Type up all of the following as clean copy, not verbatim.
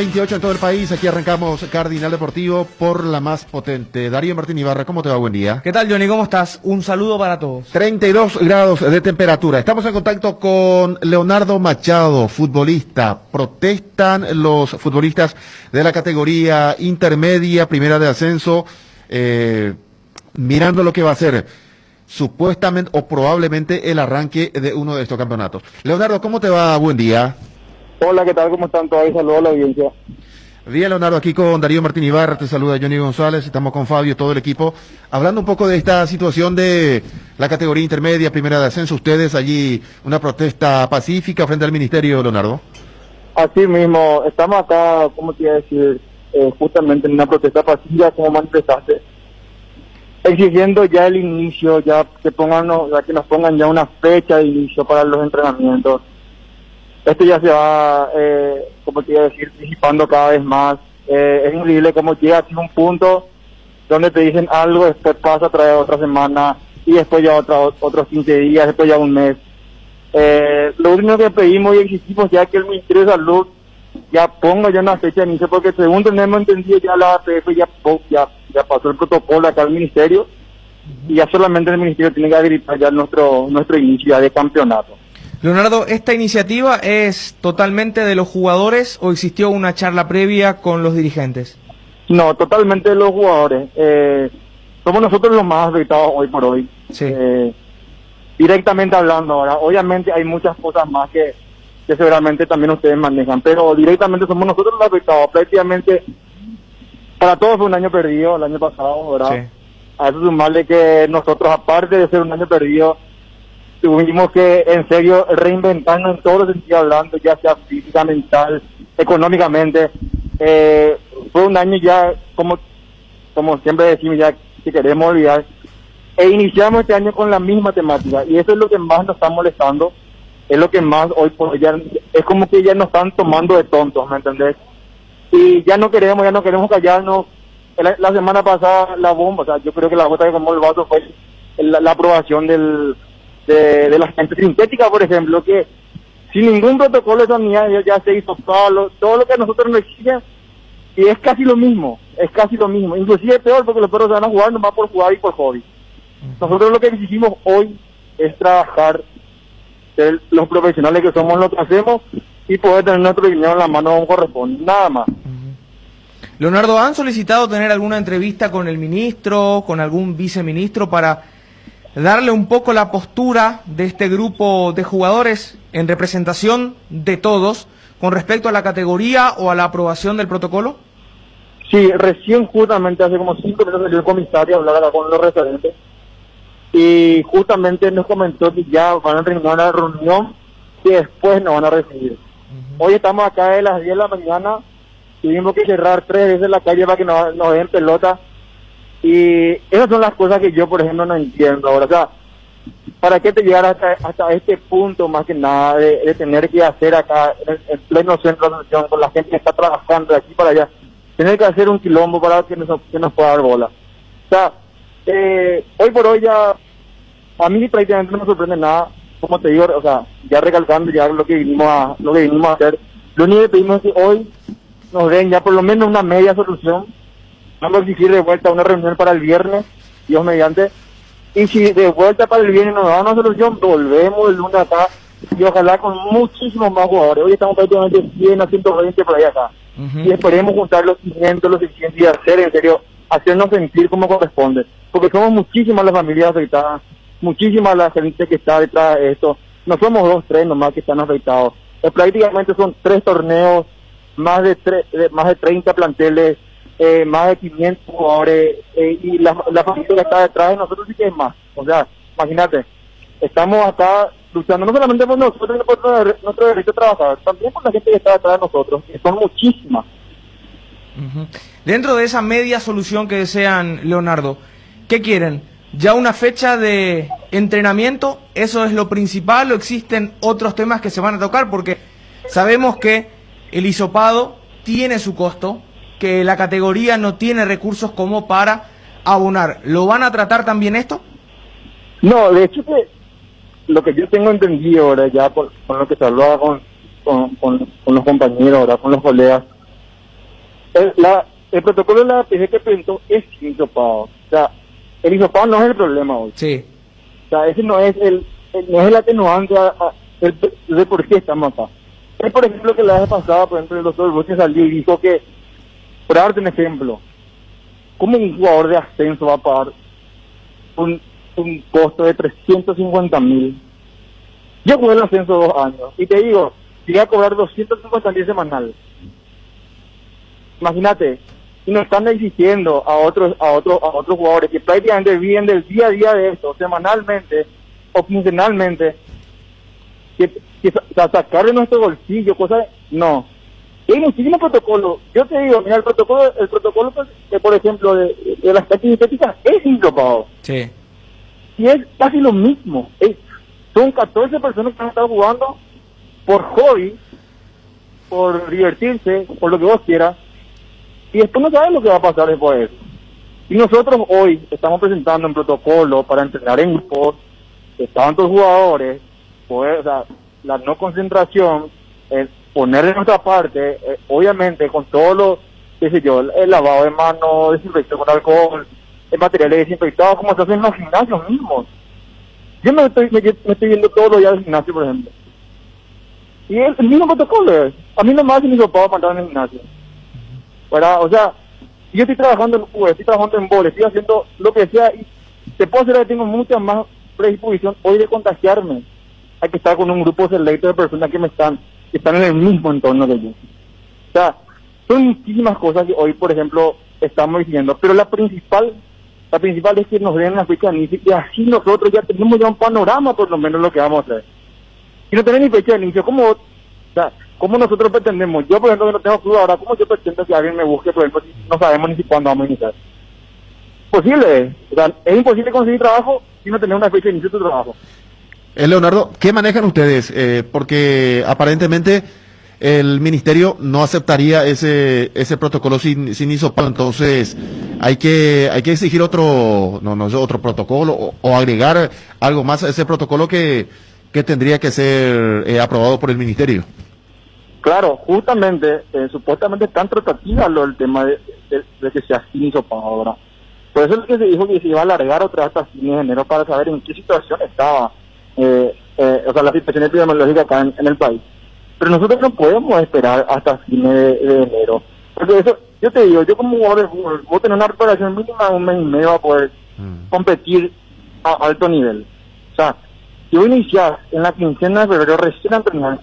28 en todo el país, aquí arrancamos Cardinal Deportivo por la más potente. Darío Martín Ibarra, ¿cómo te va? Buen día. ¿Qué tal, Johnny? ¿Cómo estás? Un saludo para todos. 32 grados de temperatura. Estamos en contacto con Leonardo Machado, futbolista. Protestan los futbolistas de la categoría intermedia, primera de ascenso, mirando lo que va a ser supuestamente o probablemente el arranque de uno de estos campeonatos. Leonardo, ¿cómo te va? Buen día. Hola, ¿qué tal? ¿Cómo están todos? Saludos a la audiencia. Bien, Leonardo, aquí con Darío Martín Ibarra, te saluda Johnny González, estamos con Fabio, todo el equipo, hablando un poco de esta situación de la categoría intermedia, primera de ascenso. Ustedes allí, una protesta pacífica frente al ministerio, Leonardo. Así mismo, estamos acá, ¿cómo te iba a decir? Justamente en una protesta pacífica, como manifestaste, exigiendo ya el inicio, ya que nos pongan ya una fecha de inicio para los entrenamientos. Esto ya se va, como te iba a decir, disipando cada vez más. Es increíble cómo llega a un punto donde te dicen algo, después pasa otra semana, y después ya otros 15 días, después ya un mes. Lo único que pedimos y exigimos ya que el Ministerio de Salud ya ponga ya una fecha de inicio, porque según tenemos entendido ya la APF ya pasó el protocolo acá al Ministerio, y ya solamente el Ministerio tiene que habilitar ya nuestro inicio ya de campeonato. Leonardo, ¿esta iniciativa es totalmente de los jugadores o existió una charla previa con los dirigentes? No, totalmente de los jugadores. Somos nosotros los más afectados hoy por hoy. Sí. Directamente hablando ahora, obviamente hay muchas cosas más que seguramente también ustedes manejan, pero directamente somos nosotros los afectados. Prácticamente para todos fue un año perdido el año pasado, ¿verdad? Sí. A eso sumarle que nosotros, aparte de ser un año perdido, tuvimos que, en serio, reinventarnos en todos los sentidos hablando, ya sea física, mental, económicamente. Fue un año ya, como siempre decimos, ya que queremos olvidar. E iniciamos este año con la misma temática, y eso es lo que más nos está molestando, es lo que más hoy por hoy, es como que ya nos están tomando de tontos, ¿me entendés? Y ya no queremos callarnos. La semana pasada, la bomba, o sea, yo creo que la gota que tomó el vaso fue la aprobación de la gente sintética, por ejemplo, que sin ningún protocolo de sanidad ya se hizo todo lo que a nosotros nos exigen, y es casi lo mismo, inclusive peor, porque los perros se van a jugar nomás por jugar y por hobby. Nosotros lo que exigimos hoy es trabajar, ser los profesionales que somos, lo que hacemos, y poder tener nuestro dinero en la mano como corresponde, nada más. Leonardo, ¿han solicitado tener alguna entrevista con el ministro, con algún viceministro para darle un poco la postura de este grupo de jugadores en representación de todos con respecto a la categoría o a la aprobación del protocolo? Sí, recién justamente hace como 5 minutos salió el comisario a hablar acá con los referentes, y justamente nos comentó que ya van a terminar una reunión y después nos van a recibir. Hoy estamos acá de las 10 de la mañana, tuvimos que cerrar 3 veces la calle para que nos den pelota. Y esas son las cosas que yo, por ejemplo, no entiendo ahora. O sea, ¿para qué te llegar hasta este punto, más que nada, de tener que hacer acá, en pleno centro de atención, con la gente que está trabajando de aquí para allá, tener que hacer un quilombo para que nos pueda dar bola? O sea, hoy por hoy ya, a mí prácticamente no me sorprende nada, como te digo, o sea, ya recalcando ya lo que vinimos a hacer. Lo único que pedimos es que hoy nos den ya por lo menos una media solución. Vamos a exigir de vuelta una reunión para el viernes, Dios mediante, y si de vuelta para el viernes nos da una solución, volvemos el lunes acá, y ojalá con muchísimos más jugadores. Hoy estamos prácticamente 100 a 120 por ahí acá, y esperemos juntar los 500, los 600 y hacer, en serio, hacernos sentir como corresponde, porque somos muchísimas las familias afectadas, muchísima la gente que está detrás de esto. No somos 2, 3 nomás que están afectados, prácticamente son 3 torneos, más de 30 planteles, más de 500 jugadores, y la familia que está detrás de nosotros sí que es más. O sea, imagínate, estamos acá luchando no solamente por nosotros, sino por nuestro derecho a trabajar, también por la gente que está detrás de nosotros, que son muchísimas. Dentro de esa media solución que desean, Leonardo, ¿qué quieren? ¿Ya una fecha de entrenamiento? ¿Eso es lo principal o existen otros temas que se van a tocar? Porque sabemos que el hisopado tiene su costo, que la categoría no tiene recursos como para abonar. ¿Lo van a tratar también esto? No, de hecho que lo que yo tengo entendido ahora ya con lo que se hablaba con los compañeros, ahora con los colegas, el protocolo de la APF que presentó es sin hisopado. O sea, el hisopado no es el problema hoy. Sí. O sea, ese no es no es el atenuante de por qué estamos acá. Es, por ejemplo, que la vez pasada, por ejemplo, el doctor Boche salió y dijo que, por darte un ejemplo, ¿cómo un jugador de ascenso va a pagar un costo de 350.000? Yo jugué el ascenso 2 años y te digo, llegué a cobrar 250.000 semanal. Imagínate, y nos están exigiendo a otros jugadores que prácticamente viven del día a día de esto, semanalmente o quincenalmente, que sacar de nuestro bolsillo, cosas, no. Y hay muchísimos protocolos. Yo te digo, mira, el protocolo por ejemplo, de las prácticas estéticas es incapado. Sí. Y es casi lo mismo. Son 14 personas que han estado jugando por hobby, por divertirse, por lo que vos quieras, y después no sabes lo que va a pasar después de eso. Y nosotros hoy estamos presentando un protocolo para entrenar en grupos, tantos jugadores, pues, o sea, la no concentración, poner de nuestra parte, obviamente con todo lo, qué sé yo, el lavado de manos, desinfección con alcohol, el material desinfectado, como se hace en los gimnasios mismos. Yo me estoy viendo todos los días al gimnasio, por ejemplo. Y es el mismo protocolo. A mí nomás se me hizo para mandar en el gimnasio. ¿Verdad? O sea, yo estoy trabajando en juego, estoy trabajando en vóley, estoy haciendo lo que sea, y te puedo hacer que tengo mucha más predisposición hoy de contagiarme. Hay que estar con un grupo selecto de personas que están en el mismo entorno que yo. O sea, son muchísimas cosas que hoy, por ejemplo, estamos diciendo, pero la principal es que nos den una fecha de inicio, y así nosotros ya tenemos ya un panorama por lo menos lo que vamos a hacer. Si no tenés ni fecha de inicio, ¿cómo nosotros pretendemos? Yo, por ejemplo, que no tengo club ahora, ¿cómo yo pretendo que alguien me busque, por ejemplo, si no sabemos ni si cuándo vamos a iniciar? Posible, o sea, es imposible conseguir trabajo si no tenemos una fecha de inicio de tu trabajo. Leonardo, ¿qué manejan ustedes? Porque aparentemente el ministerio no aceptaría ese protocolo sin hisopado, entonces hay que exigir otro protocolo o agregar algo más a ese protocolo que tendría que ser aprobado por el ministerio. Claro, justamente, supuestamente están tratativas el tema de que sea sin hisopado ahora. Por eso es que se dijo que se iba a alargar otra vez hasta fines de enero para saber en qué situación estaba la situación epidemiológica acá en el país. Pero nosotros no podemos esperar hasta fines de enero. Porque eso, yo te digo, yo como jugador de fútbol, voy a tener una preparación mínima de 1 mes y medio para poder competir a alto nivel. O sea, si voy a iniciar en la quincena de febrero recién a entrenar,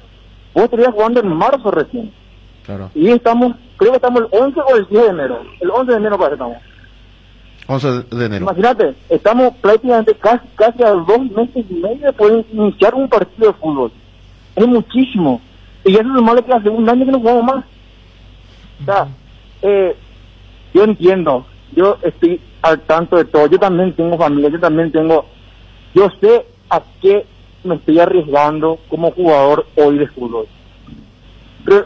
vos estarías jugando en marzo recién. Claro. Y creo que estamos el 11 o el 10 de enero. El 11 de enero parece que estamos. 11 de enero. Imagínate, estamos prácticamente casi a 2 meses y medio de poder iniciar un partido de fútbol. Es muchísimo. Y eso es lo malo que hace un año que no jugamos más. O sea, yo entiendo, yo estoy al tanto de todo, yo también tengo familia, yo sé a qué me estoy arriesgando como jugador hoy de fútbol. Pero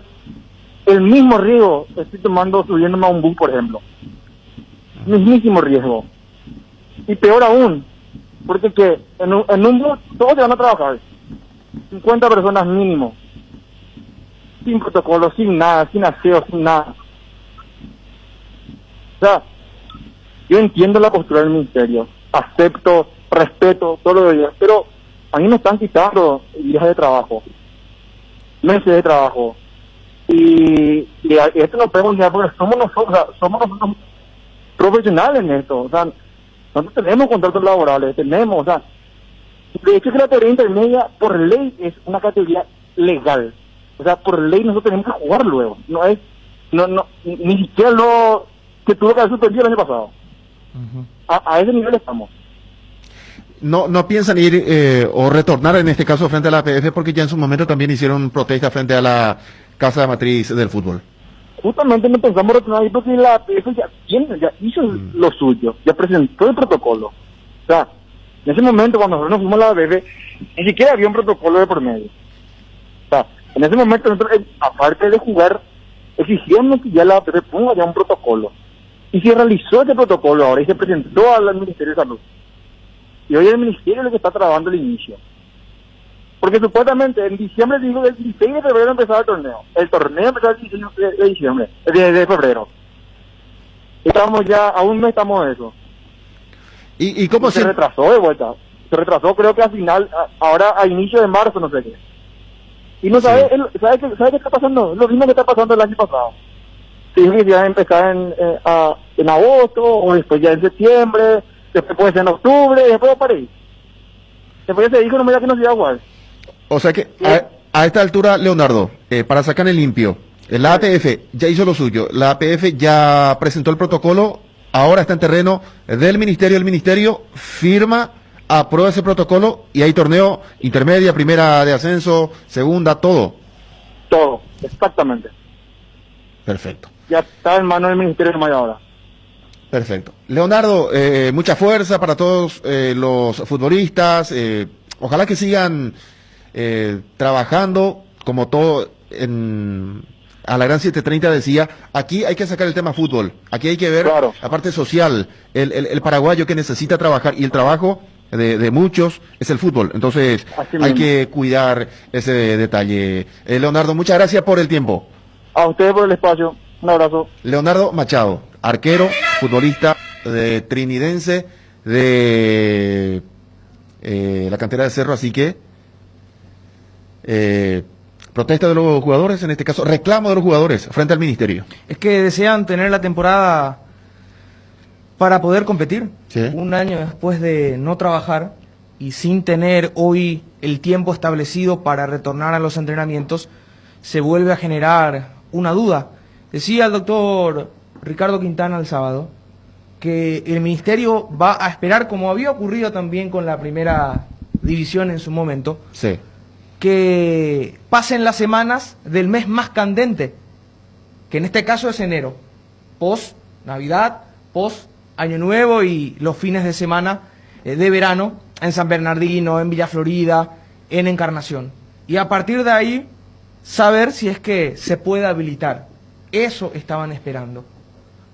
el mismo riesgo estoy tomando subiéndome a un bus, por ejemplo. Mismísimo riesgo. Y peor aún, porque que en un bus todos se van a trabajar. 50 personas mínimo. Sin protocolo, sin nada, sin aseo, sin nada. O sea, yo entiendo la postura del ministerio, acepto, respeto, todo lo demás, pero a mí me están quitando días de trabajo, meses de trabajo, y esto no podemos negar porque somos nosotros profesionales en esto. O sea, nosotros tenemos contratos laborales, o sea, de hecho que la categoría intermedia por ley es una categoría legal. O sea, por ley nosotros tenemos que jugar luego. Ni siquiera lo que tuvo que haber suspendido el año pasado. A ese nivel estamos. No piensan ir o retornar en este caso frente a la APF porque ya en su momento también hicieron protesta frente a la casa matriz del fútbol. Justamente no pensamos retornar ahí porque la APF ya hizo lo suyo, ya presentó el protocolo. O sea, en ese momento cuando nosotros nos fuimos a la APF, ni siquiera había un protocolo de por medio. O sea, en ese momento nosotros, aparte de jugar, exigíamos que ya la APF ponga ya un protocolo. Y se realizó ese protocolo ahora y se presentó al Ministerio de Salud. Y hoy el Ministerio es el que está trabajando el inicio. Porque supuestamente en diciembre dijo que el 16 de febrero empezaba el torneo. El torneo empezaba el 16 de diciembre, de febrero. Estamos ya, aún no estamos en eso. ¿Y cómo se retrasó de vuelta? Se retrasó, creo que al final, ahora a inicio de marzo, no sé qué. Y no sabe, ¿sabe qué está pasando? Lo mismo que está pasando el año pasado. Se dijo que ya empezar en agosto, o después ya en septiembre, después puede ser en octubre, después para ahí. Después ya se dijo, no me da que no se iba a jugar. O sea que a esta altura, Leonardo, para sacar el limpio, la APF ya hizo lo suyo, la APF ya presentó el protocolo, ahora está en terreno del ministerio, el ministerio firma, aprueba ese protocolo y hay torneo intermedia, primera de ascenso, segunda, todo. Todo, exactamente. Perfecto. Ya está en manos del Ministerio de Mayo ahora. Perfecto. Leonardo, mucha fuerza para todos los futbolistas, ojalá que sigan trabajando como todo a la gran 730 decía, aquí hay que sacar el tema fútbol, aquí hay que ver la parte social, el paraguayo que necesita trabajar y el trabajo de muchos es el fútbol, entonces hay que cuidar ese detalle. Leonardo, muchas gracias por el tiempo. A ustedes por el espacio, un abrazo. Leonardo Machado, arquero, futbolista de trinidense de la cantera de Cerro, así que protesta de los jugadores, en este caso reclamo de los jugadores frente al ministerio. Es que desean tener la temporada para poder competir. Sí. Un año después de no trabajar y sin tener hoy el tiempo establecido para retornar a los entrenamientos, se vuelve a generar una duda. Decía el doctor Ricardo Quintana el sábado que el ministerio va a esperar, como había ocurrido también con la primera división en su momento, sí, que pasen las semanas del mes más candente, que en este caso es enero, post Navidad, post Año Nuevo y los fines de semana de verano en San Bernardino, en Villa Florida, en Encarnación. Y a partir de ahí, saber si es que se puede habilitar. Eso estaban esperando.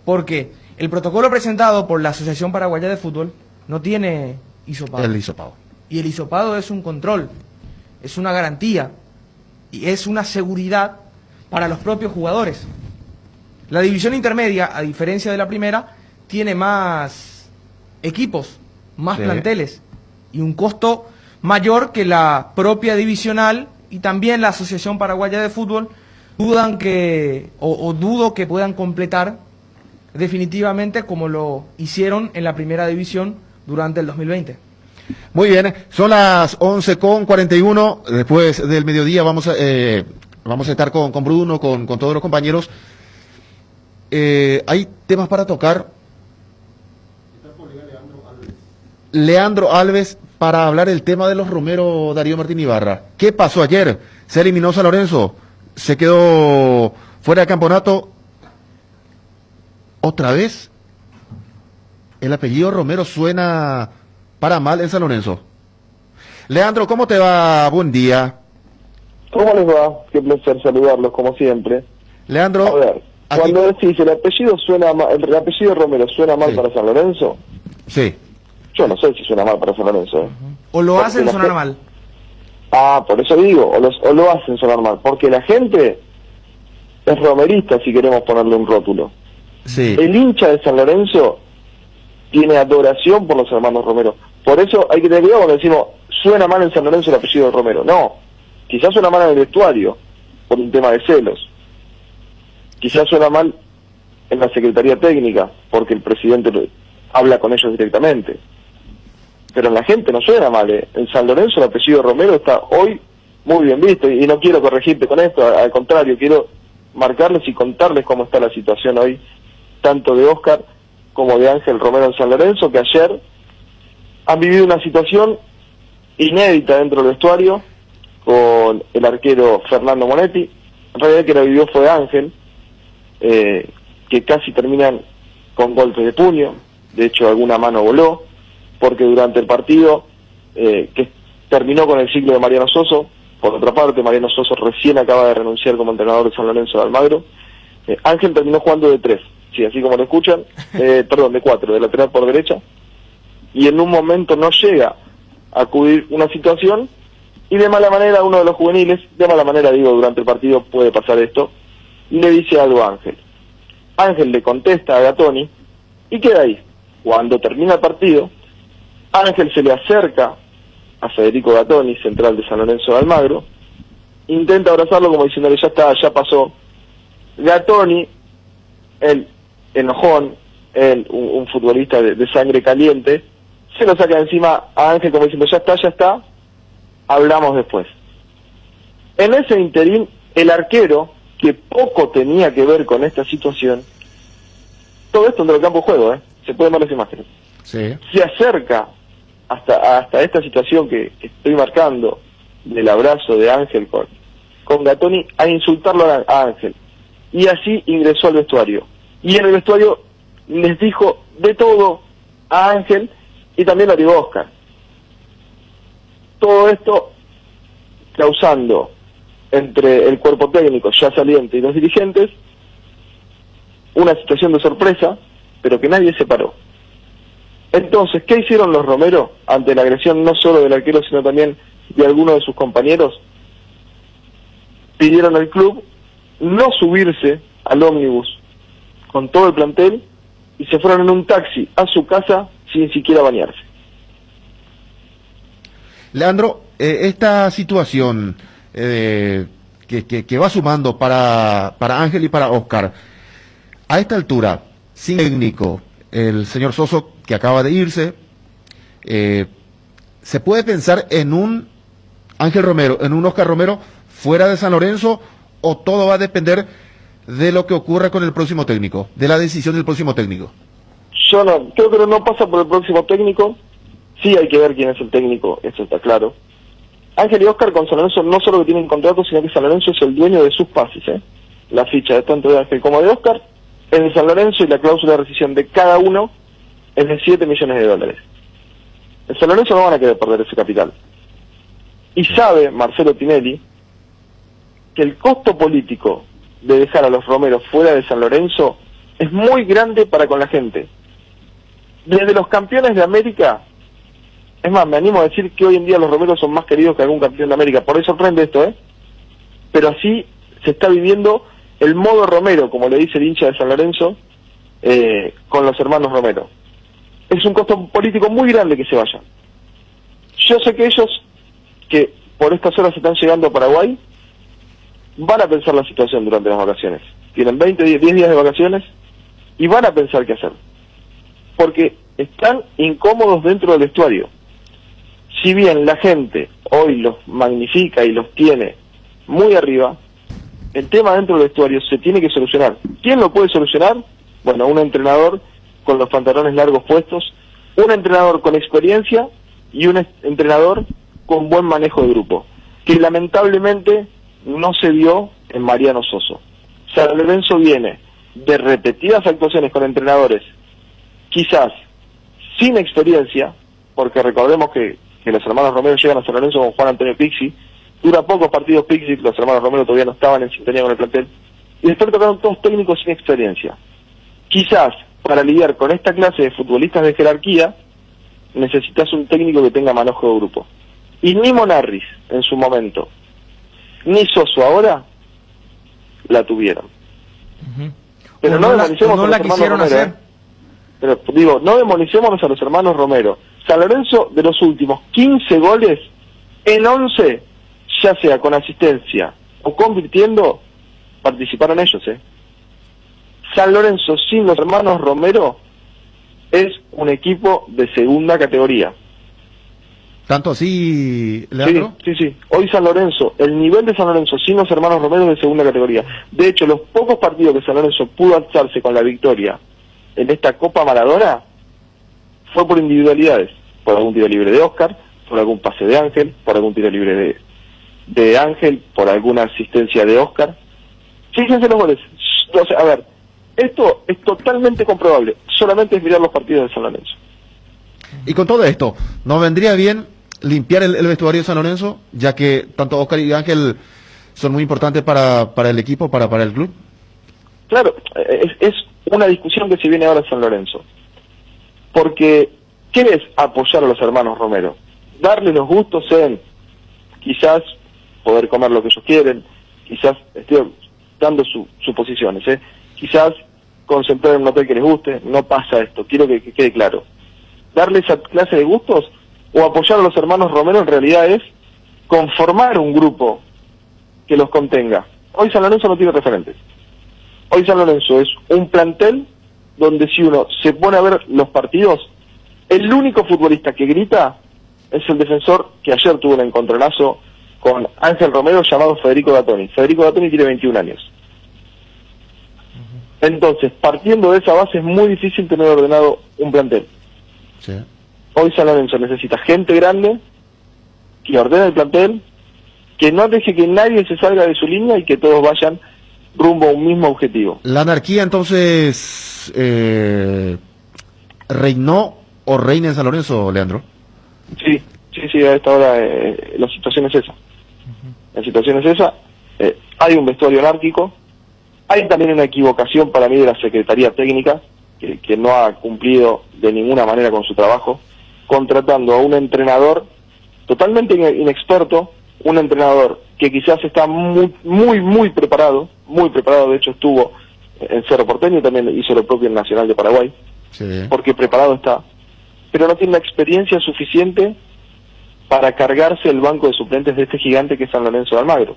Porque el protocolo presentado por la Asociación Paraguaya de Fútbol no tiene hisopado. el hisopado. Y el hisopado es un control, es una garantía y es una seguridad para los propios jugadores. La división intermedia, a diferencia de la primera, tiene más equipos, más planteles y un costo mayor que la propia divisional y también la Asociación Paraguaya de Fútbol dudo que puedan completar definitivamente como lo hicieron en la primera división durante el 2020. Muy bien, son las 11:41, después del mediodía vamos a estar con Bruno, con todos los compañeros. Hay temas para tocar. Leandro Alves para hablar el tema de los Romero Darío Martín Ibarra. ¿Qué pasó ayer? Se eliminó San Lorenzo, se quedó fuera de campeonato. ¿Otra vez? El apellido Romero suena para mal en San Lorenzo. Leandro, ¿cómo te va? Buen día. ¿Cómo les va? Qué placer saludarlos, como siempre. Leandro, a ver, cuando decís el apellido el apellido Romero suena mal para San Lorenzo, sí. Yo no sé si suena mal para San Lorenzo. O lo hacen sonar mal. Ah, por eso digo, o lo hacen sonar mal, porque la gente es romerista, si queremos ponerle un rótulo. Sí. El hincha de San Lorenzo tiene adoración por los hermanos Romero. Por eso hay que tener cuidado cuando decimos, suena mal en San Lorenzo el apellido Romero. No, quizás suena mal en el vestuario, por un tema de celos. Quizás suena mal en la Secretaría Técnica, porque el presidente habla con ellos directamente. Pero en la gente no suena mal. En San Lorenzo el apellido Romero está hoy muy bien visto, y no quiero corregirte con esto, al contrario, quiero marcarles y contarles cómo está la situación hoy, tanto de Óscar como de Ángel Romero en San Lorenzo, que ayer han vivido una situación inédita dentro del vestuario con el arquero Fernando Monetti. En realidad el que la vivió fue Ángel, que casi terminan con golpes de puño, de hecho alguna mano voló, porque durante el partido que terminó con el ciclo de Mariano Soso, por otra parte Mariano Soso recién acaba de renunciar como entrenador de San Lorenzo de Almagro, Ángel terminó jugando de 3, sí, así como lo escuchan, perdón, de 4, de lateral por derecha, y en un momento no llega a acudir una situación Y de mala manera, uno de los juveniles, de mala manera digo, durante el partido puede pasar esto, le dice algo a Ángel. Ángel le contesta a Gatoni y queda ahí. Cuando termina el partido, Ángel se le acerca a Federico Gatoni, central de San Lorenzo de Almagro, intenta abrazarlo como diciéndole ya está, ya pasó. Gatoni, el enojón, un futbolista de sangre caliente, se lo saca encima a Ángel como diciendo ya está, hablamos después. En ese interín, el arquero, que poco tenía que ver con esta situación, todo esto en el campo de juego, se pueden ver las imágenes, Sí. se acerca hasta esta situación que estoy marcando, del abrazo de Ángel con Gatoni, a insultarlo a Ángel. Y así ingresó al vestuario. Y en el vestuario les dijo de todo a Ángel y también a Diego Oscar. Todo esto causando entre el cuerpo técnico ya saliente y los dirigentes una situación de sorpresa, pero que nadie se paró. Entonces, ¿qué hicieron los Romero ante la agresión no solo del arquero, sino también de algunos de sus compañeros? Pidieron al club no subirse al ómnibus con todo el plantel y se fueron en un taxi a su casa sin siquiera bañarse. Leandro, esta situación que va sumando para Ángel y para Oscar, a esta altura, sin técnico, el señor Soso que acaba de irse, ¿se puede pensar en un Ángel Romero, en un Oscar Romero fuera de San Lorenzo, o todo va a depender de lo que ocurra con el próximo técnico, de la decisión del próximo técnico? Yo no, creo que no pasa por el próximo técnico. Sí hay que ver quién es el técnico, eso está claro. Ángel y Oscar con San Lorenzo no solo que tienen contrato, sino que San Lorenzo es el dueño de sus pases, La ficha de tanto de Ángel como de Oscar es de San Lorenzo y la cláusula de rescisión de cada uno es de $7 millones. En San Lorenzo no van a querer perder ese capital. Y sabe Marcelo Tinelli que el costo político de dejar a los Romeros fuera de San Lorenzo es muy grande para con la gente. Desde los campeones de América, es más, me animo a decir que hoy en día los Romeros son más queridos que algún campeón de América. Por ahí sorprende esto, Pero así se está viviendo el modo Romero, como le dice el hincha de San Lorenzo, con los hermanos Romero. Es un costo político muy grande que se vayan. Yo sé que ellos, que por estas horas están llegando a Paraguay, van a pensar la situación durante las vacaciones. Tienen 10 días de vacaciones y van a pensar qué hacer. Porque están incómodos dentro del vestuario. Si bien la gente hoy los magnifica y los tiene muy arriba, el tema dentro del vestuario se tiene que solucionar. ¿Quién lo puede solucionar? Bueno, un entrenador con los pantalones largos puestos, un entrenador con experiencia y un entrenador con buen manejo de grupo, que lamentablemente no se dio en Mariano Soso. San Lorenzo viene de repetidas actuaciones con entrenadores, quizás sin experiencia, porque recordemos que los hermanos Romero llegan a San Lorenzo con Juan Antonio Pixi, dura pocos partidos Pixi, los hermanos Romero todavía no estaban en sintonía con el plantel, y después tocaron todos técnicos sin experiencia. Quizás para lidiar con esta clase de futbolistas de jerarquía necesitas un técnico que tenga manejo de grupo. Y ni Monarris en su momento, ni Soso ahora la tuvieron. Pero no demonicemos a los hermanos Romero, Pero digo, no demonicémonos a los hermanos Romero. San Lorenzo, de los últimos 15 goles, en 11, ya sea con asistencia o convirtiendo, participaron ellos, San Lorenzo sin los hermanos Romero es un equipo de segunda categoría. ¿Tanto así, Leandro? Sí. Hoy San Lorenzo, el nivel de San Lorenzo sin los hermanos Romero es de segunda categoría. De hecho, los pocos partidos que San Lorenzo pudo alzarse con la victoria en esta Copa Maradona fue por individualidades, por algún tiro libre de Oscar, por algún pase de Ángel, por algún tiro libre de Ángel, por alguna asistencia de Oscar. Fíjense los goles. O sea, a ver, esto es totalmente comprobable, solamente es mirar los partidos de San Lorenzo. Y con todo esto, ¿no vendría bien limpiar el vestuario de San Lorenzo, ya que tanto Oscar y Ángel son muy importantes para el equipo, para el club? Claro, es una discusión que se viene ahora en San Lorenzo. Porque, ¿qué es apoyar a los hermanos Romero? Darle los gustos en quizás poder comer lo que ellos quieren, quizás, estoy dando suposiciones, quizás concentrar en un hotel que les guste. No pasa esto, quiero que quede claro. Darle esa clase de gustos o apoyar a los hermanos Romero en realidad es conformar un grupo que los contenga. Hoy San Lorenzo no tiene referentes. Hoy San Lorenzo es un plantel donde si uno se pone a ver los partidos, el único futbolista que grita es el defensor que ayer tuvo un encontronazo con Ángel Romero llamado Federico Gattoni. Federico Gattoni tiene 21 años. Entonces, partiendo de esa base es muy difícil tener ordenado un plantel. Sí. Hoy San Lorenzo necesita gente grande que ordene el plantel, que no deje que nadie se salga de su línea y que todos vayan rumbo a un mismo objetivo. La anarquía entonces reinó o reina en San Lorenzo, Leandro. Sí, a esta hora la situación es esa. La situación es esa. Hay un vestuario anárquico, hay también una equivocación para mí de la Secretaría Técnica, que no ha cumplido de ninguna manera con su trabajo, contratando a un entrenador totalmente inexperto, un entrenador que quizás está muy preparado, de hecho estuvo en Cerro Porteño, también hizo lo propio en Nacional de Paraguay, Sí. porque preparado está, pero no tiene la experiencia suficiente para cargarse el banco de suplentes de este gigante que es San Lorenzo de Almagro.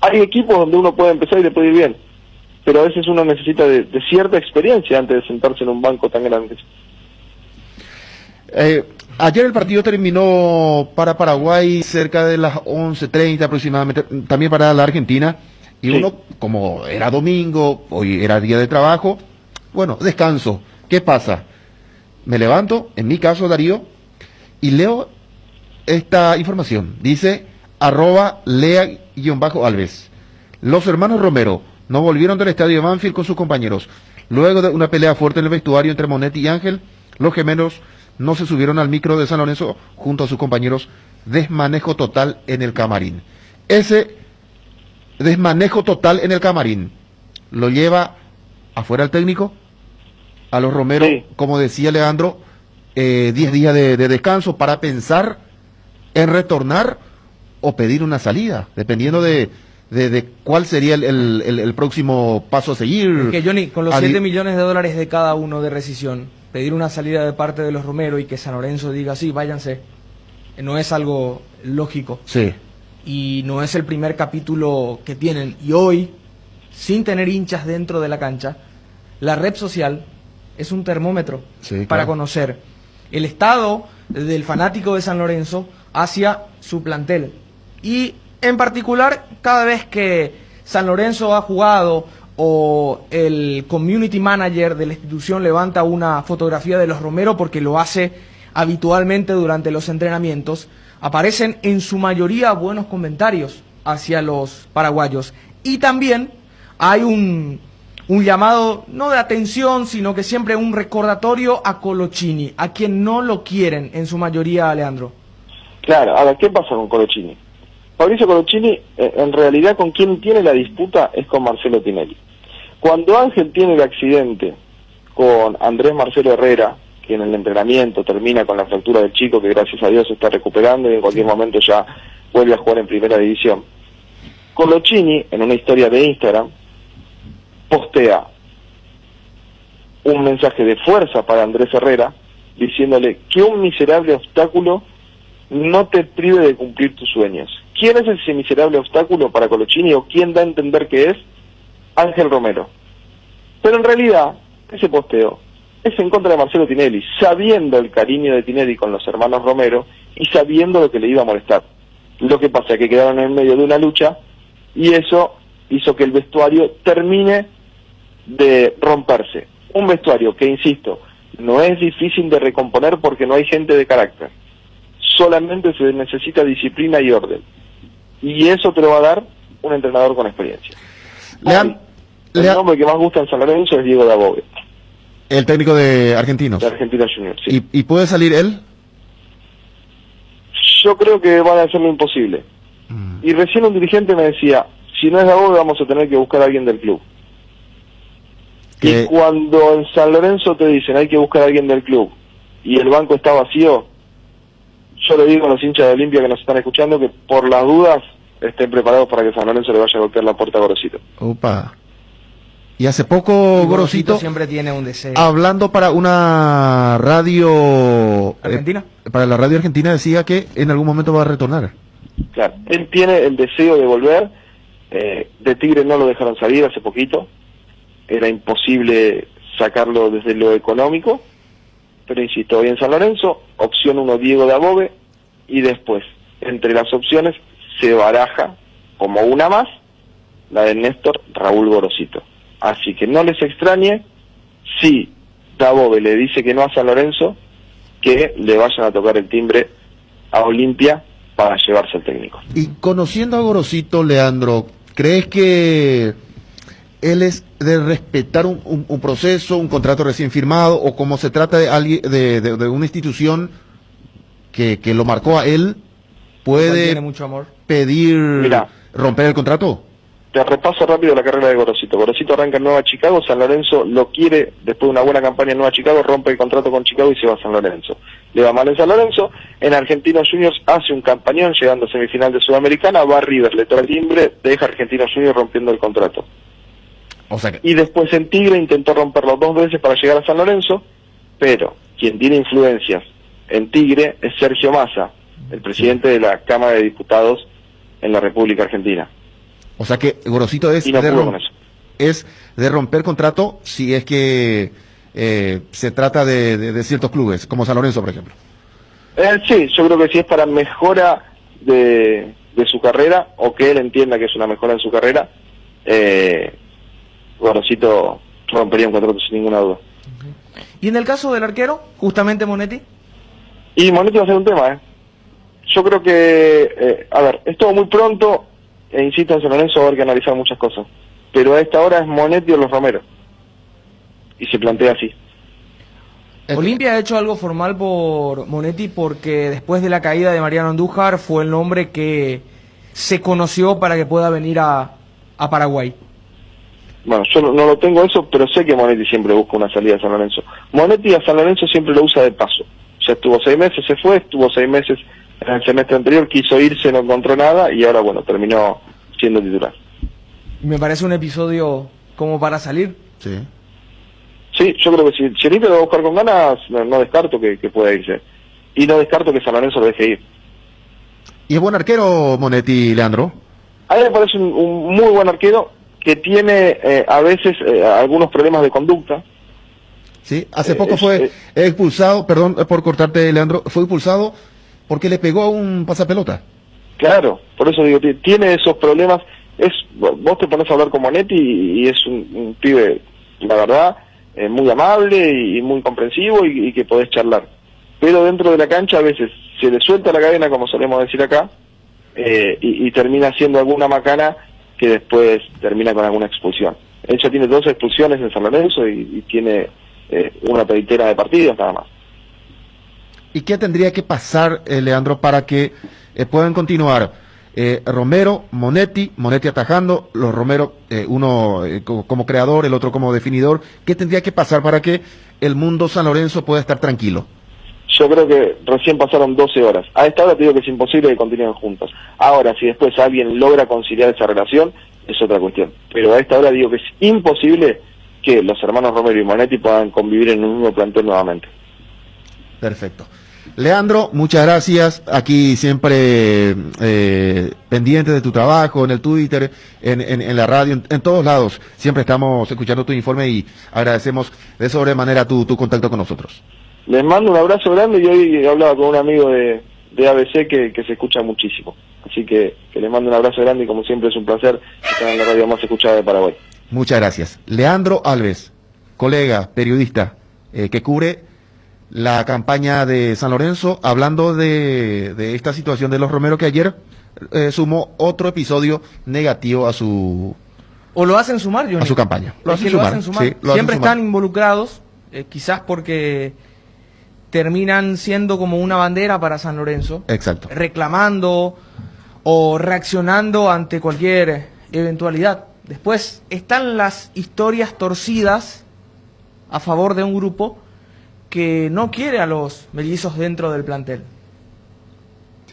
Hay equipos donde uno puede empezar y le puede ir bien, pero a veces uno necesita de cierta experiencia antes de sentarse en un banco tan grande. Ayer el partido terminó para Paraguay cerca de las 11:30 aproximadamente, también para la Argentina, y Sí. uno, como era domingo, hoy era día de trabajo, bueno, descanso. ¿Qué pasa? Me levanto, en mi caso Darío, y leo esta información. Dice @lea_alves. Los hermanos Romero no volvieron del estadio de Banfield con sus compañeros. Luego de una pelea fuerte en el vestuario entre Monetti y Ángel, los gemelos no se subieron al micro de San Lorenzo junto a sus compañeros. Desmanejo total en el camarín. Ese desmanejo total en el camarín lo lleva afuera el técnico, a los Romero, Sí. como decía Leandro, 10 días de descanso para pensar en retornar o pedir una salida, dependiendo de cuál sería el próximo paso a seguir. Que Johnny, con los Adi- 7 millones de dólares de cada uno de rescisión, pedir una salida de parte de los Romero y que San Lorenzo diga sí, váyanse, no es algo lógico. Sí, Y no es el primer capítulo que tienen. Y hoy, sin tener hinchas dentro de la cancha, la red social es un termómetro Sí, para claro. conocer el estado del fanático de San Lorenzo hacia su plantel. Y en particular, cada vez que San Lorenzo ha jugado o el community manager de la institución levanta una fotografía de los Romero, porque lo hace habitualmente durante los entrenamientos, aparecen en su mayoría buenos comentarios hacia los paraguayos. Y también hay un llamado, no de atención, sino que siempre un recordatorio a Colochini, a quien no lo quieren en su mayoría, Leandro. Claro, ahora, ¿qué pasa con Colochini? Fabricio Colochini, en realidad, con quien tiene la disputa es con Marcelo Tinelli. Cuando Ángel tiene el accidente con Andrés Marcelo Herrera, que en el entrenamiento termina con la fractura del chico, que gracias a Dios se está recuperando y en cualquier momento ya vuelve a jugar en primera división, Colochini, en una historia de Instagram, postea un mensaje de fuerza para Andrés Herrera, diciéndole que un miserable obstáculo no te prive de cumplir tus sueños. ¿Quién es ese miserable obstáculo para Colochini o quién da a entender que es? Ángel Romero. Pero en realidad, ese posteo es en contra de Marcelo Tinelli, sabiendo el cariño de Tinelli con los hermanos Romero y sabiendo lo que le iba a molestar. Lo que pasa es que quedaron en medio de una lucha y eso hizo que el vestuario termine de romperse. Un vestuario que, insisto, no es difícil de recomponer porque no hay gente de carácter. Solamente se necesita disciplina y orden. Y eso te lo va a dar un entrenador con experiencia. Hoy, el nombre que más gusta en San Lorenzo es Diego Dabove, el técnico de Argentinos. de Argentina Junior. Sí. ¿Y puede salir él? Yo creo que van a hacer lo imposible. Y recién un dirigente me decía, si no es Dabove vamos a tener que buscar a alguien del club. Que- Y cuando en San Lorenzo te dicen hay que buscar a alguien del club y el banco está vacío, yo le digo a los hinchas de Olimpia que nos están escuchando que por las dudas estén preparados para que San Lorenzo le vaya a golpear la puerta a Gorosito. Opa. Y hace poco Y Gorosito, siempre tiene un deseo. hablando para una radio ¿Argentina? para la radio argentina, decía que en algún momento va a retornar. Claro, él tiene el deseo de volver. De Tigre no lo dejaron salir hace poquito. Era imposible sacarlo desde lo económico. Pero insisto, hoy en San Lorenzo, opción 1 Diego Dabove, y después, entre las opciones, se baraja como una más la de Néstor Raúl Gorosito. Así que no les extrañe si Dabove le dice que no a San Lorenzo, que le vayan a tocar el timbre a Olimpia para llevarse al técnico. Y conociendo a Gorosito, Leandro, ¿crees que él es de respetar un proceso, un contrato recién firmado, o como se trata de alguien de una institución que lo marcó a él, puede Tiene mucho amor. pedir Mirá. romper el contrato? Te repaso rápido la carrera de Gorosito. Gorosito arranca en Nueva Chicago, San Lorenzo lo quiere, después de una buena campaña en Nueva Chicago, rompe el contrato con Chicago y se va a San Lorenzo. Le va mal en San Lorenzo, en Argentinos Juniors hace un campañón, llegando a semifinal de Sudamericana, va a River, le toca el timbre, deja a Argentinos Juniors rompiendo el contrato. O sea que, Y después en Tigre intentó romperlo 2 veces para llegar a San Lorenzo, pero quien tiene influencias en Tigre es Sergio Massa, el presidente de la Cámara de Diputados en la República Argentina. o sea que Gorosito es Y no de pudo con eso. es de romper contrato si es que se trata de ciertos clubes, como San Lorenzo, por ejemplo. Sí, yo creo que si es para mejora de su carrera, o que él entienda que es una mejora en su carrera, Gorosito rompería un contrato sin ninguna duda. Y en el caso del arquero, justamente Monetti. Y Monetti va a ser un tema, Yo creo que, a ver, es todo muy pronto, e insisto, en San Lorenzo va a haber que analizar muchas cosas. Pero a esta hora es Monetti o los Romero. Y se plantea así. Olimpia ha hecho algo formal por Monetti porque después de la caída de Mariano Andújar fue el nombre que se conoció para que pueda venir a Paraguay. Bueno, yo no lo tengo eso, pero sé que Monetti siempre busca una salida a San Lorenzo. Monetti a San Lorenzo siempre lo usa de paso. Ya estuvo 6 meses, se fue, estuvo 6 meses en el semestre anterior, quiso irse, no encontró nada y ahora, bueno, terminó siendo titular. Me parece un episodio como para salir. Sí. Sí, yo creo que si Olimpia lo va a buscar con ganas, no descarto que pueda irse. Y no descarto que San Lorenzo lo deje ir. ¿Y es buen arquero Monetti, Leandro? A mí me parece un muy buen arquero que tiene a veces algunos problemas de conducta. Sí, hace poco fue expulsado, perdón por cortarte, Leandro, fue expulsado porque le pegó a un pasapelota. Claro, por eso digo, tiene esos problemas. Vos te pones a hablar con Monetti y es un pibe, la verdad, muy amable y muy comprensivo y que podés charlar. Pero dentro de la cancha a veces se le suelta la cadena, como solemos decir acá, y termina haciendo alguna macana que después termina con alguna expulsión. Él ya tiene 2 expulsiones en San Lorenzo y tiene una peditera de partidos nada más. ¿Y qué tendría que pasar, Leandro, para que puedan continuar Romero, Monetti atajando, los Romero, uno como creador, el otro como definidor? ¿Qué tendría que pasar para que el mundo San Lorenzo pueda estar tranquilo? Yo creo que recién pasaron 12 horas. A esta hora te digo que es imposible que continúen juntos. Ahora, si después alguien logra conciliar esa relación, es otra cuestión. Pero a esta hora digo que es imposible que los hermanos Romero y Monetti puedan convivir en un mismo plantel nuevamente. Perfecto. Leandro, muchas gracias. Aquí siempre pendiente de tu trabajo, en el Twitter, en la radio, en todos lados. Siempre estamos escuchando tu informe y agradecemos de sobremanera tu contacto con nosotros. Les mando un abrazo grande y hoy hablaba con un amigo de ABC que se escucha muchísimo. Así que les mando un abrazo grande y como siempre es un placer estar en la radio más escuchada de Paraguay. Muchas gracias. Leandro Alves, colega, periodista, que cubre la campaña de San Lorenzo, hablando de esta situación de los Romero que ayer sumó otro episodio negativo a su O lo hacen sumar, Johnny. a su campaña. Lo hacen sumar. sí, lo hacen Siempre sumar. están involucrados, quizás porque terminan siendo como una bandera para San Lorenzo, Exacto. reclamando o reaccionando ante cualquier eventualidad. Después están las historias torcidas a favor de un grupo que no quiere a los mellizos dentro del plantel.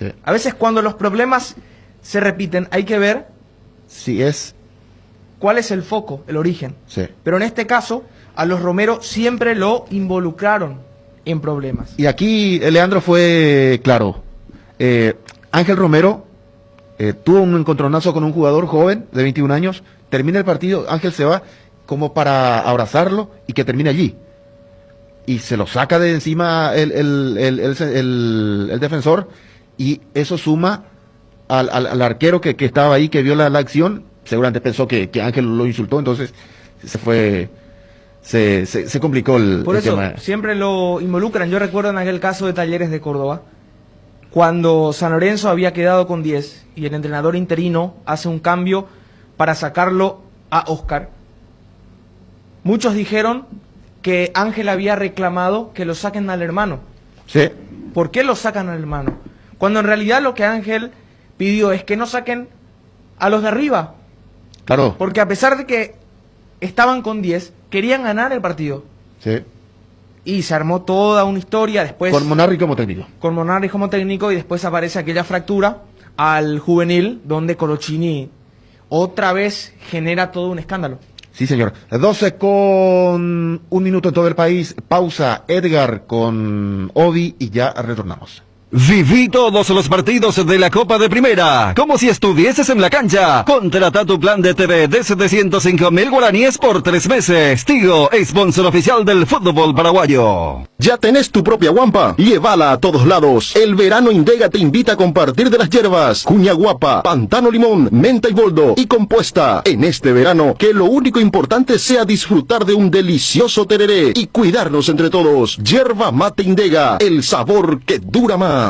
Sí. A veces cuando los problemas se repiten hay que ver Sí, es. cuál es el foco, el origen. Sí. Pero en este caso, a los Romero siempre lo involucraron en problemas. Y aquí Leandro fue claro. Ángel Romero tuvo un encontronazo con un jugador joven de 21 años. Termina el partido, Ángel se va como para abrazarlo y que termine allí. Y se lo saca de encima el defensor, y eso suma al arquero que estaba ahí, que vio la acción. Seguramente pensó que Ángel lo insultó, entonces se complicó Por el eso tema. siempre lo involucran. Yo recuerdo en aquel caso de Talleres de Córdoba, cuando San Lorenzo había quedado con 10 y el entrenador interino hace un cambio para sacarlo a Oscar. Muchos dijeron que Ángel había reclamado que lo saquen al hermano. Sí, ¿Por qué lo sacan al hermano? Cuando en realidad lo que Ángel pidió es que no saquen a los de arriba. claro. Porque a pesar de que estaban con 10, querían ganar el partido. Sí. Y se armó toda una historia después Con Monarri como técnico. con Monarri como técnico, y después aparece aquella fractura al juvenil donde Colochini otra vez genera todo un escándalo. Sí, señor. 12 con 1 minuto en todo el país. Pausa, Edgar con Obi, y ya retornamos. Viví todos los partidos de la Copa de Primera, como si estuvieses en la cancha. Contrata tu plan de TV desde 105.000 guaraníes por 3 meses. Tigo, sponsor oficial del fútbol paraguayo. ¿Ya tenés tu propia guampa? Llévala a todos lados. El verano Indega te invita a compartir de las hierbas. Cuña guapa, pantano limón, menta y boldo y compuesta. En este verano, que lo único importante sea disfrutar de un delicioso tereré y cuidarnos entre todos. Hierba mate Indega, el sabor que dura más.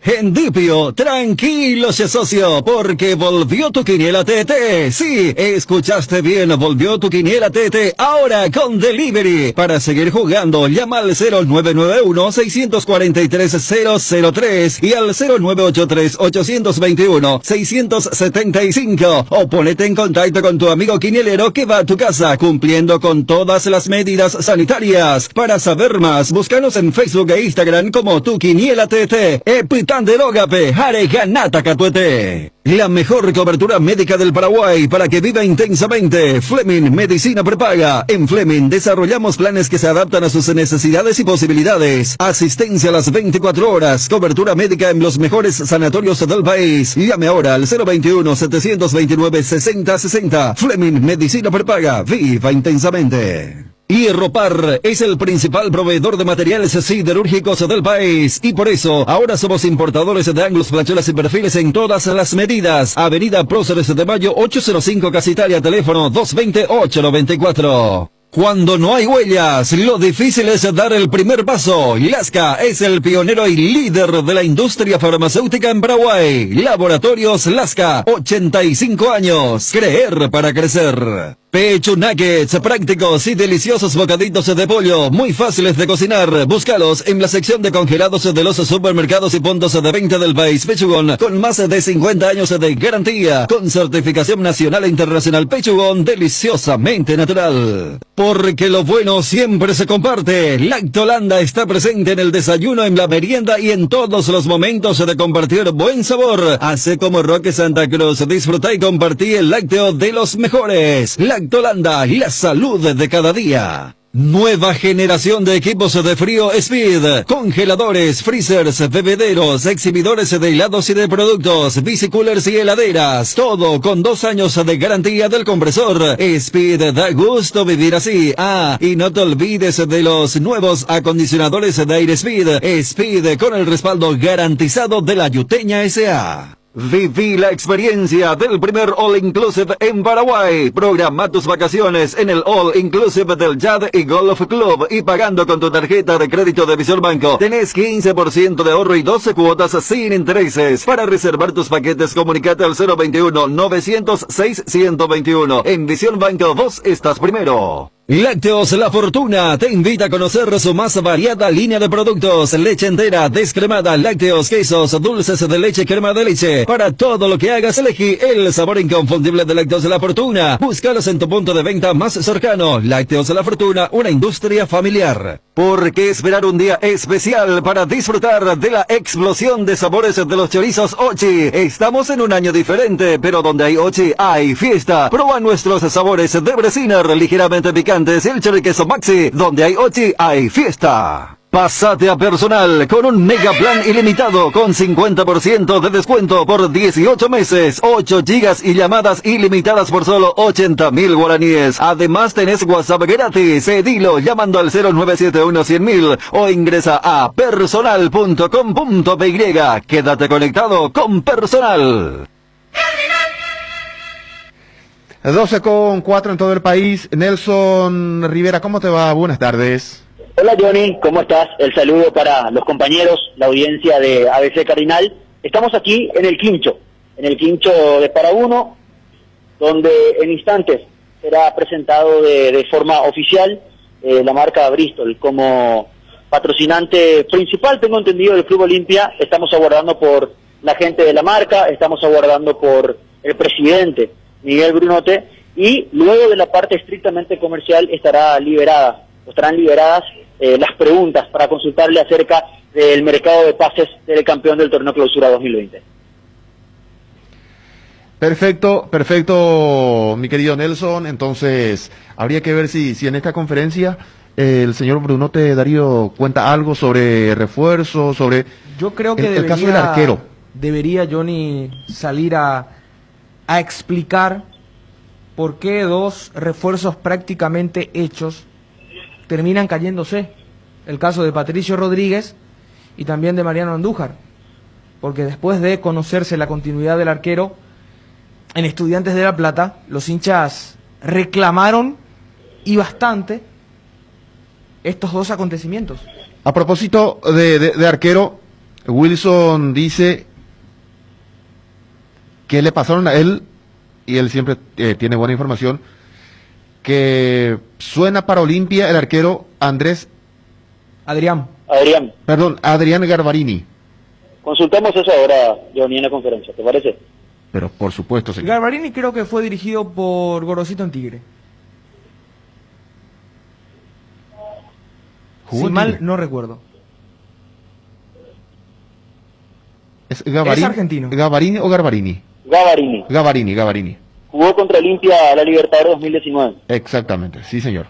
En Dipio, tranquilo, socio, porque volvió tu quiniela TT. Sí, escuchaste bien, volvió tu quiniela TT, ahora con delivery. Para seguir jugando, llama al 0991-643-003 y al 0983-821-675. O ponete en contacto con tu amigo quinielero que va a tu casa, cumpliendo con todas las medidas sanitarias. Para saber más, búscanos en Facebook e Instagram como tu quiniela TT. Tanderogape, Jare Ganata Catuete. La mejor cobertura médica del Paraguay para que viva intensamente. Fleming Medicina Prepaga. En Fleming desarrollamos planes que se adaptan a sus necesidades y posibilidades. Asistencia a las 24 horas. Cobertura médica en los mejores sanatorios del país. Llame ahora al 021-729-6060. Fleming Medicina Prepaga. Viva intensamente. Hierropar es el principal proveedor de materiales siderúrgicos del país, y por eso ahora somos importadores de ángulos, planchuelas y perfiles en todas las medidas. Avenida Próceres de Mayo 805 Casa Italia, teléfono 220-894. Cuando no hay huellas, lo difícil es dar el primer paso. Lasca es el pionero y líder de la industria farmacéutica en Paraguay. Laboratorios Lasca, 85 años. Creer para crecer. Pecho Nuggets, prácticos y deliciosos bocaditos de pollo, muy fáciles de cocinar. Búscalos en la sección de congelados de los supermercados y puntos de venta del país. Pechugón, con más de 50 años de garantía, con certificación nacional e internacional. Pechugón, deliciosamente natural. Porque lo bueno siempre se comparte. Lactolanda está presente en el desayuno, en la merienda y en todos los momentos de compartir buen sabor. Hace como Roque Santa Cruz, disfruta y compartí el lácteo de los mejores. Lactolanda, la salud de cada día. Nueva generación de equipos de frío Speed, congeladores, freezers, bebederos, exhibidores de helados y de productos, bicicoolers y heladeras, todo con 2 años de garantía del compresor. Speed, da gusto vivir así. Ah, y no te olvides de los nuevos acondicionadores de aire Speed, Speed con el respaldo garantizado de la Yuteña S.A. Viví la experiencia del primer All Inclusive en Paraguay. Programa tus vacaciones en el All Inclusive del Yad y Golf Club, y pagando con tu tarjeta de crédito de Visión Banco tenés 15% de ahorro y 12 cuotas sin intereses. Para reservar tus paquetes, comunicate al 021-906-121. En Visión Banco vos estás primero. Lácteos La Fortuna te invita a conocer su más variada línea de productos: leche entera, descremada, lácteos, quesos, dulces de leche, crema de leche. Para todo lo que hagas, elegí el sabor inconfundible de Lácteos La Fortuna. Búscalos en tu punto de venta más cercano. Lácteos La Fortuna, una industria familiar. ¿Por qué esperar un día especial para disfrutar de la explosión de sabores de los chorizos Ochi? Estamos en un año diferente, pero donde hay Ochi hay fiesta. Proba nuestros sabores de Bresiner ligeramente picantes y el choriqueso Maxi. Donde hay Ochi hay fiesta. Pasate a Personal con un mega plan ilimitado con 50% de descuento por 18 meses, 8 gigas y llamadas ilimitadas por solo 80.000 guaraníes. Además tenés WhatsApp gratis. Pedilo llamando al 0971-100.000 o ingresa a personal.com.py. Quédate conectado con Personal. 12:04 en todo el país. Nelson Rivera, ¿cómo te va? Buenas tardes. Hola Johnny, ¿cómo estás? El saludo para los compañeros, la audiencia de ABC Cardinal. Estamos aquí en el quincho de Para Uno, donde en instantes será presentado de forma oficial la marca Bristol como patrocinante principal, tengo entendido, del Club Olimpia. Estamos aguardando por la gente de la marca, estamos aguardando por el presidente Miguel Brunote, y luego de la parte estrictamente comercial estarán liberadas las preguntas para consultarle acerca del mercado de pases del campeón del torneo Clausura 2020. Perfecto, mi querido Nelson. Entonces, habría que ver si en esta conferencia el señor Brunote Darío cuenta algo sobre refuerzos, sobre Yo creo que el caso del arquero. Debería Johnny salir a explicar por qué dos refuerzos prácticamente hechos terminan cayéndose. El caso de Patricio Rodríguez y también de Mariano Andújar, porque después de conocerse la continuidad del arquero en Estudiantes de La Plata, los hinchas reclamaron y bastante estos dos acontecimientos. A propósito de arquero, Wilson dice que le pasaron a él, y él siempre tiene buena información, que suena para Olimpia el arquero Adrián Garbarini. Consultamos eso ahora, Johnny, en la conferencia, ¿te parece? Pero por supuesto, señor. Garbarini creo que fue dirigido por Gorosito en Tigre. ¿Jugó Si en mal Tigre? no recuerdo. ¿Es Gavarini? Es argentino. ¿Gavarini o Garbarini? Gavarini. Jugó contra Olimpia la Libertadores 2019. Exactamente, sí, señor.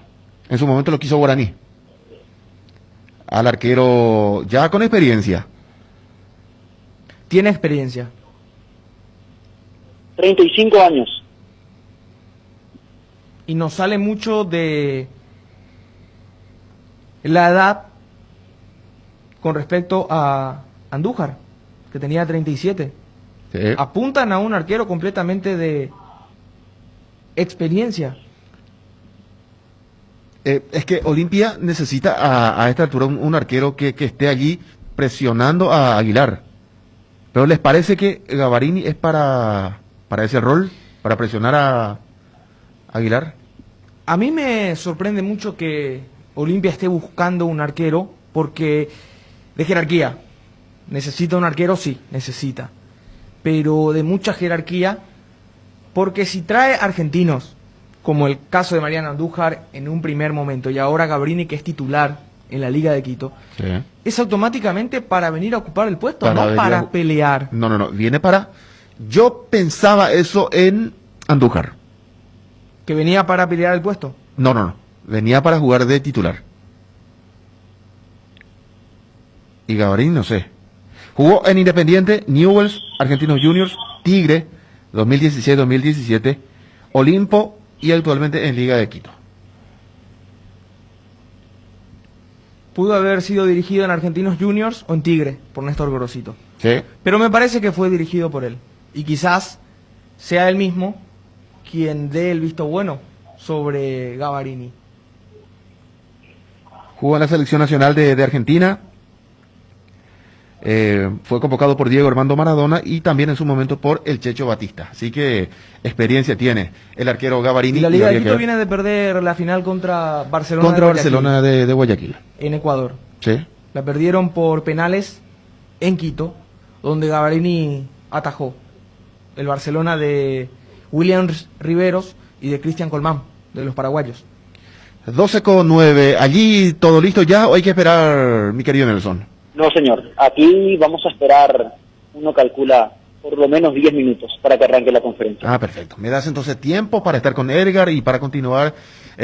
En su momento lo quiso Guaraní. Al arquero ya con experiencia. Tiene experiencia. 35 años. Y nos sale mucho de la edad con respecto a Andújar, que tenía 37. Sí. Apuntan a un arquero completamente de experiencia. Es que Olimpia necesita a esta altura un arquero que esté allí presionando a Aguilar. Pero ¿les parece que Gavarini es para ese rol? ¿Para presionar a Aguilar? A mí me sorprende mucho que Olimpia esté buscando un arquero, porque de jerarquía. ¿Necesita un arquero? Sí, necesita. Pero de mucha jerarquía, porque si trae argentinos, como el caso de Mariano Andújar en un primer momento, y ahora Gavarini, que es titular en la Liga de Quito, Sí. es automáticamente para venir a ocupar el puesto, Para no venir para a- pelear. No, viene para... Yo pensaba eso en Andújar. Que venía para pelear el puesto. No, venía para jugar de titular. Y Gavarini no sé. Jugó en Independiente, Newell's, Argentinos Juniors, Tigre, 2016-2017, Olimpo y actualmente en Liga de Quito. Pudo haber sido dirigido en Argentinos Juniors o en Tigre, por Néstor Gorosito. ¿Sí? Pero me parece que fue dirigido por él. Y quizás sea él mismo quien dé el visto bueno sobre Gavarini. Jugó en la selección nacional de Argentina. Fue convocado por Diego Armando Maradona y también en su momento por el Checho Batista. Así que experiencia tiene el arquero Gavarini. Y la Liga de habría que Quito ver. viene de perder la final contra Barcelona, Contra de Guayaquil, Barcelona de Guayaquil. en Ecuador. Sí. La perdieron por penales en Quito, donde Gavarini atajó. El Barcelona de Williams Riveros y de Cristian Colmán, de los paraguayos. 12:09. ¿Allí todo listo ya o hay que esperar, mi querido Nelson? No, señor. Aquí vamos a esperar, uno calcula, por lo menos 10 minutos para que arranque la conferencia. Ah, perfecto. Me das entonces tiempo para estar con Edgar y para continuar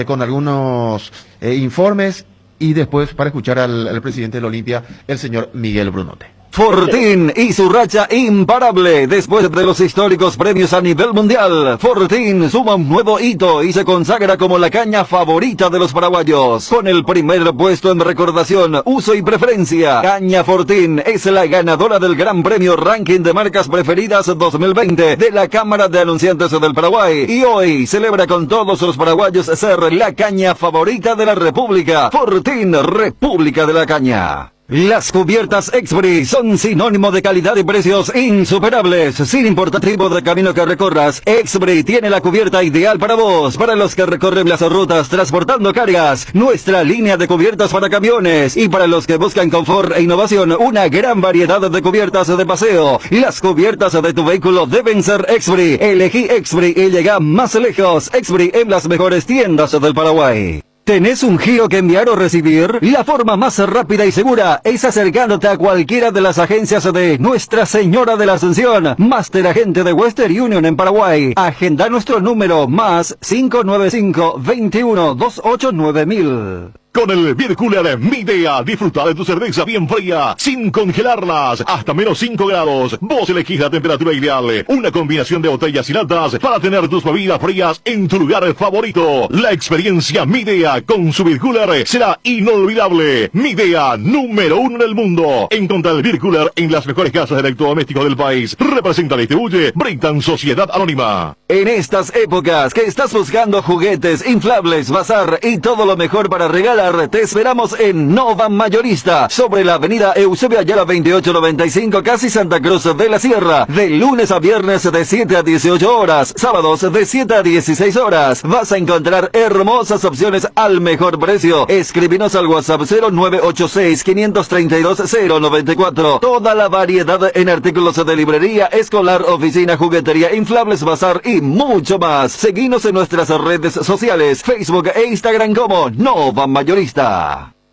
con algunos informes y después para escuchar al presidente de la Olimpia, el señor Miguel Brunote. Fortín y su racha imparable. Después de los históricos premios a nivel mundial, Fortín suma un nuevo hito y se consagra como la caña favorita de los paraguayos. Con el primer puesto en recordación, uso y preferencia, Caña Fortín es la ganadora del Gran Premio Ranking de Marcas Preferidas 2020 de la Cámara de Anunciantes del Paraguay. Y hoy celebra con todos los paraguayos ser la caña favorita de la República. Fortín, República de la Caña. Las cubiertas Expri son sinónimo de calidad y precios insuperables. Sin importar el tipo de camino que recorras, Expri tiene la cubierta ideal para vos, para los que recorren las rutas transportando cargas, nuestra línea de cubiertas para camiones y para los que buscan confort e innovación, una gran variedad de cubiertas de paseo. Las cubiertas de tu vehículo deben ser Expri. Elegí Expri y llega más lejos. Expri en las mejores tiendas del Paraguay. ¿Tenés un giro que enviar o recibir? La forma más rápida y segura es acercándote a cualquiera de las agencias de Nuestra Señora de la Ascensión, Master Agente de Western Union en Paraguay. Agenda nuestro número más 595 21 28 9000. Con el Beer Cooler Midea, disfruta de tu cerveza bien fría, sin congelarlas, hasta menos 5 grados. Vos elegís la temperatura ideal, una combinación de botellas y latas para tener tus bebidas frías en tu lugar favorito. La experiencia Midea con su Beer Cooler será inolvidable. Midea, número 1 en el mundo. Encontra el Beer Cooler en las mejores casas de electrodomésticos del país. Representa y distribuye Britan Sociedad Anónima. En estas épocas que estás buscando juguetes, inflables, bazar y todo lo mejor para regalar, te esperamos en Nova Mayorista, sobre la avenida Eusebio Ayala 2895, casi Santa Cruz de la Sierra, de lunes a viernes de 7 a 18 horas, sábados de 7 a 16 horas. Vas a encontrar hermosas opciones al mejor precio. Escríbenos al WhatsApp 0986 532 094. Toda la variedad en artículos de librería, escolar, oficina, juguetería, inflables, bazar y mucho más. Seguinos en nuestras redes sociales, Facebook e Instagram como Nova Mayorista.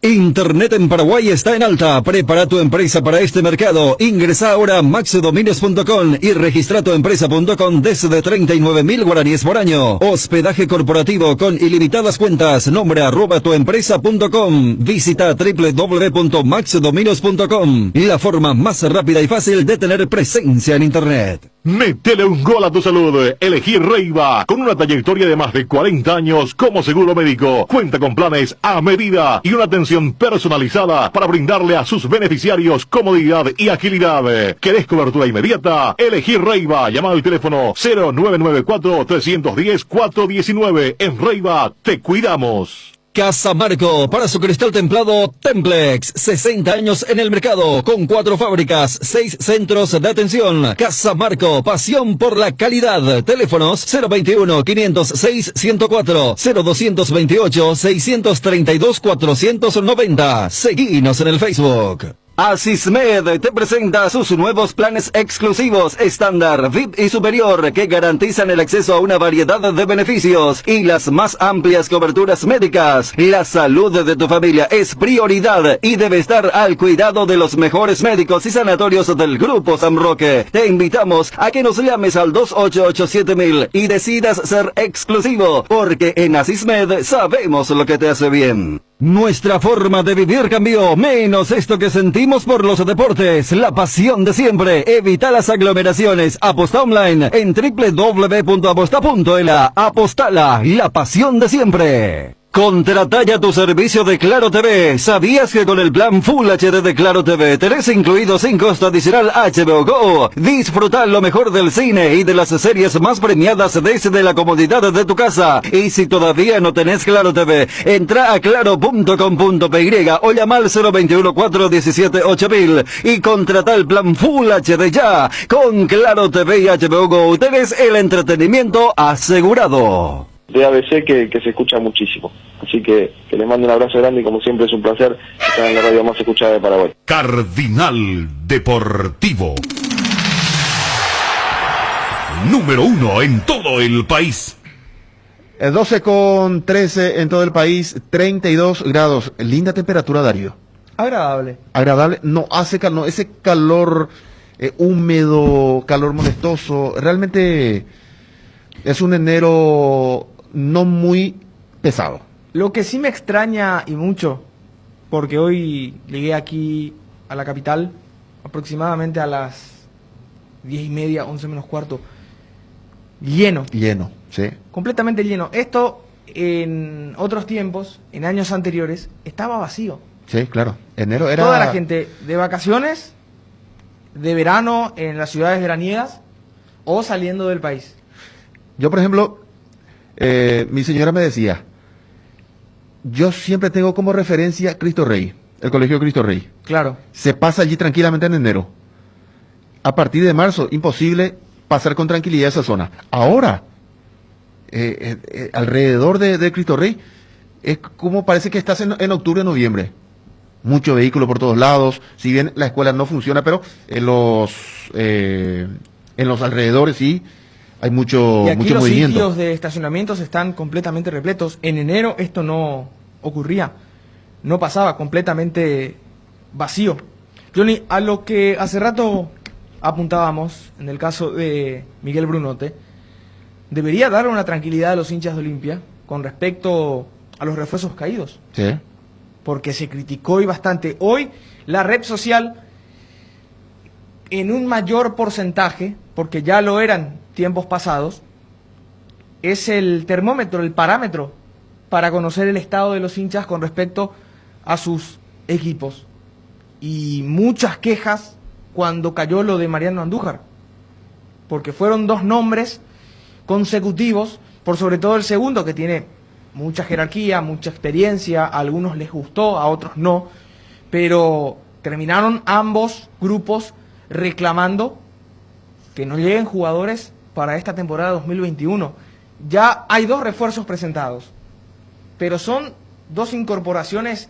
Internet en Paraguay está en alta. Prepara tu empresa para este mercado. Ingresa ahora a maxdominios.com y registra tu empresa.com desde 39.000 guaraníes por año. Hospedaje corporativo con ilimitadas cuentas. Nombre @tuempresa.com. Visita www.maxdominios.com. La forma más rápida y fácil de tener presencia en Internet. Métele un gol a tu salud. Elegí Reiva, con una trayectoria de más de 40 años como seguro médico. Cuenta con planes a medida y una atención personalizada para brindarle a sus beneficiarios comodidad y agilidad. ¿Querés cobertura inmediata? Elegí Reiva. Llama al teléfono 0994 310 419. En Reiva te cuidamos. Casa Marco, para su cristal templado Templex, 60 años en el mercado, con 4 fábricas, 6 centros de atención. Casa Marco, pasión por la calidad. Teléfonos 021-506-104, 0228-632-490. Seguinos en el Facebook. Asismed te presenta sus nuevos planes exclusivos, estándar, VIP y superior, que garantizan el acceso a una variedad de beneficios y las más amplias coberturas médicas. La salud de tu familia es prioridad y debe estar al cuidado de los mejores médicos y sanatorios del Grupo San Roque. Te invitamos a que nos llames al 2887.000 y decidas ser exclusivo, porque en Asismed sabemos lo que te hace bien. Nuestra forma de vivir cambió, menos esto que sentimos por los deportes, la pasión de siempre. Evita las aglomeraciones. Aposta online en www.aposta.la. Apostala, la pasión de siempre. Contrata ya tu servicio de Claro TV. ¿Sabías que con el plan Full HD de Claro TV tenés incluido sin costo adicional HBO Go? Disfruta lo mejor del cine y de las series más premiadas desde la comodidad de tu casa. Y si todavía no tenés Claro TV, entra a claro.com.py o llama al 021-417-8000 y contrata el plan Full HD ya. Con Claro TV y HBO Go tenés el entretenimiento asegurado. De ABC que se escucha muchísimo. Así que les mando un abrazo grande y como siempre es un placer estar en la radio más escuchada de Paraguay. Cardinal Deportivo. Número 1 en todo el país. 12:13 en todo el país, 32 grados. Linda temperatura, Darío. Agradable. Agradable, no hace calor, ese calor húmedo, calor molestoso. Realmente es un enero no muy pesado. Lo que sí me extraña y mucho, porque hoy llegué aquí a la capital aproximadamente a las 10:30, 11 menos cuarto, lleno, Lleno, sí. completamente lleno. Esto en otros tiempos, en años anteriores, estaba vacío. Sí, claro. Enero era... Toda la gente de vacaciones, de verano en las ciudades veraniegas o saliendo del país. Yo, por ejemplo, mi señora me decía, yo siempre tengo como referencia Cristo Rey, el Colegio Cristo Rey. Claro. Se pasa allí tranquilamente en enero. A partir de marzo, imposible pasar con tranquilidad esa zona. Ahora, alrededor de Cristo Rey, es como parece que estás en octubre, noviembre. Mucho vehículo por todos lados, si bien la escuela no funciona, pero en los alrededores sí hay mucho Y aquí mucho los movimiento. sitios de estacionamientos están completamente repletos. En enero esto no ocurría, no pasaba, completamente vacío. Johnny, a lo que hace rato apuntábamos, en el caso de Miguel Brunote, debería dar una tranquilidad a los hinchas de Olimpia con respecto a los refuerzos caídos. Sí. Porque se criticó y bastante. Hoy la red social, en un mayor porcentaje, porque ya lo eran tiempos pasados, es el termómetro, el parámetro para conocer el estado de los hinchas con respecto a sus equipos. Y muchas quejas cuando cayó lo de Mariano Andújar, porque fueron dos nombres consecutivos, por sobre todo el segundo, que tiene mucha jerarquía, mucha experiencia, a algunos les gustó, a otros no, pero terminaron ambos grupos reclamando que no lleguen jugadores para esta temporada 2021. Ya hay dos refuerzos presentados, pero son dos incorporaciones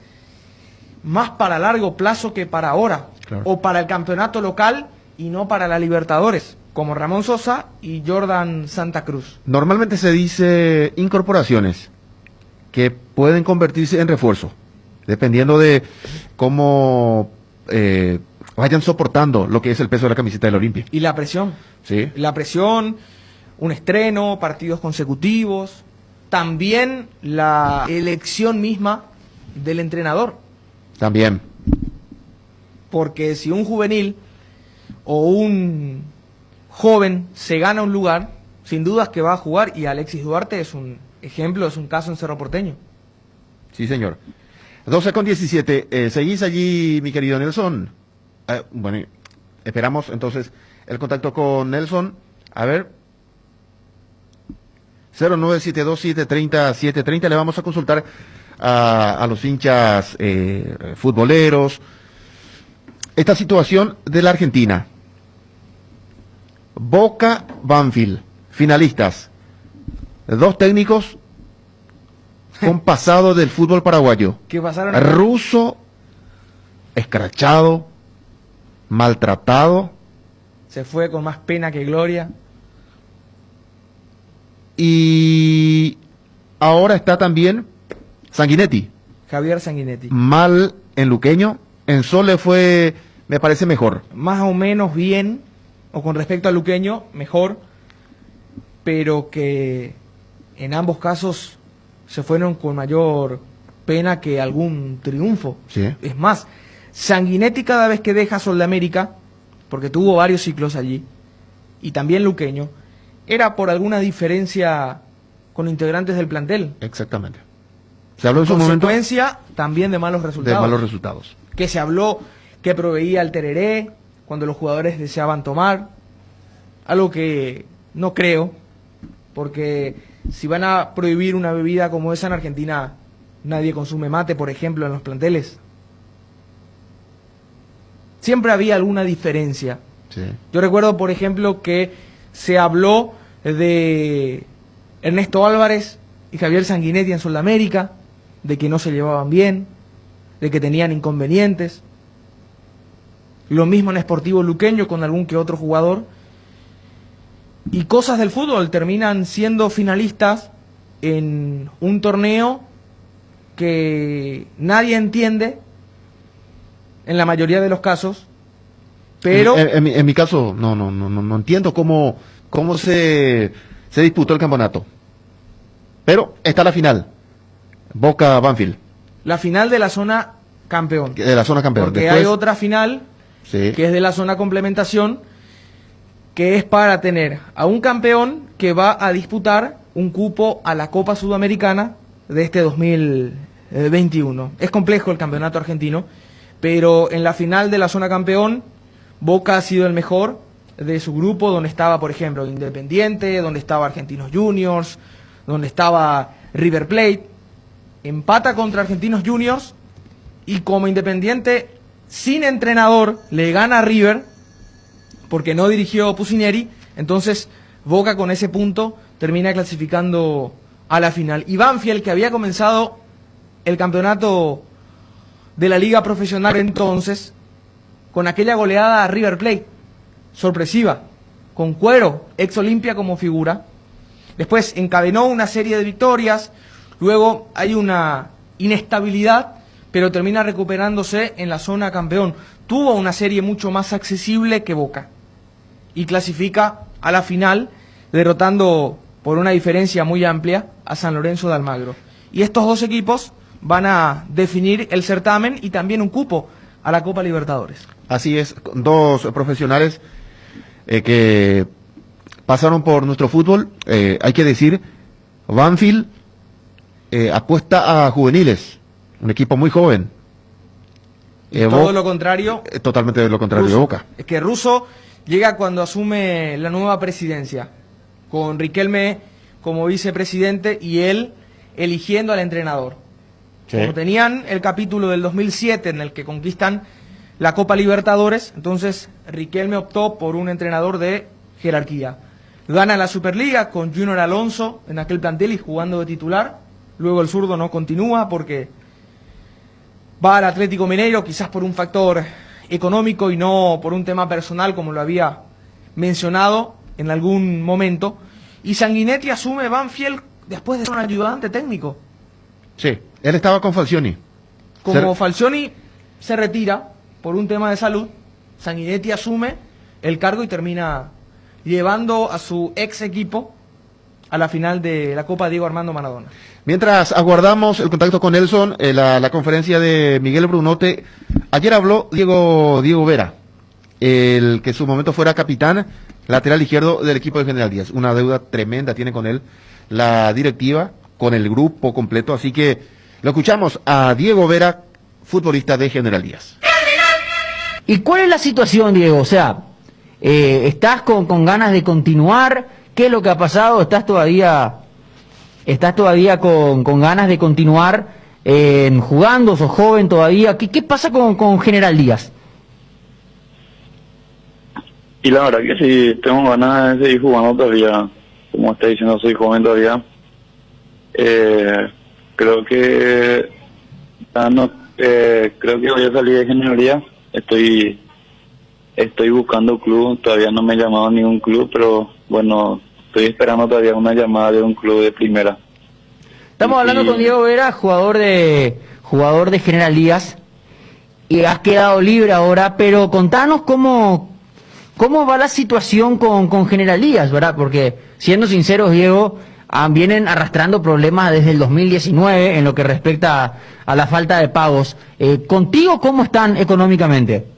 más para largo plazo que para ahora, Claro. o para el campeonato local y no para la Libertadores, como Ramón Sosa y Jordan Santa Cruz. Normalmente se dice incorporaciones que pueden convertirse en refuerzo, dependiendo de cómo vayan soportando lo que es el peso de la camiseta del Olimpia. Y la presión. Sí. La presión, un estreno, partidos consecutivos, también la elección misma del entrenador. También. Porque si un juvenil o un joven se gana un lugar, sin dudas que va a jugar, y Alexis Duarte es un ejemplo, es un caso en Cerro Porteño. Sí, señor. 12:17. ¿Seguís allí, mi querido Nelson? Bueno, esperamos entonces el contacto con Nelson. A ver. 0972-730-730. Le vamos a consultar a los hinchas futboleros esta situación de la Argentina. Boca, Banfield, finalistas. Dos técnicos con pasado del fútbol paraguayo. Que pasaron Russo, escrachado, maltratado, se fue con más pena que gloria. y ahora está también Sanguinetti, Javier Sanguinetti. mal en Luqueño, en Sol le fue, me parece mejor. Más o menos bien, o con respecto a Luqueño, mejor, pero que en ambos casos se fueron con mayor pena que algún triunfo. Sí. Es más, Sanguinetti cada vez que deja Sol de América, porque tuvo varios ciclos allí, y también Luqueño, era por alguna diferencia con integrantes del plantel. Exactamente. Se habló en su momento de Consecuencia también de malos resultados. malos resultados. Que se habló que proveía el tereré cuando los jugadores deseaban tomar, algo que no creo, porque si van a prohibir una bebida como esa en Argentina, nadie consume mate, por ejemplo, en los planteles. Siempre había alguna diferencia. Sí. Yo recuerdo, por ejemplo, que se habló de Ernesto Álvarez y Javier Sanguinetti en Sudamérica, de que no se llevaban bien, de que tenían inconvenientes. Lo mismo en Sportivo Luqueño con algún que otro jugador. Y cosas del fútbol, terminan siendo finalistas en un torneo que nadie entiende en la mayoría de los casos, pero en mi caso no entiendo cómo se disputó el campeonato. Pero está la final, Boca Banfield, la final de la zona campeón. de la zona campeón. Porque Después, hay otra final sí, que es de la zona complementación, que es para tener a un campeón que va a disputar un cupo a la Copa Sudamericana de este 2021. Es complejo el campeonato argentino, pero en la final de la zona campeón, Boca ha sido el mejor de su grupo, donde estaba, por ejemplo, Independiente, donde estaba Argentinos Juniors, donde estaba River Plate. Empata contra Argentinos Juniors y como Independiente sin entrenador le gana a River porque no dirigió Pusineri. Entonces Boca con ese punto termina clasificando a la final. Y Banfield, que había comenzado el campeonato de la liga profesional entonces con aquella goleada a River Plate sorpresiva, con Cuero, ex Olimpia, como figura. Después encadenó una serie de victorias, luego hay una inestabilidad, pero termina recuperándose en la zona campeón. Tuvo una serie mucho más accesible que Boca y clasifica a la final, derrotando por una diferencia muy amplia a San Lorenzo de Almagro. Y estos dos equipos van a definir el certamen y también un cupo a la Copa Libertadores. así es, dos profesionales que pasaron por nuestro fútbol. Hay que decir, Banfield apuesta a juveniles, un equipo muy joven. Todo lo contrario, Totalmente lo contrario de Russo. Boca. Es que Russo llega cuando asume la nueva presidencia, con Riquelme como vicepresidente y él eligiendo al entrenador. Sí. Como tenían el capítulo del 2007 en el que conquistan la Copa Libertadores, entonces Riquelme optó por un entrenador de jerarquía. Gana la Superliga con Junior Alonso en aquel plantel y jugando de titular. Luego el zurdo no continúa porque va al Atlético Mineiro, quizás por un factor económico y no por un tema personal, como lo había mencionado en algún momento. Y Sanguinetti asume Banfield después de ser un ayudante técnico. Sí, él estaba con Falcioni. Como Falcioni se retira por un tema de salud, Sanguinetti asume el cargo y termina llevando a su ex equipo a la final de la Copa Diego Armando Maradona. Mientras aguardamos el contacto con Nelson, la conferencia de Miguel Brunote, ayer habló Diego Vera, el que en su momento fuera capitán, lateral izquierdo del equipo de General Díaz. Una deuda tremenda tiene con él la directiva, con el grupo completo, así que lo escuchamos a Diego Vera, futbolista de General Díaz. ¿Y cuál es la situación, Diego? O sea, ¿estás con ganas de continuar? ¿Qué es lo que ha pasado? ¿Estás todavía con ganas de continuar jugando? ¿Sos joven todavía? ¿Qué pasa con General Díaz? Y la verdad que sí, tengo ganas de seguir jugando todavía. Como está diciendo, soy joven todavía. Creo que creo que voy a salir de Generalía. Estoy buscando club, todavía no me he llamado a ningún club, pero bueno, estoy esperando todavía una llamada de un club de primera. Estamos hablando con Diego Vera, jugador de General Díaz, y has quedado libre ahora, pero contanos cómo va la situación con General Díaz, ¿verdad? Porque, siendo sinceros, Diego, vienen arrastrando problemas desde el 2019 en lo que respecta a la falta de pagos. ¿Contigo cómo están económicamente?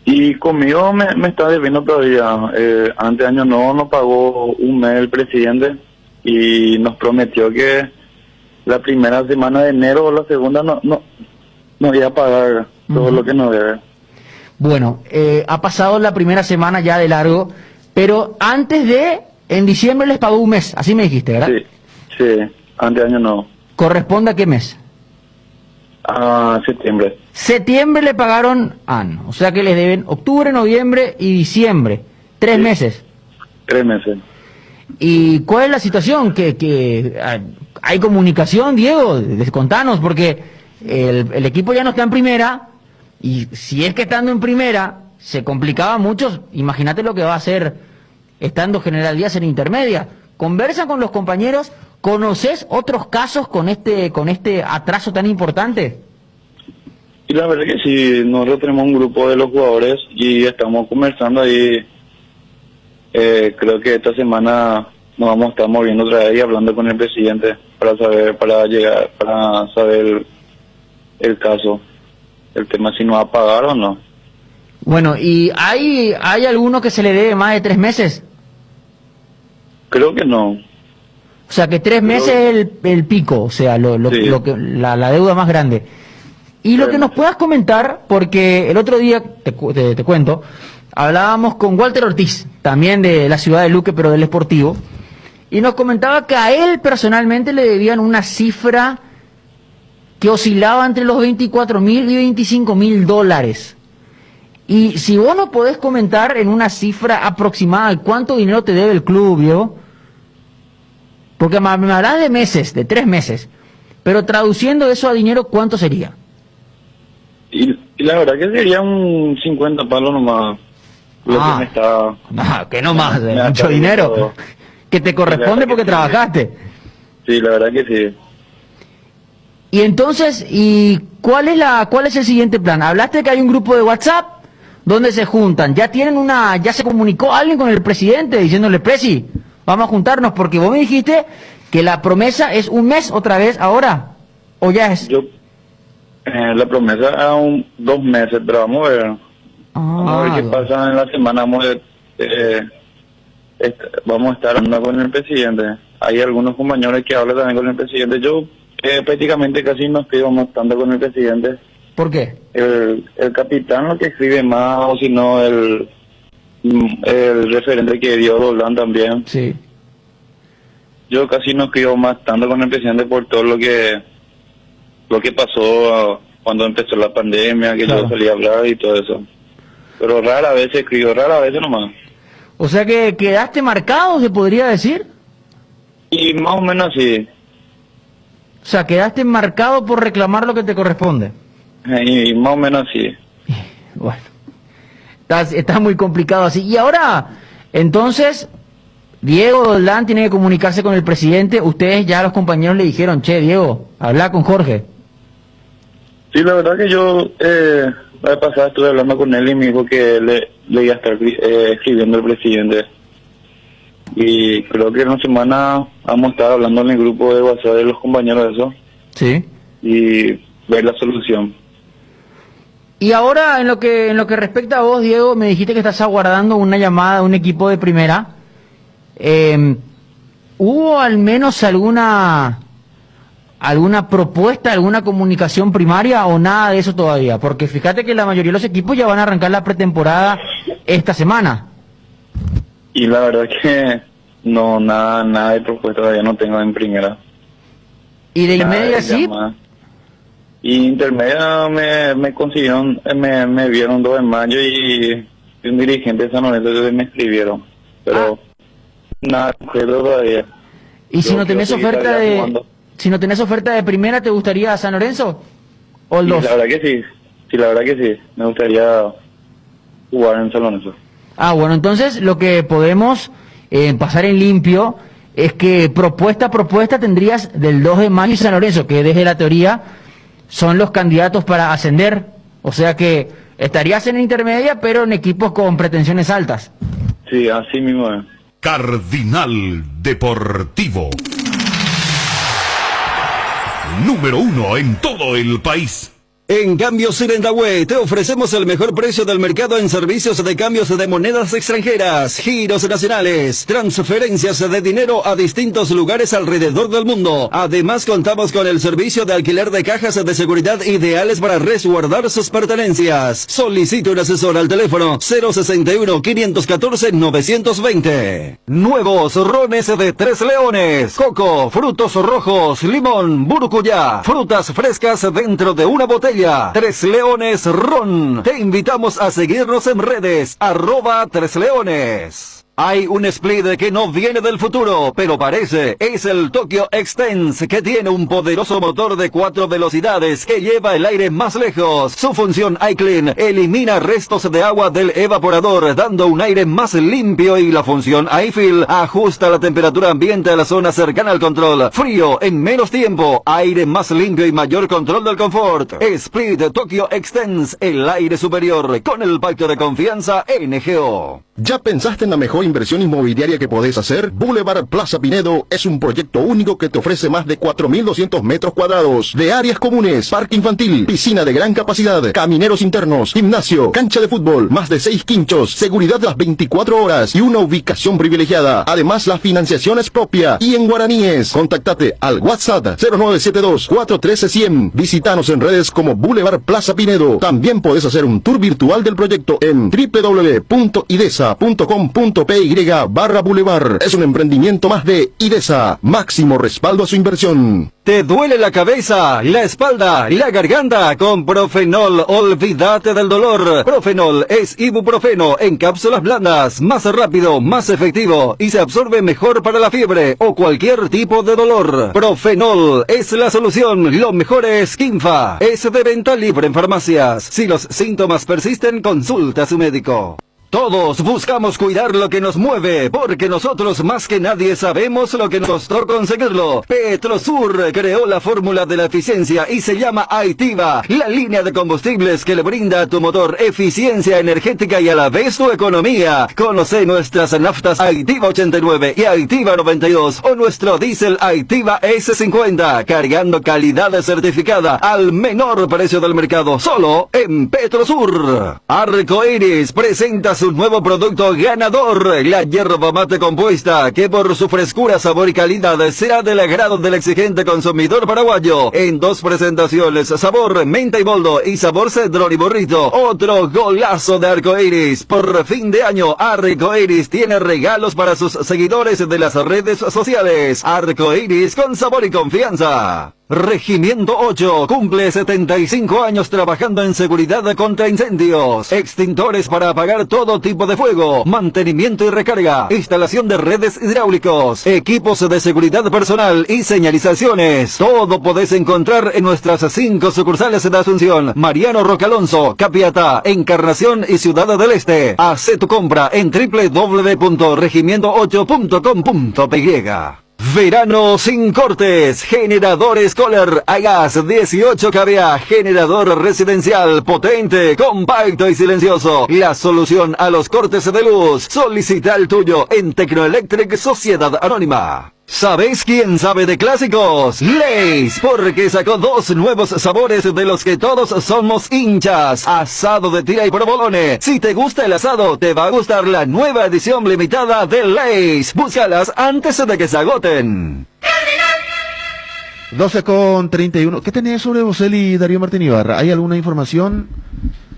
Y conmigo me está debiendo todavía. Antes de año nuevo nos pagó un mes el presidente y nos prometió que la primera semana de enero o la segunda no iba a pagar todo lo que nos debe. Bueno, ha pasado la primera semana ya de largo, pero en diciembre les pagó un mes, así me dijiste, ¿verdad? Sí, antes de año nuevo. ¿Corresponde a qué mes? A septiembre. Septiembre le pagaron ano, o sea que les deben octubre, noviembre y diciembre, 3 meses. 3 meses. ¿Y cuál es la situación? ¿Que hay comunicación, Diego? Contanos, porque el equipo ya no está en primera, y si es que estando en primera se complicaba mucho, imagínate lo que va a hacer estando General Díaz en intermedia. ¿Conversan con los compañeros ¿Conoces otros casos con este atraso tan importante? Y la verdad que sí, nosotros tenemos un grupo de los jugadores y estamos conversando ahí. Creo que esta semana nos vamos a estar moviendo otra vez y hablando con el presidente para saber el caso, el tema si nos va a pagar o no. Bueno, ¿y hay alguno que se le debe más de 3 meses? Creo que no. O sea, que 3 meses es el pico, o sea, Sí. la deuda más grande. Y lo que nos puedas comentar, porque el otro día, te cuento, hablábamos con Walter Ortiz, también de la ciudad de Luque, pero del Sportivo, y nos comentaba que a él personalmente le debían una cifra que oscilaba entre los 24.000 y 25.000 dólares. Y si vos no podés comentar en una cifra aproximada cuánto dinero te debe el club, Diego, porque me hablas de meses, de 3 meses, pero traduciendo eso a dinero, ¿cuánto sería? Y la verdad que sería un 50 palos nomás. Lo que me está... No, que no más, me mucho está dinero, diciendo- que te corresponde porque trabajaste. Sí, la verdad que sí. Y entonces, ¿cuál es el siguiente plan? Hablaste que hay un grupo de WhatsApp donde se juntan. ¿Ya se comunicó alguien con el presidente diciéndole, Presi, vamos a juntarnos? Porque vos me dijiste que la promesa es un mes otra vez ahora, o ya es... La promesa era 2 meses, pero vamos a ver. Vamos a ver qué pasa en la semana. Vamos a estar hablando con el presidente. Hay algunos compañeros que hablan también con el presidente. Yo prácticamente casi no escribo más tanto con el presidente. ¿Por qué? El capitán lo que escribe más, o si no el referente que dio Roland también. Sí. Yo casi no escribo más tanto con el presidente por todo lo que pasó cuando empezó la pandemia, que Claro. yo salí a hablar y todo eso. Pero rara vez escribo, rara vez nomás. O sea que quedaste marcado, se podría decir. Y más o menos así. O sea, quedaste marcado por reclamar lo que te corresponde. Y más o menos así. Bueno, está muy complicado así. Y ahora, entonces, Diego Doldán tiene que comunicarse con el presidente. Ustedes ya los compañeros le dijeron, che, Diego, habla con Jorge. Sí, la verdad que yo la vez pasada estuve hablando con él y me dijo que le iba a estar escribiendo al presidente. Y creo que en una semana vamos a estar hablando en el grupo de WhatsApp de los compañeros de eso. Sí. Y ver la solución. Y ahora, en lo que respecta a vos, Diego, me dijiste que estás aguardando una llamada de un equipo de primera. ¿Hubo al menos alguna propuesta, alguna comunicación primaria o nada de eso todavía? Porque fíjate que la mayoría de los equipos ya van a arrancar la pretemporada esta semana. Y la verdad que no, nada de propuesta todavía no tengo en primera. ¿Y de Nada intermedia de sí? llamada. Y intermedia me consiguieron, me vieron 2 de mayo y un dirigente de San Lorenzo me escribieron. Pero nada concreto todavía. ¿Y si Yo no tenés quiero seguir oferta todavía jugando. si no tenés oferta de primera, te gustaría San Lorenzo? ¿O el Y 2? la verdad que sí. Sí, la verdad que sí. Me gustaría jugar en San Lorenzo. Ah, bueno, entonces lo que podemos pasar en limpio es que propuesta a propuesta tendrías del 2 de mayo y San Lorenzo, que desde la teoría son los candidatos para ascender. O sea que estarías en intermedia, pero en equipos con pretensiones altas. Sí, así mismo es. Cardinal Deportivo. Número 1 en todo el país. En Cambios Sirendahue te ofrecemos el mejor precio del mercado en servicios de cambios de monedas extranjeras, giros nacionales, transferencias de dinero a distintos lugares alrededor del mundo. Además contamos con el servicio de alquiler de cajas de seguridad ideales para resguardar sus pertenencias. Solicite un asesor al teléfono 061-514-920. Nuevos rones de Tres Leones, coco, frutos rojos, limón, burucuyá, frutas frescas dentro de una botella. Tres Leones Ron. Te invitamos a seguirnos en redes, @Tres Leones. Hay un split que no viene del futuro, pero parece. Es el Tokyo Extense, que tiene un poderoso motor de 4 velocidades que lleva el aire más lejos. Su función iClean elimina restos de agua del evaporador, dando un aire más limpio, y la función iFill ajusta la temperatura ambiente a la zona cercana al control. Frío en menos tiempo, aire más limpio y mayor control del confort. Split Tokyo Extense, el aire superior, con el pacto de confianza NGO. ¿Ya pensaste en la mejor inversión inmobiliaria que podés hacer? Boulevard Plaza Pinedo es un proyecto único que te ofrece más de 4.200 metros cuadrados de áreas comunes, parque infantil, piscina de gran capacidad, camineros internos, gimnasio, cancha de fútbol, más de 6 quinchos, seguridad las 24 horas y una ubicación privilegiada. Además, la financiación es propia y en guaraníes. Contactate al WhatsApp 0972-413-100. Visítanos en redes como Boulevard Plaza Pinedo. También podés hacer un tour virtual del proyecto en www.idesa.com.py/Boulevard. Es un emprendimiento más de IDESA. Máximo respaldo a su inversión. ¿Te duele la cabeza, la espalda, la garganta? Con Profenol, olvídate del dolor. Profenol es ibuprofeno en cápsulas blandas, más rápido, más efectivo y se absorbe mejor para la fiebre o cualquier tipo de dolor. Profenol es la solución. Lo mejor es Kinfa. Es de venta libre en farmacias. Si los síntomas persisten, consulta a su médico. Todos buscamos cuidar lo que nos mueve, porque nosotros más que nadie sabemos lo que nos costó conseguirlo. Petrosur creó la fórmula de la eficiencia y se llama Aitiva, la línea de combustibles que le brinda a tu motor eficiencia energética y a la vez tu economía. Conoce nuestras naftas Aitiva 89 y Aitiva 92 o nuestro diésel Aitiva S50, cargando calidad certificada al menor precio del mercado, solo en Petrosur. Arcoiris presenta su nuevo producto ganador, la yerba mate compuesta, que por su frescura, sabor y calidad será del agrado del exigente consumidor paraguayo. En 2 presentaciones, sabor menta y boldo y sabor cedrón y burrito. Otro golazo de Arcoiris. Por fin de año, Arcoiris tiene regalos para sus seguidores de las redes sociales. Arcoiris con sabor y confianza. Regimiento 8 cumple 75 años trabajando en seguridad contra incendios, extintores para apagar todo tipo de fuego, mantenimiento y recarga, instalación de redes hidráulicos, equipos de seguridad personal y señalizaciones. Todo podés encontrar en nuestras 5 sucursales de Asunción, Mariano Roque Alonso, Capiatá, Encarnación y Ciudad del Este. Haz tu compra en www.regimiento8.com.py. Verano sin cortes, generadores Kohler, Agas 18 kVA, generador residencial potente, compacto y silencioso. La solución a los cortes de luz. Solicita el tuyo en Tecnoelectric Sociedad Anónima. ¿Sabes quién sabe de clásicos? Lay's, porque sacó 2 nuevos sabores de los que todos somos hinchas. Asado de tira y provolone. Si te gusta el asado, te va a gustar la nueva edición limitada de Lay's. Búscalas antes de que se agoten. 12:31. ¿Qué tenés sobre Boselli y Darío Martín Ibarra? ¿Hay alguna información?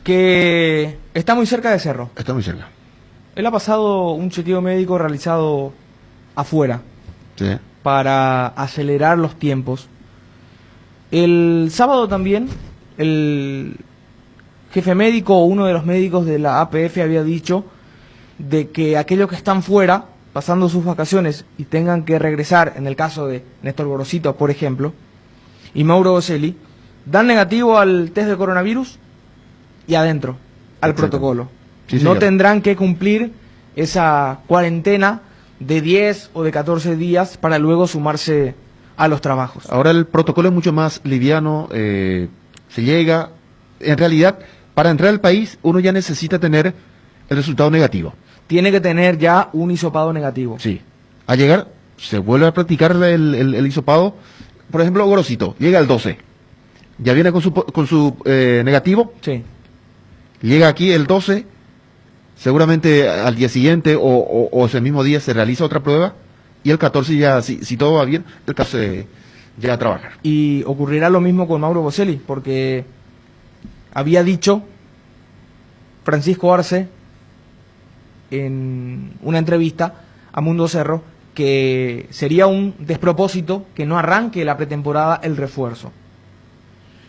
Que está muy cerca de Cerro. Está muy cerca. Él ha pasado un chequeo médico realizado afuera. Sí. Para acelerar los tiempos. El sábado también, el jefe médico o uno de los médicos de la APF había dicho de que aquellos que están fuera, pasando sus vacaciones y tengan que regresar, en el caso de Néstor Gorosito, por ejemplo, y Mauro Boselli, dan negativo al test de coronavirus y adentro, al Exacto. protocolo. Sí, no señor. tendrán que cumplir esa cuarentena de 10 o de 14 días para luego sumarse a los trabajos. Ahora el protocolo es mucho más liviano, se llega, en realidad, para entrar al país uno ya necesita tener el resultado negativo. Tiene que tener ya un hisopado negativo. Sí. Al llegar, se vuelve a practicar el hisopado. Por ejemplo, Gorosito, llega el 12. Ya viene con su negativo. Sí. Llega aquí el 12. Seguramente al día siguiente o ese mismo día se realiza otra prueba. Y el 14 ya, si todo va bien, el 14 ya a trabajar. Y ocurrirá lo mismo con Mauro Boselli, porque había dicho Francisco Arce en una entrevista a Mundo Cerro que sería un despropósito que no arranque la pretemporada el refuerzo.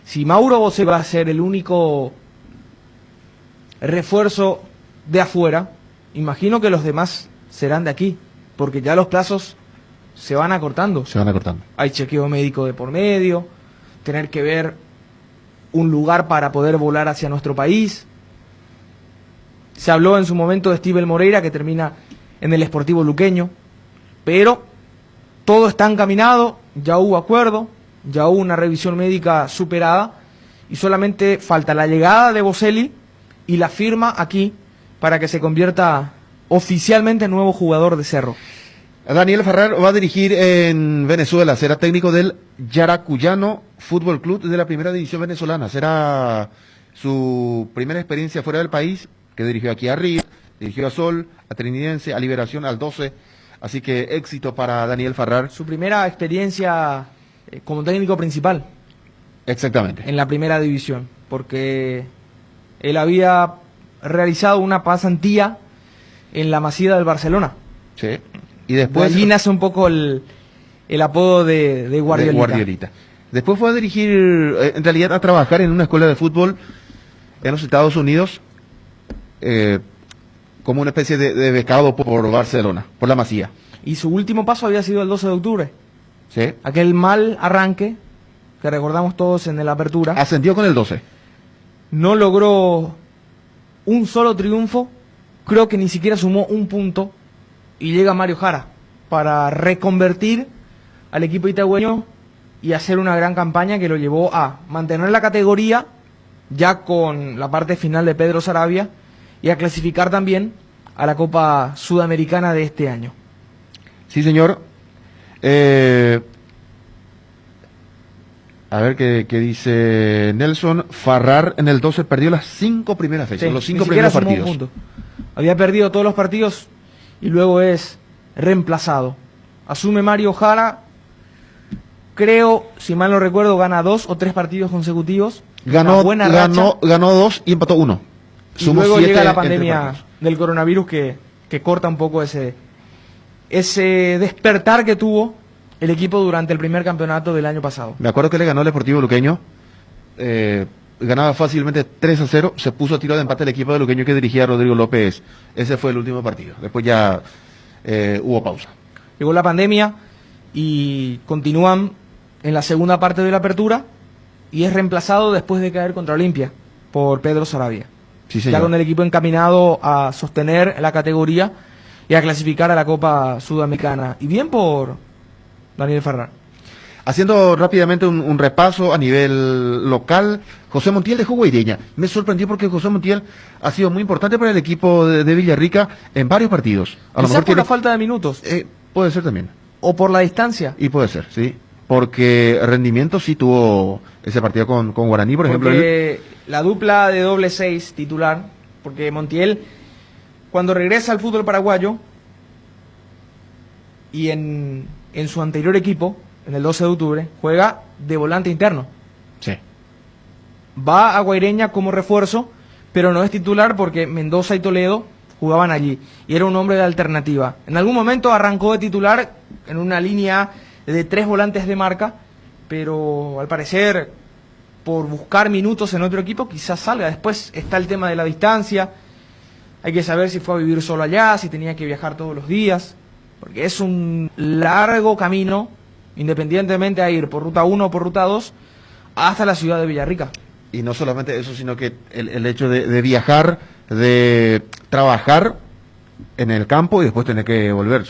Si Mauro Boselli va a ser el único refuerzo de afuera, imagino que los demás serán de aquí, porque ya los plazos se van acortando. Se van acortando. Hay chequeo médico de por medio, tener que ver un lugar para poder volar hacia nuestro país. Se habló en su momento de Steven Moreira, que termina en el Sportivo Luqueño, pero todo está encaminado, ya hubo acuerdo, ya hubo una revisión médica superada, y solamente falta la llegada de Boselli y la firma aquí para que se convierta oficialmente en nuevo jugador de Cerro. Daniel Farrar va a dirigir en Venezuela, será técnico del Yaracuyano Fútbol Club de la primera división venezolana. Será su primera experiencia fuera del país, que dirigió aquí a Río, dirigió a Sol, a Trinidense, a Liberación, al 12. Así que éxito para Daniel Farrar. Su primera experiencia como técnico principal. Exactamente. En la primera división, porque él había realizado una pasantía en la Masía del Barcelona. Sí. Y después... allí nace un poco el apodo de Guardiolita. De Guardiolita. Después fue a dirigir, en realidad a trabajar en una escuela de fútbol en los Estados Unidos, como una especie de becado por Barcelona, por la Masía. Y su último paso había sido el 12 de octubre. Sí. Aquel mal arranque que recordamos todos en la apertura. Ascendió con el 12. No logró un solo triunfo, creo que ni siquiera sumó un punto, y llega Mario Jara para reconvertir al equipo itagüeño y hacer una gran campaña que lo llevó a mantener la categoría ya con la parte final de Pedro Saravia y a clasificar también a la Copa Sudamericana de este año. Sí, señor. A ver qué dice Nelson. Farrar en el 12 perdió las 5 primeras fechas, Sí, los 5 ni siquiera primeros sumó un partidos. punto. Había perdido todos los partidos y luego es reemplazado. Asume Mario Jara, creo, si mal no recuerdo, gana 2 o 3 partidos consecutivos. Ganó Una buena racha. 2 y empató 1. Y luego llega la pandemia del coronavirus que corta un poco ese despertar que tuvo el equipo durante el primer campeonato del año pasado. Me acuerdo que le ganó el Deportivo Luqueño. Ganaba fácilmente 3-0. Se puso a tiro de empate el equipo de Luqueño que dirigía Rodrigo López. Ese fue el último partido. Después ya hubo pausa. Llegó la pandemia y continúan en la segunda parte de la apertura y es reemplazado después de caer contra Olimpia por Pedro Saravia. Sí, ya señor. con el equipo encaminado a sostener la categoría y a clasificar a la Copa Sudamericana. Y bien por Daniel Farrar. Haciendo rápidamente un repaso a nivel local, José Montiel dejó Guaireña. Me sorprendió porque José Montiel ha sido muy importante para el equipo de Villarrica en varios partidos. A lo Quizás mejor por tiene... la falta de minutos. Puede ser también. O por la distancia. Y puede ser, sí. Porque rendimiento sí tuvo ese partido con Guaraní, por ejemplo. Porque la dupla de doble 6 titular, porque Montiel, cuando regresa al fútbol paraguayo, y en su anterior equipo, en el 12 de octubre, juega de volante interno. Sí. Va a Guaireña como refuerzo, pero no es titular porque Mendoza y Toledo jugaban allí, y era un hombre de alternativa. En algún momento arrancó de titular en una línea de 3 volantes de marca, pero al parecer, por buscar minutos en otro equipo, quizás salga. Después está el tema de la distancia, hay que saber si fue a vivir solo allá, si tenía que viajar todos los días, porque es un largo camino, independientemente a ir por ruta 1 o por ruta 2, hasta la ciudad de Villarrica. Y no solamente eso, sino que el hecho de viajar, de trabajar en el campo y después tener que volver,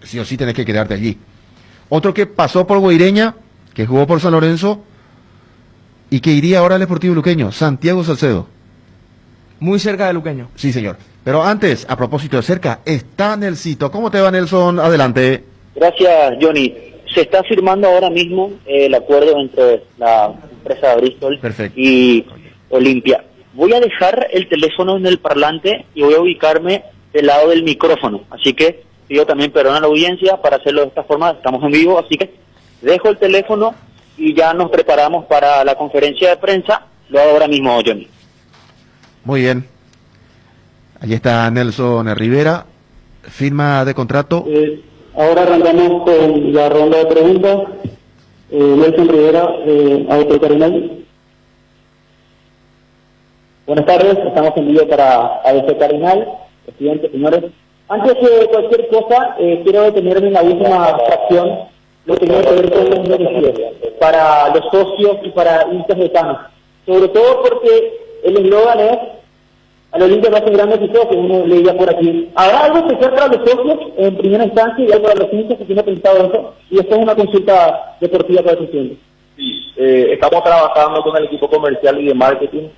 sí o sí tenés que quedarte allí. Otro que pasó por Guaireña, que jugó por San Lorenzo y que iría ahora al Deportivo Luqueño, Santiago Salcedo. Muy cerca de Luqueño. Sí, señor. Pero antes, a propósito de cerca, está Nelsito. ¿Cómo te va, Nelson? Adelante. Gracias, Johnny. Se está firmando ahora mismo el acuerdo entre la empresa Bristol Perfecto. y Olimpia. Voy a dejar el teléfono en el parlante y voy a ubicarme del lado del micrófono. Así que pido también perdón a la audiencia para hacerlo de esta forma. Estamos en vivo, así que dejo el teléfono y ya nos preparamos para la conferencia de prensa. Lo hago ahora mismo, Johnny. Muy bien. Allí está Nelson Rivera. Firma de contrato. Ahora arrancamos con la ronda de preguntas. Nelson Rivera, Auto Cardinal. Buenas tardes, estamos en vivo para ABC Cardinal. Presidente, señores, Antes de cualquier cosa, quiero detenerme en la última fracción, lo que tiene que ver con los beneficios para los socios y para hinchas de Tano. Sobre todo porque el eslogan es: a los hinchas hacen grandes y socios, uno leía por aquí. ¿Habrá algo especial para los socios en primera instancia y algo para los hinchas que tiene pensado eso? Y esto es una consulta deportiva para el presidente. Sí, estamos trabajando con el equipo comercial y de marketing.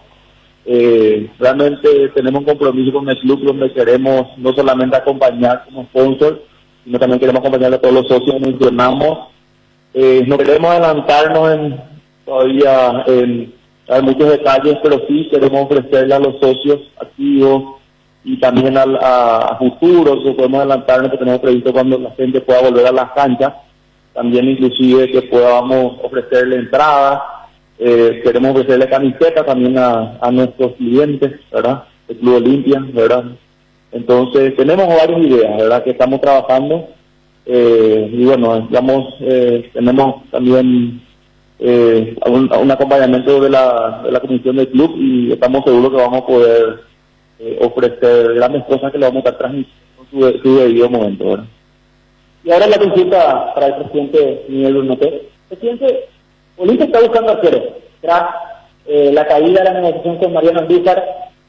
Realmente tenemos un compromiso con el club donde queremos no solamente acompañar como sponsor, sino también queremos acompañar a todos los socios. Mencionamos, no queremos adelantarnos todavía en muchos detalles, pero sí queremos ofrecerle a los socios activos y también a futuros, que podemos adelantarnos, que tenemos previsto cuando la gente pueda volver a las canchas, también inclusive que podamos ofrecerle entradas. Queremos ofrecerle camisetas también a nuestros clientes, ¿verdad? El Club Olimpia, ¿verdad? Entonces, tenemos varias ideas, ¿verdad? Que estamos trabajando. Y bueno, digamos, tenemos también un acompañamiento de la comisión del club y estamos seguros que vamos a poder ofrecer grandes cosas que le vamos a estar transmitiendo en su debido momento, ¿verdad? Y ahora la consulta para el presidente Miguel Brunoté. Presidente, Olimpia está buscando arqueros. Tras la caída de la negociación con Mariano Andújar,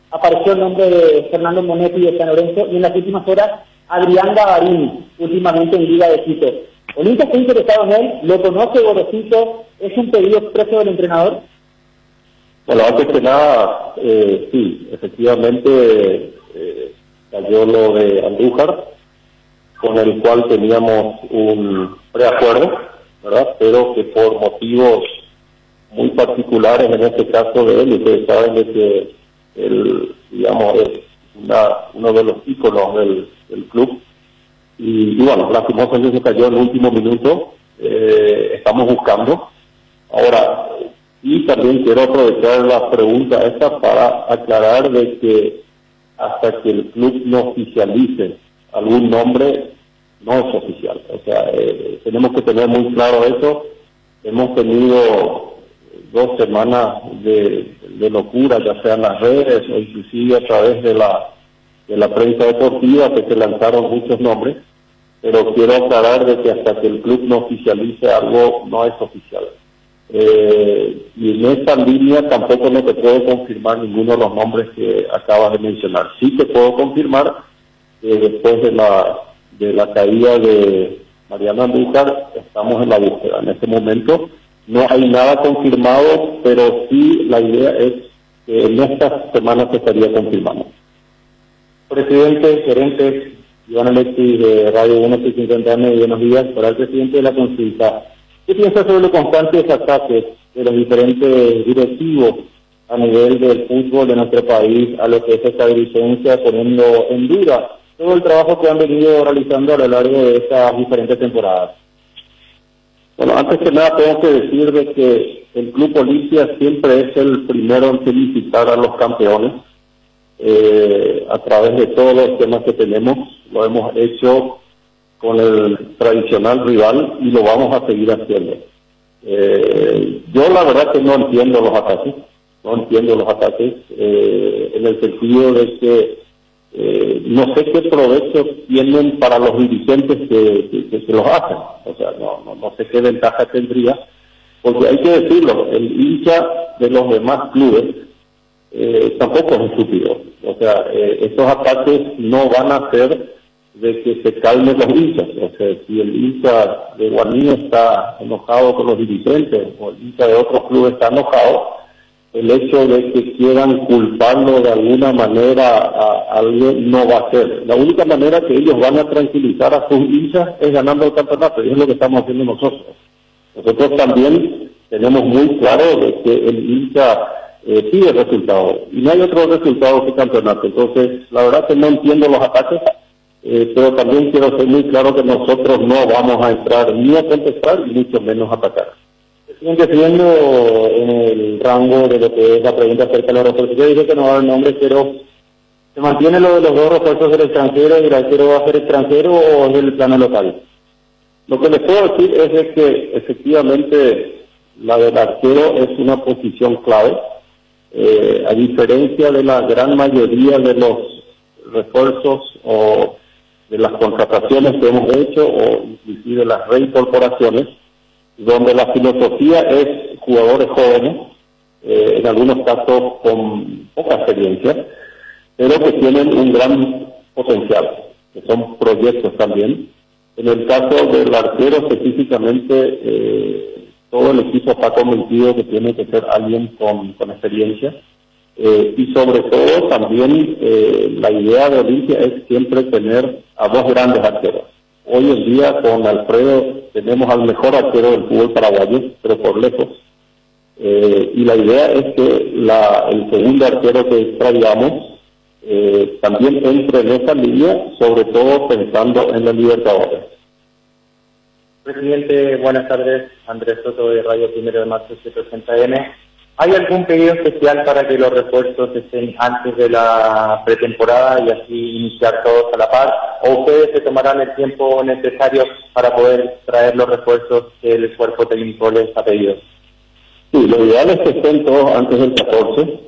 apareció el nombre de Fernando Monetti de San Lorenzo y en las últimas horas Adrián Gavarini, últimamente en Liga de Quito. Olimpia está interesado en él, lo conoce Gorosito, es un pedido expreso del entrenador. Bueno, antes que nada, sí, efectivamente cayó lo de Andújar, con el cual teníamos un preacuerdo, ¿verdad? Pero que por motivos muy particulares, en este caso de él, ustedes saben de que él, digamos, es uno de los íconos del club, y bueno, lastimosamente se cayó en el último minuto. Estamos buscando. Ahora, y también quiero aprovechar la pregunta esta para aclarar de que hasta que el club no oficialice algún nombre, no es oficial. O sea, tenemos que tener muy claro eso. Hemos tenido 2 semanas de locura, ya sea en las redes o inclusive a través de la prensa deportiva, que se lanzaron muchos nombres, pero quiero aclarar de que hasta que el club no oficialice algo, no es oficial. Y en esta línea tampoco no te puedo confirmar ninguno de los nombres que acabas de mencionar. Sí te puedo confirmar que después de la caída de Mariano Andújar estamos en la búsqueda. En este momento no hay nada confirmado, pero sí la idea es que en esta semana se estaría confirmando. Presidente, gerente, Iván Alexis de Radio 1650M, buenos días. Para el presidente de la consulta, ¿qué piensa sobre los constantes ataques de los diferentes directivos a nivel del fútbol de nuestro país a lo que es esta dirigencia, poniendo en duda todo el trabajo que han venido realizando a lo largo de estas diferentes temporadas? Bueno, antes que nada tengo que decir de que el Club Olimpia siempre es el primero en felicitar a los campeones. A través de todos los temas que tenemos, lo hemos hecho con el tradicional rival y lo vamos a seguir haciendo. Yo la verdad que no entiendo los ataques, en el sentido de que no sé qué provecho tienen para los dirigentes que los hacen. O sea, no sé qué ventaja tendría, porque hay que decirlo, el hincha de los demás clubes tampoco es estúpido. O sea, estos ataques no van a hacer de que se calmen los hinchas. O sea, si el hincha de Guaní está enojado con los dirigentes o el hincha de otros clubes está enojado, el hecho de que quieran culparlo de alguna manera a alguien no va a ser. La única manera que ellos van a tranquilizar a sus hinchas es ganando el campeonato, y es lo que estamos haciendo nosotros. Nosotros también tenemos muy claro de que el hincha pide resultados, y no hay otro resultado que campeonato. Entonces, la verdad que no entiendo los ataques, pero también quiero ser muy claro que nosotros no vamos a entrar ni a contestar y mucho menos a atacar. Siguiendo en el rango de lo que es la pregunta acerca de los refuerzos, yo dije que no va a haber nombres, pero ¿se mantiene lo de los 2 refuerzos del extranjero y el arquero va a ser extranjero o es del plano local? Lo que les puedo decir es de que efectivamente la del arquero es una posición clave. A diferencia de la gran mayoría de los refuerzos o de las contrataciones que hemos hecho o inclusive las reincorporaciones, donde la filosofía es jugadores jóvenes, en algunos casos con poca experiencia, pero que tienen un gran potencial, que son proyectos también. En el caso del arquero específicamente, todo el equipo está convencido que tiene que ser alguien con experiencia, y sobre todo también la idea de Olimpia es siempre tener a dos grandes arqueros. Hoy en día con Alfredo tenemos al mejor arquero del fútbol paraguayo, pero por lejos. Y la idea es que el segundo arquero que traigamos también entre en esa línea, sobre todo pensando en la Libertadores. Presidente, buenas tardes. Andrés Soto de Radio 1 de Marzo 780M. ¿Hay algún pedido especial para que los refuerzos estén antes de la pretemporada y así iniciar todos a la par? ¿O ustedes se tomarán el tiempo necesario para poder traer los refuerzos que el cuerpo técnico les ha pedido? Sí, lo ideal es que estén todos antes del 14,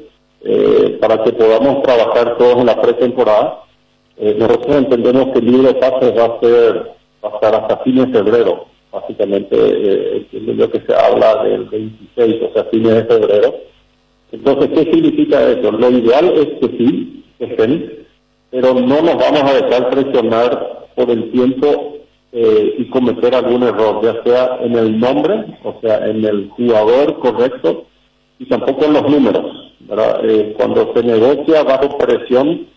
para que podamos trabajar todos en la pretemporada. Nosotros entendemos que el libre de pases va a estar hasta fines de febrero. Básicamente, entiendo yo que se habla del 26, o sea, fines de febrero. Entonces, ¿qué significa eso? Lo ideal es que sí, estén, pero no nos vamos a dejar presionar por el tiempo y cometer algún error, ya sea en el nombre, o sea, en el jugador correcto, y tampoco en los números, ¿verdad? Cuando se negocia bajo presión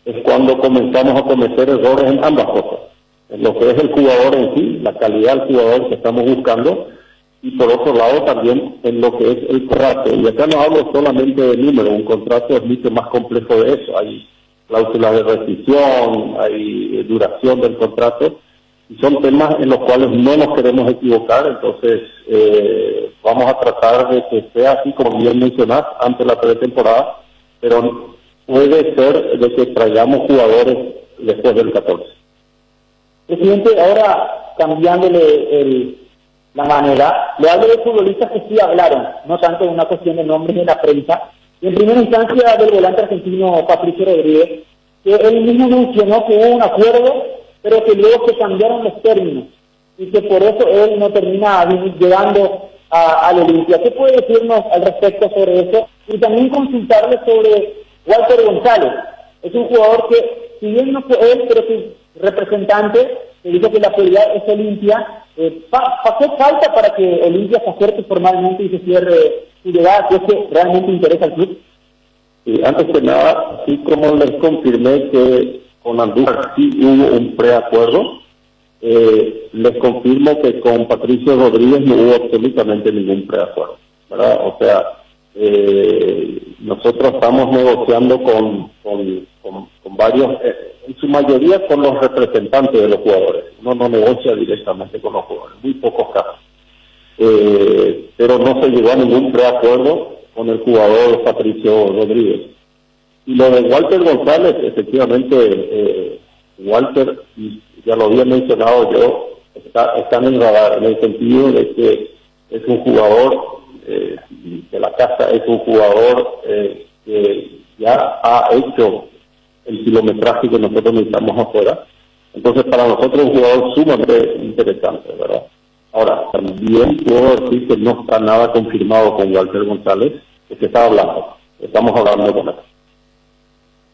es cuando comenzamos a cometer errores en ambas cosas. En lo que es el jugador en sí, la calidad del jugador que estamos buscando, y por otro lado también en lo que es el contrato. Y acá no hablo solamente de números, un contrato es mucho más complejo de eso. Hay cláusulas de rescisión, hay duración del contrato, y son temas en los cuales no nos queremos equivocar. Entonces vamos a tratar de que sea así como bien mencionás antes de la pretemporada, pero puede ser de que traigamos jugadores después del 14. Presidente, ahora cambiándole la manera, le hablo de futbolistas que sí hablaron, no tanto de una cuestión de nombres de la prensa. Y en primera instancia del volante argentino Patricio Rodríguez, que él mismo mencionó que hubo un acuerdo, pero que luego se cambiaron los términos y que por eso él no termina llegando al Olimpia. ¿Qué puede decirnos al respecto sobre eso? Y también consultarle sobre Walter González. Es un jugador que, si bien no fue él, pero su representante, que dijo que la prioridad es Olimpia, pasó falta para que Olimpia se acerque formalmente y se cierre su llegada, que es que realmente interesa al club. Y antes que nada, así como les confirmé que con Andújar sí hubo un preacuerdo, les confirmo que con Patricio Rodríguez no hubo absolutamente ningún preacuerdo, ¿verdad? O sea, nosotros estamos negociando con varios, en su mayoría con los representantes de los jugadores. Uno no negocia directamente con los jugadores, muy pocos casos. Pero no se llegó a ningún preacuerdo con el jugador Patricio Rodríguez. Y lo de Walter González, efectivamente, Walter, ya lo había mencionado yo, está en el radar, en el sentido de que es un jugador de la casa, es un jugador que ya ha hecho el kilometraje que nosotros necesitamos afuera. Entonces, para nosotros es un jugador sumamente interesante, ¿verdad? Ahora, también puedo decir que no está nada confirmado con Walter González, que se está hablando, estamos hablando con él.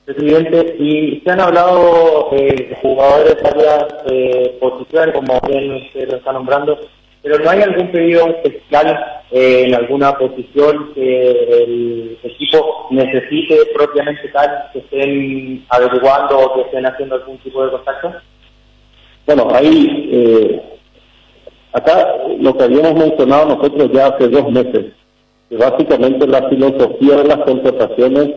Presidente, y se han hablado de jugadores de varias posiciones, como bien usted lo está nombrando, pero ¿no hay algún pedido especial en alguna posición que el equipo necesite propiamente tal, que estén averiguando o que estén haciendo algún tipo de contacto? Bueno, ahí, acá lo que habíamos mencionado nosotros ya hace 2 meses, que básicamente la filosofía de las contrataciones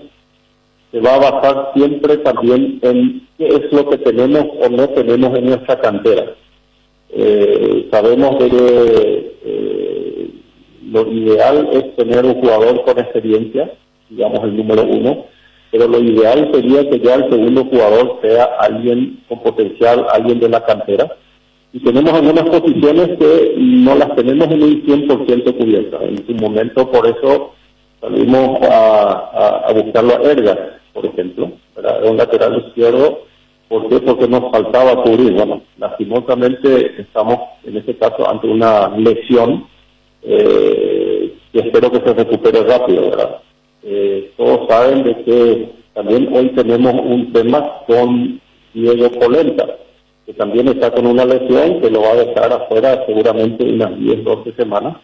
se va a basar siempre también en qué es lo que tenemos o no tenemos en nuestra cantera. Sabemos de que lo ideal es tener un jugador con experiencia, digamos el número 1, pero lo ideal sería que ya el segundo jugador sea alguien con potencial, alguien de la cantera. Y tenemos algunas posiciones que no las tenemos en un 100% cubiertas. En su momento, por eso salimos a buscarlo a Ergas, por ejemplo, ¿verdad? Un lateral izquierdo ¿Por qué? Porque nos faltaba cubrir. Bueno, lastimosamente estamos en este caso ante una lesión que espero que se recupere rápido, ¿verdad? Todos saben de que también hoy tenemos un tema con Diego Polenta, que también está con una lesión que lo va a dejar afuera seguramente unas 10, 12 semanas.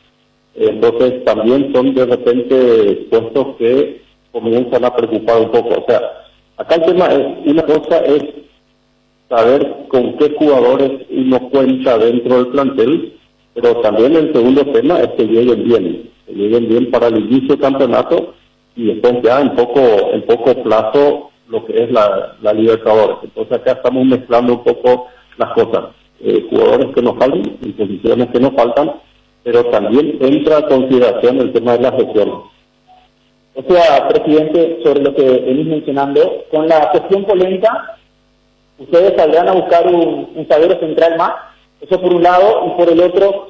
Entonces también son de repente puestos que comienzan a preocupar un poco. O sea, acá el tema es, una cosa es saber con qué jugadores uno cuenta dentro del plantel, pero también el segundo tema es que lleguen bien para el inicio del campeonato y después ya en poco plazo lo que es la Libertadores. Entonces acá estamos mezclando un poco las cosas, jugadores que nos faltan y posiciones que nos faltan, pero también entra a consideración el tema de la gestión. O sea, presidente, sobre lo que venís mencionando, con la gestión Polenta, ustedes saldrán a buscar un zaguero central más, eso por un lado, y por el otro,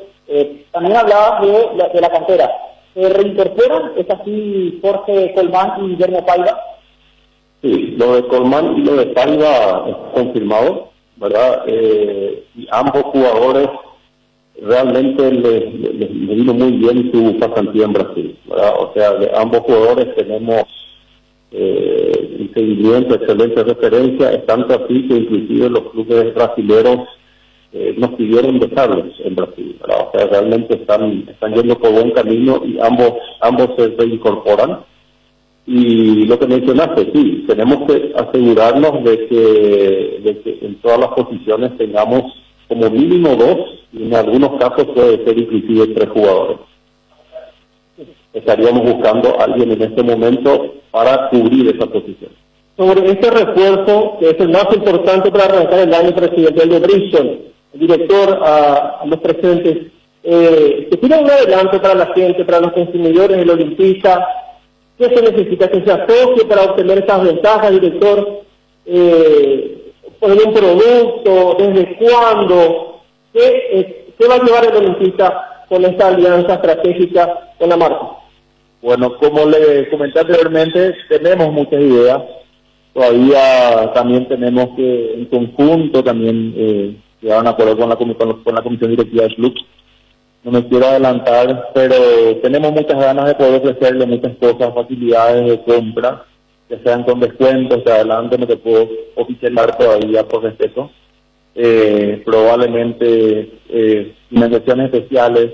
también hablabas de la cantera. ¿Se reincorporan? ¿Es así Jorge Colmán y Guillermo Paiva? Sí, lo de Colmán y lo de Paiva está confirmado, ¿verdad? Y ambos jugadores realmente les vino muy bien su pasantía en Brasil, ¿verdad? O sea, de ambos jugadores tenemos un seguimiento, excelente referencia, es tanto así que inclusive los clubes brasileños nos pidieron dejarlos en Brasil, ¿verdad? O sea, realmente están yendo por buen camino y ambos se reincorporan. Y lo que mencionaste, sí, tenemos que asegurarnos de que en todas las posiciones tengamos como mínimo 2, y en algunos casos puede ser inclusive 3 jugadores. Estaríamos buscando a alguien en este momento para cubrir esa posición. Sobre este refuerzo, que es el más importante para arrancar el año, presidente de Bristol, el director, a los presentes, ¿se tiene un adelanto para la gente, para los consumidores, el olimpista? ¿Qué se necesita? ¿Que se asocie para obtener esas ventajas, director? ¿Poner un producto? ¿Desde cuándo? ¿Qué va a llevar el olimpista con esta alianza estratégica con la marca? Bueno, como le comenté anteriormente, tenemos muchas ideas. Todavía también tenemos que, en conjunto, también llegar a un acuerdo con la comisión directiva del club. No me quiero adelantar, pero tenemos muchas ganas de poder ofrecerle muchas cosas, facilidades de compra, que sean con descuentos. De adelante no te puedo oficializar todavía por respeto. Probablemente financiaciones especiales,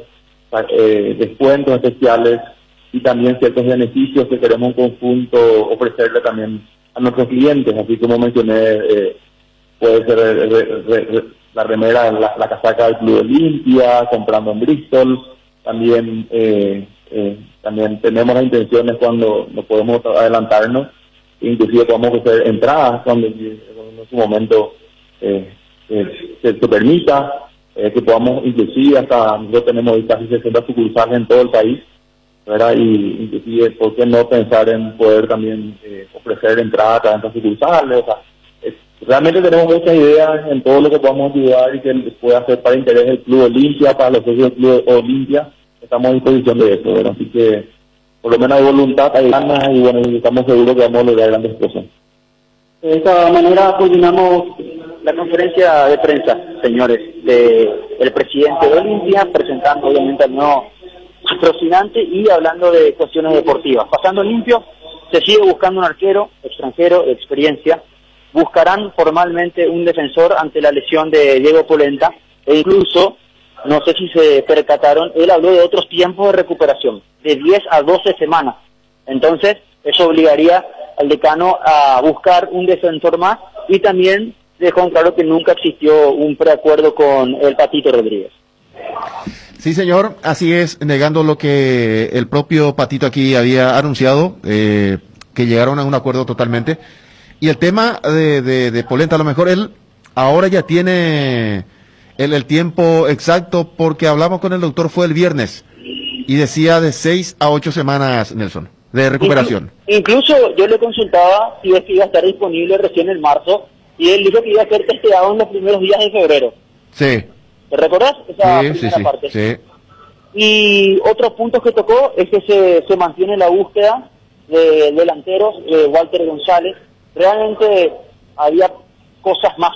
descuentos especiales y también ciertos beneficios que queremos en conjunto ofrecerle también a nuestros clientes. Así como mencioné, puede ser la remera, la casaca del Club Olimpia, comprando en Bristol. También tenemos las intenciones, cuando no podemos adelantarnos, inclusive podemos hacer entradas cuando en su momento se permita, que podamos, inclusive hasta nosotros tenemos casi 60 sucursales en todo el país, ¿verdad? Y inclusive, ¿por qué no pensar en poder también ofrecer entradas a estas sucursales? O sea, realmente tenemos muchas ideas en todo lo que podamos ayudar y que pueda hacer para interés del Club Olimpia, para los socios del Club Olimpia. Estamos a disposición de eso, ¿verdad? Así que por lo menos hay voluntad, hay ganas y bueno, estamos seguros que vamos a lograr grandes cosas. De esta manera culminamos la conferencia de prensa, señores, del presidente de Olimpia, presentando obviamente al nuevo patrocinante y hablando de cuestiones deportivas. Pasando limpio, se sigue buscando un arquero extranjero de experiencia. Buscarán formalmente un defensor ante la lesión de Diego Polenta e incluso, no sé si se percataron, él habló de otros tiempos de recuperación, de 10 a 12 semanas. Entonces, eso obligaría al decano a buscar un defensor más y también dejó en claro que nunca existió un preacuerdo con el Patito Rodríguez. Sí, señor, así es, negando lo que el propio Patito aquí había anunciado, que llegaron a un acuerdo totalmente. Y el tema de Polenta, a lo mejor él ahora ya tiene el tiempo exacto, porque hablamos con el doctor, fue el viernes, y decía de 6 a 8 semanas, Nelson, de recuperación. Incluso yo le consultaba si es que iba a estar disponible recién en marzo, y él dijo que iba a ser testeado en los primeros días de febrero. Sí. ¿Te recordás esa primera parte? Sí. Y otros puntos que tocó es que se mantiene la búsqueda de delanteros, Walter González. Realmente había cosas más,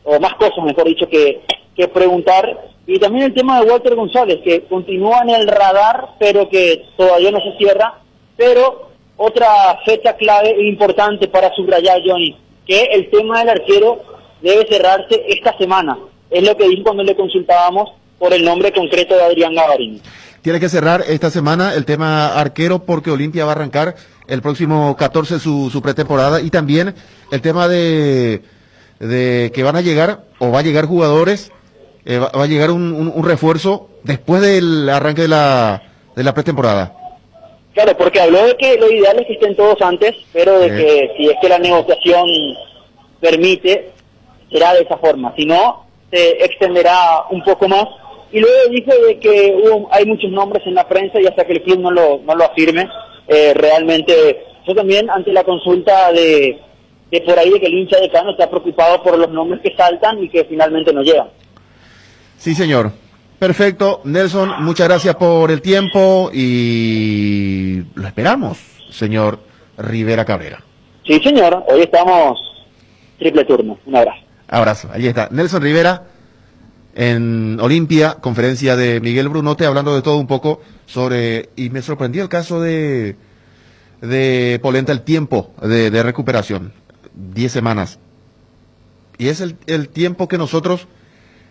o más cosas, mejor dicho, que preguntar. Y también el tema de Walter González, que continúa en el radar, pero que todavía no se cierra. Pero otra fecha clave e importante para subrayar, Johnny, que el tema del arquero debe cerrarse esta semana. Es lo que dijo cuando le consultábamos por el nombre concreto de Adrián Gavarini. Tiene que cerrar esta semana el tema arquero porque Olimpia va a arrancar el próximo 14 su pretemporada, y también el tema de que van a llegar o va a llegar jugadores, va a llegar un refuerzo después del arranque de la pretemporada. Claro, porque habló de que lo ideal es que estén todos antes, pero de que si es que la negociación permite, será de esa forma. Si no, se extenderá un poco más. Y luego dijo de que hay muchos nombres en la prensa y hasta que el club no lo afirme, realmente, yo también ante la consulta de por ahí de que el hincha de Cano está preocupado por los nombres que saltan y que finalmente no llegan. Sí, señor. Perfecto. Nelson, muchas gracias por el tiempo y lo esperamos, señor Rivera Cabrera. Sí, señor. Hoy estamos triple turno. Un abrazo. Abrazo. Allí está. Nelson Rivera en Olimpia, conferencia de Miguel Brunote, hablando de todo un poco sobre, y me sorprendió el caso de Polenta, el tiempo de recuperación, 10 semanas. Y es el tiempo que nosotros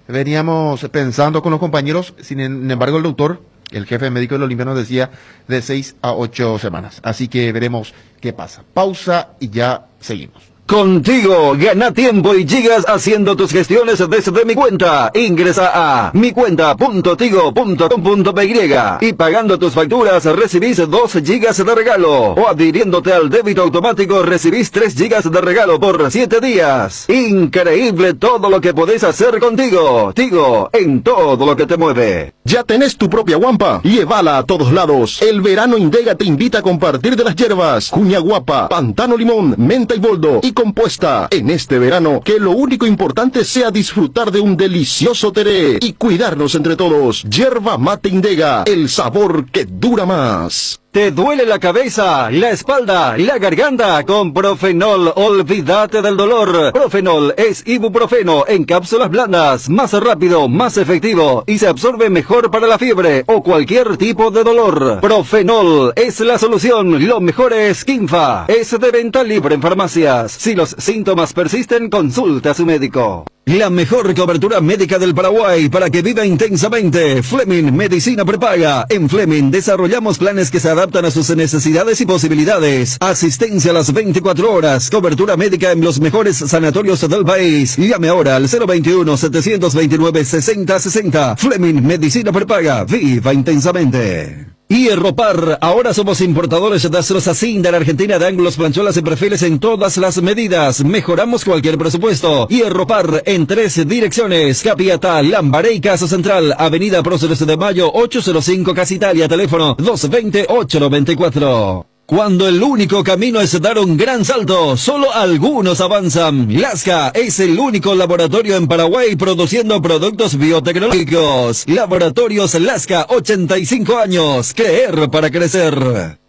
veníamos pensando con los compañeros. Sin embargo, el doctor, el jefe médico del Olimpia, nos decía de 6 a 8 semanas. Así que veremos qué pasa. Pausa y ya seguimos. Contigo, gana tiempo y gigas haciendo tus gestiones desde mi cuenta. Ingresa a micuenta.tigo.com.py y pagando tus facturas recibís 2 gigas de regalo. O adhiriéndote al débito automático recibís 3 gigas de regalo por 7 días. Increíble todo lo que podés hacer contigo. Tigo, en todo lo que te mueve. ¿Ya tenés tu propia guampa? Llévala a todos lados. El verano Indega te invita a compartir de las hierbas Cuña Guapa, Pantano Limón, Menta y Boldo y compuesta. En este verano, que lo único importante sea disfrutar de un delicioso teré y cuidarnos entre todos. Yerba Mate Indega, el sabor que dura más. ¿Te duele la cabeza, la espalda, la garganta? Con Profenol, olvídate del dolor. Profenol es ibuprofeno en cápsulas blandas, más rápido, más efectivo y se absorbe mejor para la fiebre o cualquier tipo de dolor. Profenol es la solución, lo mejor es Kinfa. Es de venta libre en farmacias. Si los síntomas persisten, consulte a su médico. La mejor cobertura médica del Paraguay para que viva intensamente. Fleming Medicina Prepaga. En Fleming desarrollamos planes que se adaptan a sus necesidades y posibilidades. Asistencia a las 24 horas. Cobertura médica en los mejores sanatorios del país. Llame ahora al 021-729-6060. Fleming Medicina Prepaga. Viva intensamente. Hierropar, ahora somos importadores de acero Sacin de la Argentina, de ángulos, plancholas y perfiles en todas las medidas. Mejoramos cualquier presupuesto. Hierropar en 3 direcciones: Capiatá, Lambaré y Casa Central, Avenida Próceres de Mayo 805 Casa Italia, teléfono 220-894. Cuando el único camino es dar un gran salto, solo algunos avanzan. Lasca es el único laboratorio en Paraguay produciendo productos biotecnológicos. Laboratorios Lasca, 85 años. Creer para crecer.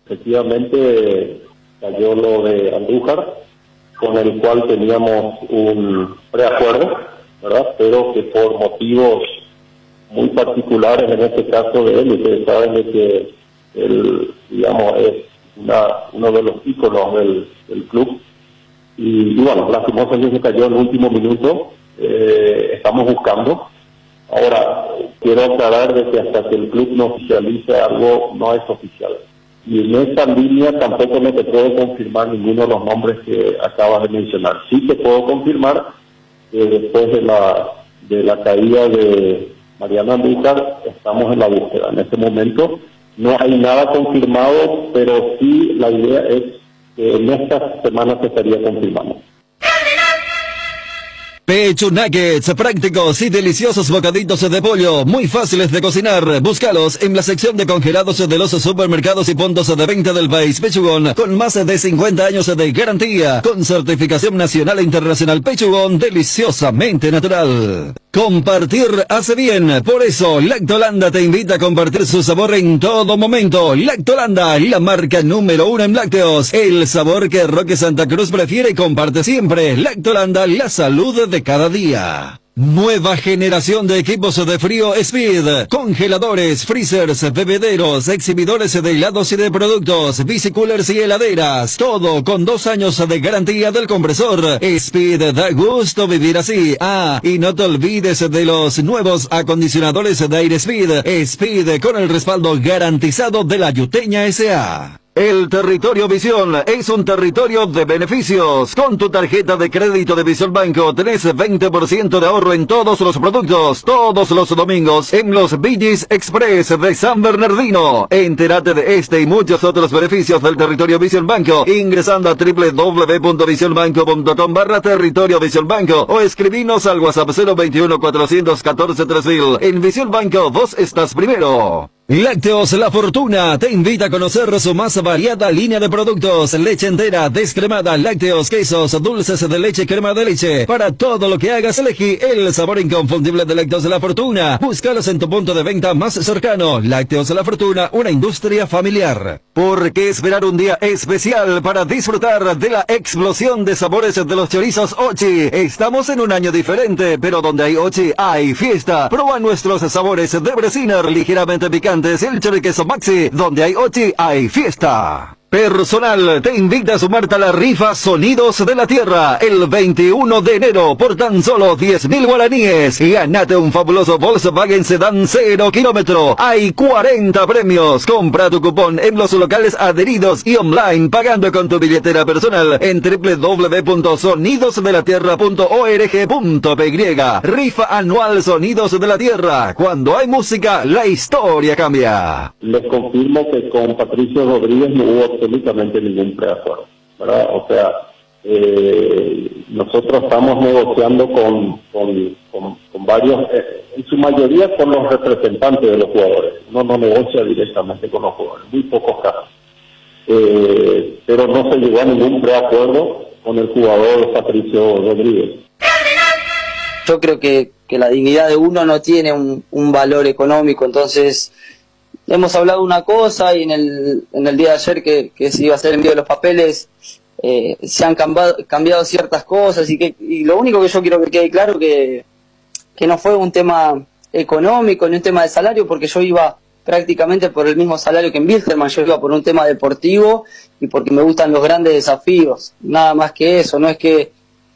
Efectivamente, cayó lo de Andújar, con el cual teníamos un preacuerdo, ¿verdad? Pero que por motivos muy particulares, en este caso de él, ustedes saben de que él, digamos, es uno de los íconos del club, y bueno, lastimosamente se cayó en el último minuto. Estamos buscando. Ahora, quiero aclarar de que hasta que el club no oficialice algo, no es oficial. Y en esta línea tampoco me te puedo confirmar ninguno de los nombres que acabas de mencionar. Sí te puedo confirmar que después de la caída de Mariano Andújar, estamos en la búsqueda. En este momento no hay nada confirmado, pero sí la idea es que en esta semana se estaría confirmando. Pecho Nuggets, prácticos y deliciosos bocaditos de pollo, muy fáciles de cocinar. Búscalos en la sección de congelados de los supermercados y puntos de venta del país. Pechugón, con más de 50 años de garantía, con certificación nacional e internacional. Pechugón, deliciosamente natural. Compartir hace bien, por eso Lactolanda te invita a compartir su sabor en todo momento. Lactolanda, la marca número 1 en lácteos, el sabor que Roque Santa Cruz prefiere y comparte siempre. Lactolanda, la salud de cada día. Nueva generación de equipos de frío Speed, congeladores, freezers, bebederos, exhibidores de helados y de productos, bicicoolers y heladeras, todo con 2 años de garantía del compresor. Speed, da gusto vivir así. Ah, y no te olvides de los nuevos acondicionadores de aire Speed, Speed con el respaldo garantizado de la Yuteña S.A. El Territorio Visión es un territorio de beneficios. Con tu tarjeta de crédito de Visión Banco tenés 20% de ahorro en todos los productos, todos los domingos, en los Villis Express de San Bernardino. Entérate de este y muchos otros beneficios del Territorio Visión Banco ingresando a www.visionbanco.com/Territorio Visión Banco o escribinos al WhatsApp 021 414 3000. En Visión Banco vos estás primero. Lácteos La Fortuna te invita a conocer su más variada línea de productos: leche entera, descremada, lácteos, quesos, dulces de leche, crema de leche. Para todo lo que hagas, elegí el sabor inconfundible de Lácteos La Fortuna. Búscalos en tu punto de venta más cercano. Lácteos La Fortuna, una industria familiar. ¿Por qué esperar un día especial para disfrutar de la explosión de sabores de los chorizos Ochi? Estamos en un año diferente, pero donde hay Ochi hay fiesta. Proba nuestros sabores de Bresiner, ligeramente picantes, el choriqueso Maxi. Donde hay Ochi hay fiesta. Personal te invita a sumarte a la rifa Sonidos de la Tierra el 21 de enero por tan solo 10.000 guaraníes y ganate un fabuloso Volkswagen Sedán 0 kilómetro. Hay 40 premios. Compra tu cupón en los locales adheridos y online pagando con tu billetera personal en www.sonidosdelatierra.org.py. Rifa anual Sonidos de la Tierra. Cuando hay música, la historia cambia. Les confirmo que con Patricio Rodríguez no hubo absolutamente ningún preacuerdo, ¿verdad? O sea, nosotros estamos negociando con varios, en su mayoría con los representantes de los jugadores. No negocia directamente con los jugadores, muy pocos casos. Pero no se llegó a ningún preacuerdo con el jugador Patricio Rodríguez. Yo creo que la dignidad de uno no tiene un valor económico, entonces hemos hablado una cosa y en el día de ayer que se iba a hacer el envío de los papeles se han cambiado ciertas cosas y lo único que yo quiero que quede claro que no fue un tema económico ni un tema de salario, porque yo iba prácticamente por el mismo salario que en Wilstermann. Yo iba por un tema deportivo y porque me gustan los grandes desafíos, nada más que eso. No es que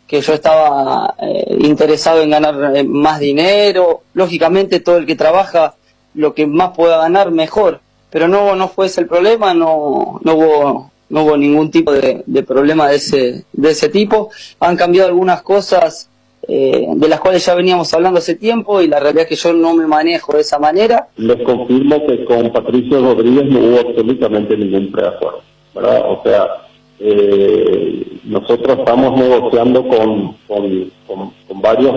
yo estaba interesado en ganar más dinero. Lógicamente todo el que trabaja, lo que más pueda ganar, mejor. Pero no fue ese el problema, no hubo ningún tipo de problema de ese tipo. Han cambiado algunas cosas de las cuales ya veníamos hablando hace tiempo y la realidad es que yo no me manejo de esa manera. Les confirmo que con Patricio Rodríguez no hubo absolutamente ningún preacuerdo, ¿verdad? O sea, nosotros estamos negociando con varios,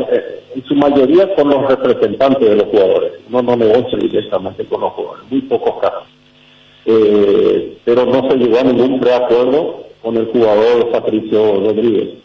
en su mayoría con los representantes de los jugadores. No negocia directamente con los jugadores, muy pocos casos. Pero no se llegó a ningún preacuerdo con el jugador Patricio Rodríguez.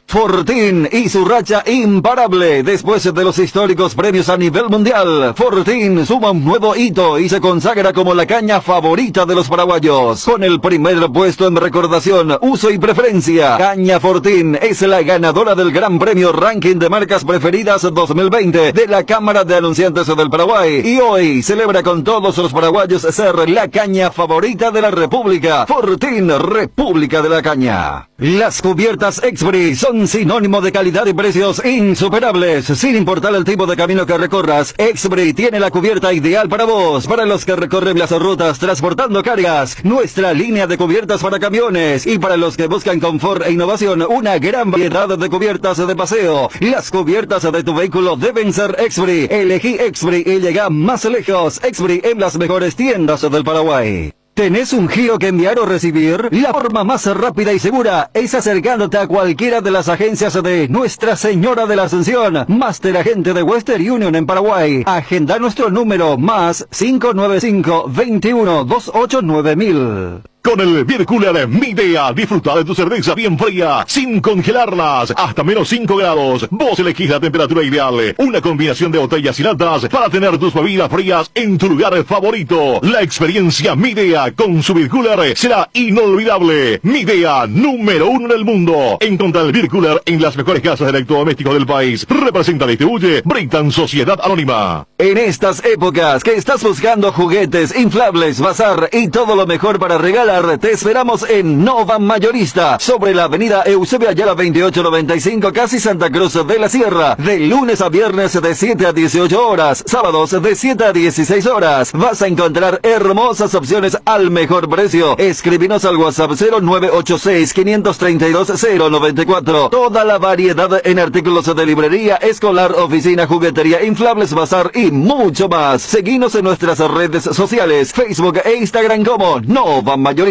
Fortín y su racha imparable. Después de los históricos premios a nivel mundial, Fortín suma un nuevo hito y se consagra como la caña favorita de los paraguayos. Con el primer puesto en recordación, uso y preferencia, Caña Fortín es la ganadora del Gran Premio Ranking de Marcas Preferidas 2020 de la Cámara de Anunciantes del Paraguay. Y hoy celebra con todos los paraguayos ser la caña favorita de la República. Fortín, República de la Caña. Las cubiertas Expri son sinónimo de calidad y precios insuperables. Sin importar el tipo de camino que recorras, Expri tiene la cubierta ideal para vos, para los que recorren las rutas transportando cargas, nuestra línea de cubiertas para camiones, y para los que buscan confort e innovación, una gran variedad de cubiertas de paseo. Las cubiertas de tu vehículo deben ser Expri. Elegí Expri y llega más lejos. Expri en las mejores tiendas del Paraguay. ¿Tenés un giro que enviar o recibir? La forma más rápida y segura es acercándote a cualquiera de las agencias de Nuestra Señora de la Ascensión, Master Agente de Western Union en Paraguay. Agenda nuestro número más 595 21 28 9000. Con el Beer Cooler Midea, disfruta de tu cerveza bien fría, sin congelarlas, hasta menos 5 grados. Vos elegís la temperatura ideal. Una combinación de botellas y latas para tener tus bebidas frías en tu lugar favorito. La experiencia Midea con su Beer Cooler será inolvidable. Midea, número 1 en el mundo. Encontra el Beer Cooler en las mejores casas de electrodomésticos del país. Representa y distribuye Britan Sociedad Anónima. En estas épocas que estás buscando juguetes, inflables, bazar y todo lo mejor para regalar, te esperamos en Nova Mayorista, sobre la avenida Eusebio Ayala 2895, casi Santa Cruz de la Sierra, de lunes a viernes de 7 a 18 horas, sábados de 7 a 16 horas. Vas a encontrar hermosas opciones al mejor precio. Escríbenos al WhatsApp 0986-532-094. Toda la variedad en artículos de librería, escolar, oficina, juguetería, inflables, bazar y mucho más. Seguinos en nuestras redes sociales, Facebook e Instagram como Nova Mayorista.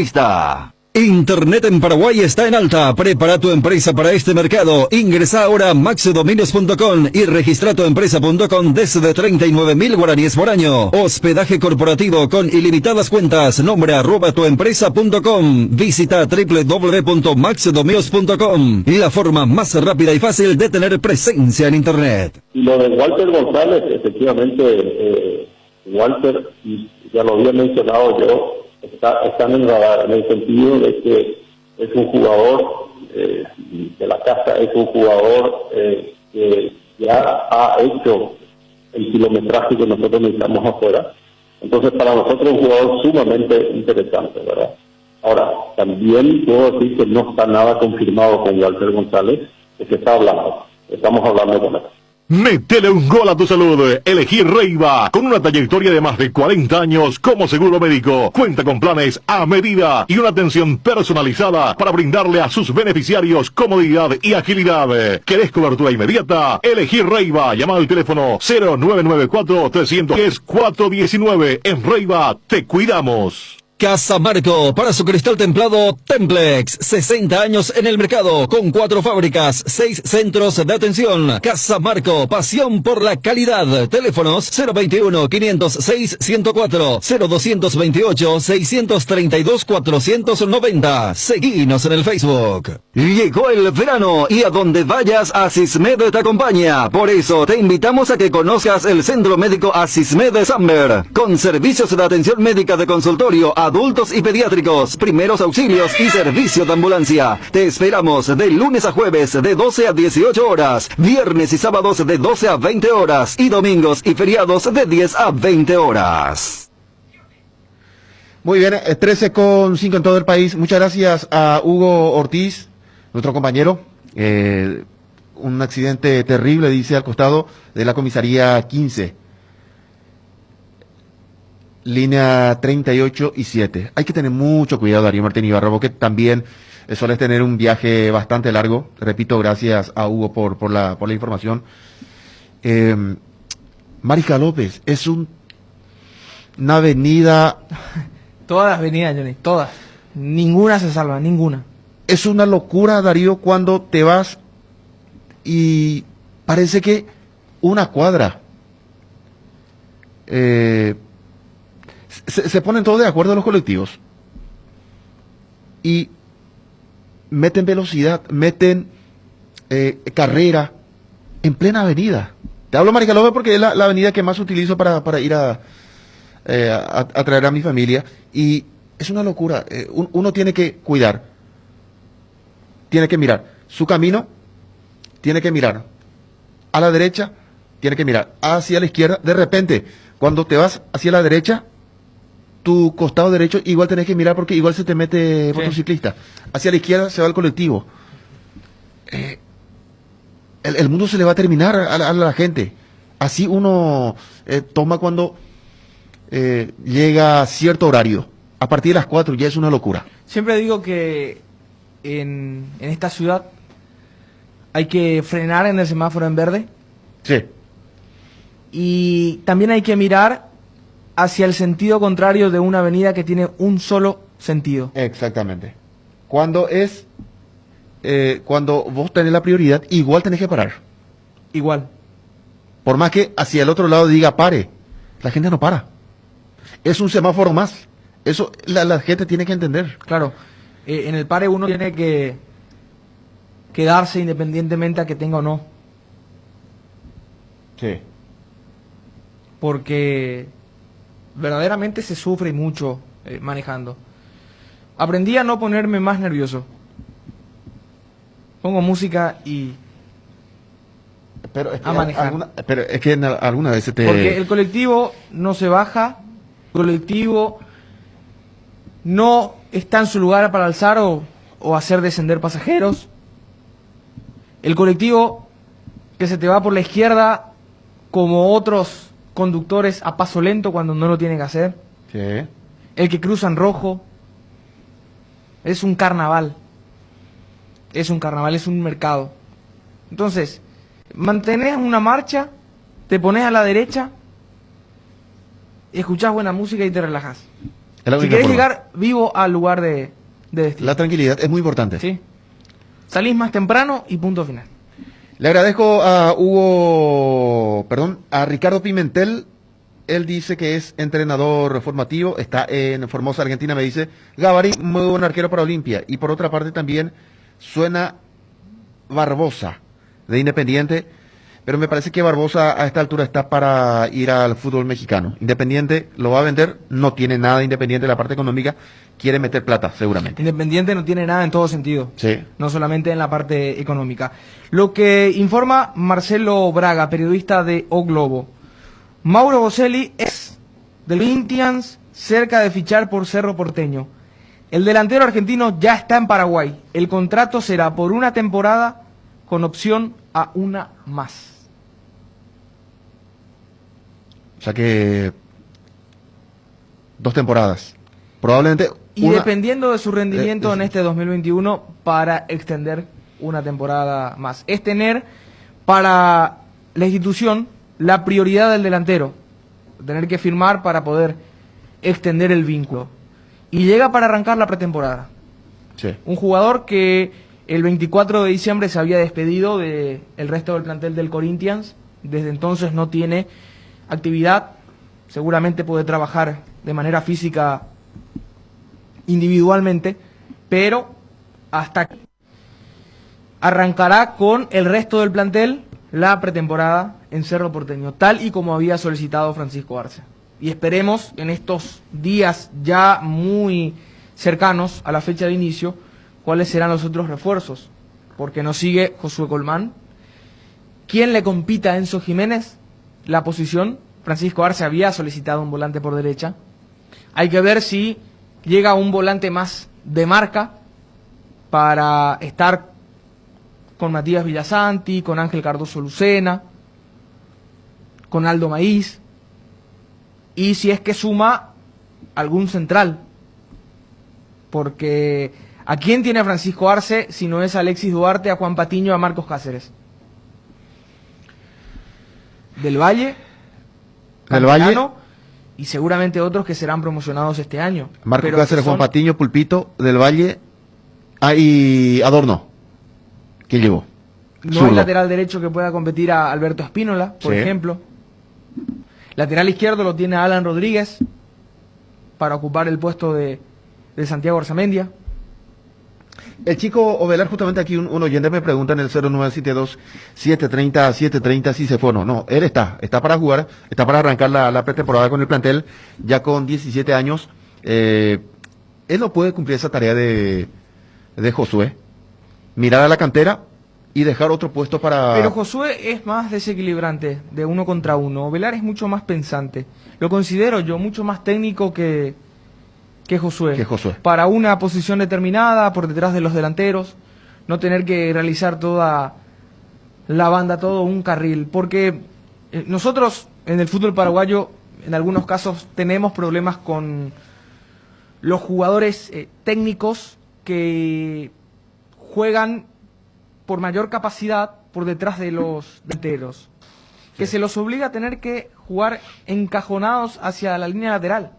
Internet en Paraguay está en alta. Prepara tu empresa para este mercado. Ingresa ahora a maxdominios.com y registra tu empresa.com desde 39.000 guaraníes por año. Hospedaje corporativo con ilimitadas cuentas. Nombre @tuempresa.com. Visita www.maxdominios.com. La forma más rápida y fácil de tener presencia en Internet. Y lo de Walter González, efectivamente, Walter, y ya lo había mencionado yo, están en el radar, en el sentido de que es un jugador de la casa, es un jugador que ya ha hecho el kilometraje que nosotros necesitamos afuera. Entonces, para nosotros es un jugador sumamente interesante, ¿verdad? Ahora, también puedo decir que no está nada confirmado con Walter González, que se está hablando, estamos hablando con él. Métele un gol a tu salud. Elegí Reiva, con una trayectoria de más de 40 años como seguro médico. Cuenta con planes a medida y una atención personalizada para brindarle a sus beneficiarios comodidad y agilidad. ¿Querés cobertura inmediata? Elegí Reiva. Llama al teléfono 0994-310-419. En Reiva te cuidamos. Casa Marco, para su cristal templado Templex, 60 años en el mercado, con 4 fábricas, 6 centros de atención. Casa Marco, pasión por la calidad. Teléfonos 021-506-104, 0228-632-490. Seguinos en el Facebook. Llegó el verano y a donde vayas, Asismed te acompaña. Por eso te invitamos a que conozcas el Centro Médico Asismed Samber, con servicios de atención médica de consultorio, adultos y pediátricos, primeros auxilios y servicio de ambulancia. Te esperamos de lunes a jueves de 12 a 18 horas, viernes y sábados de 12 a 20 horas y domingos y feriados de 10 a 20 horas. Muy bien, 13:05 en todo el país. Muchas gracias a Hugo Ortiz, nuestro compañero. Un accidente terrible, dice, al costado de la comisaría 15. Línea 38 y 7. Hay que tener mucho cuidado, Darío Martín Ibarra, porque también sueles tener un viaje bastante largo. Repito, gracias a Hugo por la información. Marica López, es una avenida... Todas las avenidas, Johnny, todas. Ninguna se salva, ninguna. Es una locura, Darío, cuando te vas y parece que una cuadra... Se ponen todos de acuerdo los colectivos y meten velocidad, meten carrera en plena avenida. Te hablo, Marica López, porque es la avenida que más utilizo para ir a traer a mi familia, y es una locura. Uno tiene que cuidar, tiene que mirar su camino, tiene que mirar a la derecha, tiene que mirar hacia la izquierda. De repente, cuando te vas hacia la derecha, tu costado derecho igual tenés que mirar, porque igual se te mete motociclista. Hacia la izquierda se va el colectivo. El mundo se le va a terminar a la gente. Así uno toma cuando llega a cierto horario. A partir de las 4 ya es una locura. Siempre digo que en esta ciudad hay que frenar en el semáforo en verde. Sí. Y también hay que mirar hacia el sentido contrario de una avenida que tiene un solo sentido. Exactamente. Cuando vos tenés la prioridad, igual tenés que parar. Igual. Por más que hacia el otro lado diga pare, la gente no para. Es un semáforo más. Eso la gente tiene que entender. Claro, en el pare uno tiene que quedarse independientemente a que tenga o no. Sí. Porque verdaderamente se sufre mucho manejando. Aprendí a no ponerme más nervioso. Pongo música y pero es que a manejar. Alguna vez Porque el colectivo no se baja, el colectivo no está en su lugar para alzar o hacer descender pasajeros. El colectivo que se te va por la izquierda como otros conductores a paso lento cuando no lo tienen que hacer. Sí. El que cruza en rojo. Es un carnaval. Es un carnaval, es un mercado. Entonces, mantenés una marcha, te pones a la derecha, escuchás buena música y te relajás. Si querés llegar vivo al lugar de destino. La tranquilidad es muy importante. Sí. Salís más temprano y punto final. Le agradezco a Ricardo Pimentel. Él dice que es entrenador formativo, está en Formosa, Argentina. Me dice, Gavari, muy buen arquero para Olimpia. Y por otra parte también suena Barbosa, de Independiente. Pero me parece que Barbosa a esta altura está para ir al fútbol mexicano. Independiente lo va a vender, no tiene nada Independiente en la parte económica, quiere meter plata seguramente. Independiente no tiene nada en todo sentido, sí, no solamente en la parte económica. Lo que informa Marcelo Braga, periodista de O Globo. Mauro Boselli es del Corinthians, cerca de fichar por Cerro Porteño. El delantero argentino ya está en Paraguay. El contrato será por una temporada con opción a una más. O sea que 2 temporadas. Probablemente. Y dependiendo de su rendimiento en este 2021 para extender una temporada más. Es tener para la institución la prioridad del delantero. Tener que firmar para poder extender el vínculo. Y llega para arrancar la pretemporada. Sí. Un jugador que el 24 de diciembre se había despedido del resto del plantel del Corinthians. Desde entonces no tiene actividad. Seguramente puede trabajar de manera física individualmente, pero hasta aquí arrancará con el resto del plantel la pretemporada en Cerro Porteño, tal y como había solicitado Francisco Arce. Y esperemos en estos días ya muy cercanos a la fecha de inicio cuáles serán los otros refuerzos, porque nos sigue Josué Colmán. ¿Quién le compita a Enzo Jiménez la posición? Francisco Arce había solicitado un volante por derecha. Hay que ver si llega un volante más de marca para estar con Matías Villasanti, con Ángel Cardoso Lucena, con Aldo Maíz, y si es que suma algún central, porque ¿a quién tiene Francisco Arce si no es a Alexis Duarte, a Juan Patiño, a Marcos Cáceres? Del Valle, y seguramente otros que serán promocionados este año. Marcos Cáceres, Juan Patiño, Pulpito, Del Valle, y Adorno. ¿Quién llevó? No hay lateral derecho que pueda competir a Alberto Espínola, por ejemplo. Lateral izquierdo lo tiene Alan Rodríguez para ocupar el puesto de Santiago Arzamendia. El chico Ovelar, justamente aquí un oyente me pregunta en el 0972-730-730 si se fue o no. No, él está para jugar, está para arrancar la pretemporada con el plantel, ya con 17 años. Él no puede cumplir esa tarea de Josué. Mirar a la cantera y dejar otro puesto para... Pero Josué es más desequilibrante, de 1 contra 1. Ovelar es mucho más pensante. Lo considero yo mucho más técnico que Josué. Para una posición determinada, por detrás de los delanteros, no tener que realizar toda la banda, todo un carril. Porque nosotros en el fútbol paraguayo, en algunos casos, tenemos problemas con los jugadores técnicos que juegan por mayor capacidad por detrás de los delanteros, que se los obliga a tener que jugar encajonados hacia la línea lateral.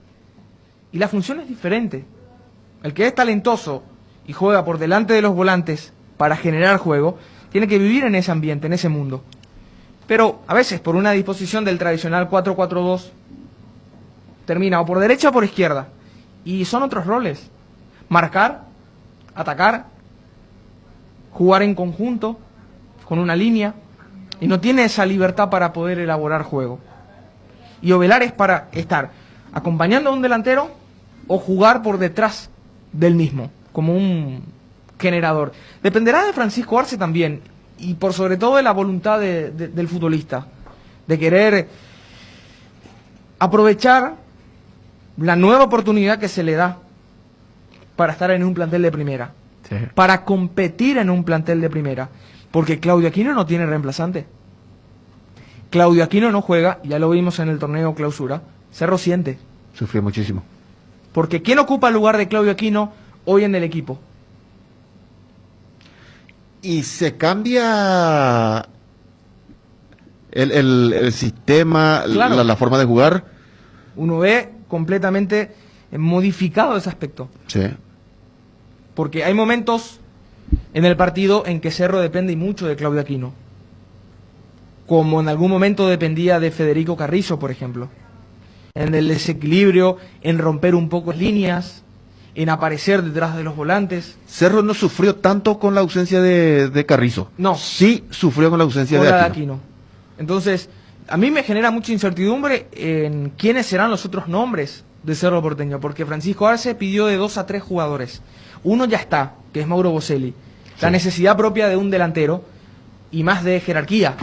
Y la función es diferente. El que es talentoso y juega por delante de los volantes para generar juego, tiene que vivir en ese ambiente, en ese mundo. Pero a veces, por una disposición del tradicional 4-4-2, termina o por derecha o por izquierda. Y son otros roles. Marcar, atacar, jugar en conjunto, con una línea. Y no tiene esa libertad para poder elaborar juego. Y Ovelar es para estar acompañando a un delantero o jugar por detrás del mismo, como un generador. Dependerá de Francisco Arce también, y por sobre todo de la voluntad del futbolista, de querer aprovechar la nueva oportunidad que se le da para estar en un plantel de primera, para competir en un plantel de primera, porque Claudio Aquino no tiene reemplazante. Claudio Aquino no juega, ya lo vimos en el torneo clausura. Cerro siente. Sufrió muchísimo. Porque ¿quién ocupa el lugar de Claudio Aquino hoy en el equipo? Y se cambia el sistema, Claro. la forma de jugar. Uno ve completamente modificado ese aspecto. Sí. Porque hay momentos en el partido en que Cerro depende y mucho de Claudio Aquino. Como en algún momento dependía de Federico Carrizo, por ejemplo. En el desequilibrio, en romper un poco líneas, en aparecer detrás de los volantes. Cerro no sufrió tanto con la ausencia de Carrizo. No. Sí sufrió con la ausencia Con de la de Aquino. Aquino. Entonces, a mí me genera mucha incertidumbre en quiénes serán los otros nombres de Cerro Porteño, porque Francisco Arce pidió de 2 a 3 jugadores. Uno ya está, que es Mauro Boselli. La necesidad propia de un delantero y más de jerarquía.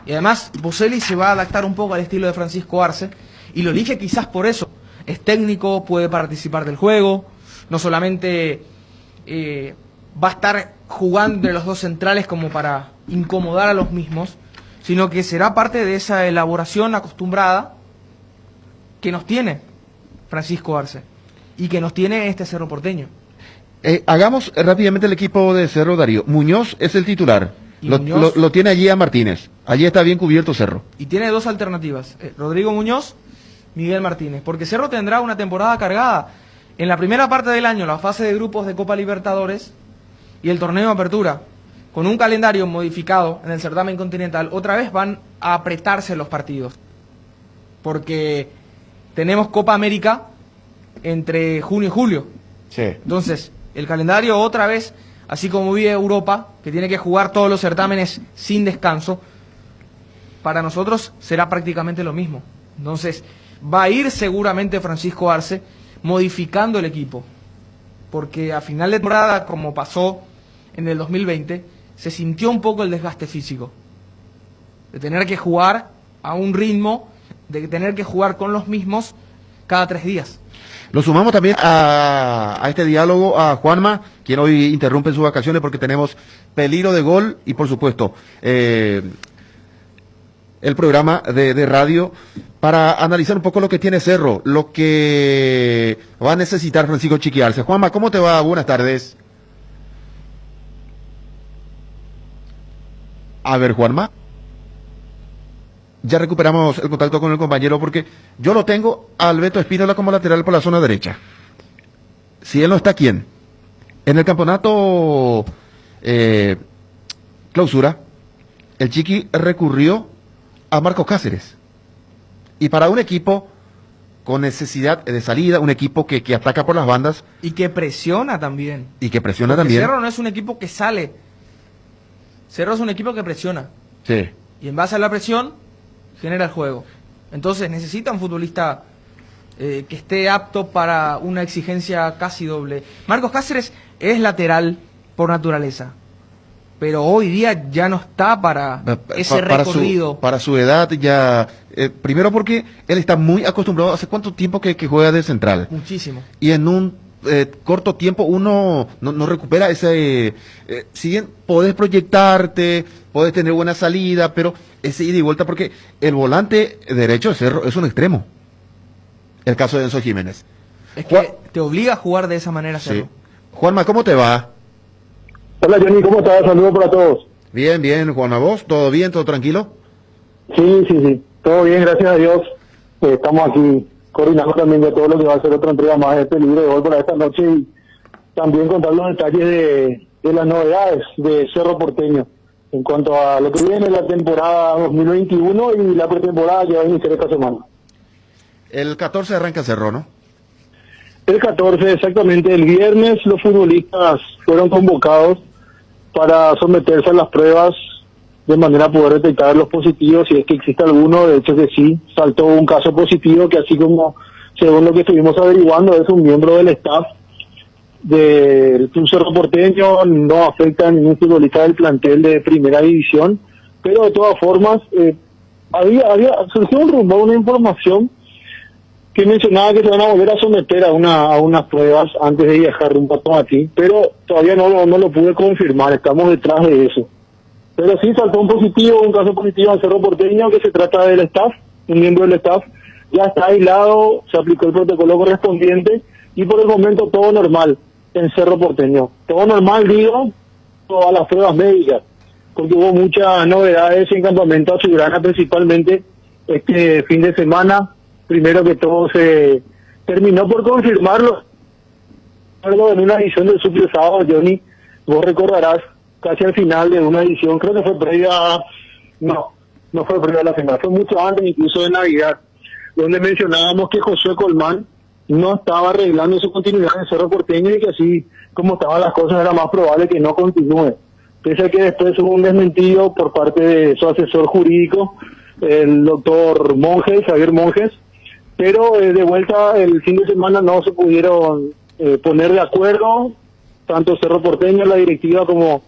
Y además, Boselli se va a adaptar un poco al estilo de Francisco Arce y lo elige quizás por eso. Es técnico, puede participar del juego, no solamente va a estar jugando entre los dos centrales como para incomodar a los mismos, sino que será parte de esa elaboración acostumbrada que nos tiene Francisco Arce y que nos tiene este Cerro Porteño. Hagamos rápidamente el equipo de Cerro, Darío. Muñoz es el titular. Y Muñoz- Lo tiene allí a Martínez. Allí está bien cubierto Cerro. Y tiene 2 alternativas, Rodrigo Muñoz, Miguel Martínez, porque Cerro tendrá una temporada cargada. En la primera parte del año, la fase de grupos de Copa Libertadores y el torneo de apertura, con un calendario modificado en el certamen continental, otra vez van a apretarse los partidos. Porque tenemos Copa América entre junio y julio. Sí. Entonces, el calendario otra vez, así como vive Europa, que tiene que jugar todos los certámenes sin descanso, para nosotros será prácticamente lo mismo. Entonces, va a ir seguramente Francisco Arce modificando el equipo, porque a final de temporada, como pasó en el 2020, se sintió un poco el desgaste físico, de tener que jugar a un ritmo, de tener que jugar con los mismos cada 3 días. Lo sumamos también a este diálogo a Juanma, quien hoy interrumpe sus vacaciones porque tenemos peligro de gol y por supuesto el programa de radio para analizar un poco lo que tiene Cerro, lo que va a necesitar Francisco Chiqui Arce. Juanma, ¿cómo te va? Buenas tardes. A ver, Juanma. Ya recuperamos el contacto con el compañero porque yo lo tengo a Alberto Espínola como lateral por la zona derecha. Si él no está, ¿quién? En el campeonato clausura, el Chiqui recurrió a Marcos Cáceres. Y para un equipo con necesidad de salida, un equipo que ataca por las bandas. Y que presiona también. Y que presiona Porque también. Cerro no es un equipo que sale. Cerro es un equipo que presiona. Sí. Y en base a la presión, genera el juego. Entonces necesita un futbolista que esté apto para una exigencia casi doble. Marcos Cáceres es lateral por naturaleza, pero hoy día ya no está para ese recorrido. Para su edad ya... primero porque él está muy acostumbrado. ¿Hace cuánto tiempo que juega de central? Muchísimo. Y en un corto tiempo uno no recupera ese... si bien podés proyectarte, podés tener buena salida, pero ese ida y vuelta, porque el volante derecho de Cerro es un extremo. El caso de Enzo Jiménez. Es que te obliga a jugar de esa manera, Cerro. Sí. Juanma, ¿cómo te va? Hola Johnny, ¿cómo estás? Saludos para todos. Bien, bien, Juanma, ¿vos? ¿Todo bien? ¿Todo tranquilo? Sí, todo bien, gracias a Dios. Estamos aquí coordinando también de todo lo que va a ser otra entrega más de este libro de hoy para esta noche y también contar los detalles de las novedades de Cerro Porteño en cuanto a lo que viene la temporada 2021 y la pretemporada que va a iniciar esta semana. El 14 arranca Cerro, ¿no? El 14, exactamente, el viernes los futbolistas fueron convocados para someterse a las pruebas de manera a poder detectar los positivos, si es que existe alguno. De hecho que sí, saltó un caso positivo que, así como según lo que estuvimos averiguando, es un miembro del staff del Club Cerro Porteño, no afecta a ningún futbolista del plantel de primera división, pero de todas formas había surgió un rumor, una información que mencionaba que se van a volver a someter a unas pruebas antes de viajar rumbo a Tomatí, pero todavía no lo pude confirmar, estamos detrás de eso. Pero sí saltó un caso positivo en Cerro Porteño, que se trata del staff, un miembro del staff, ya está aislado, se aplicó el protocolo correspondiente y por el momento todo normal en Cerro Porteño. Todo normal, digo, todas las pruebas médicas, porque hubo muchas novedades en Campamento Azulgrana, principalmente este fin de semana. Primero que todo se terminó por confirmarlo en una edición del Super Sábado, Johnny, vos recordarás, casi al final de una edición, creo que fue previa a... No fue previa a la final, fue mucho antes incluso de Navidad, donde mencionábamos que José Colmán no estaba arreglando su continuidad en Cerro Porteño y que así como estaban las cosas era más probable que no continúe. Pese a que después hubo un desmentido por parte de su asesor jurídico, el doctor Monjes, Javier Monjes, pero de vuelta el fin de semana no se pudieron poner de acuerdo, tanto Cerro Porteño, la directiva, como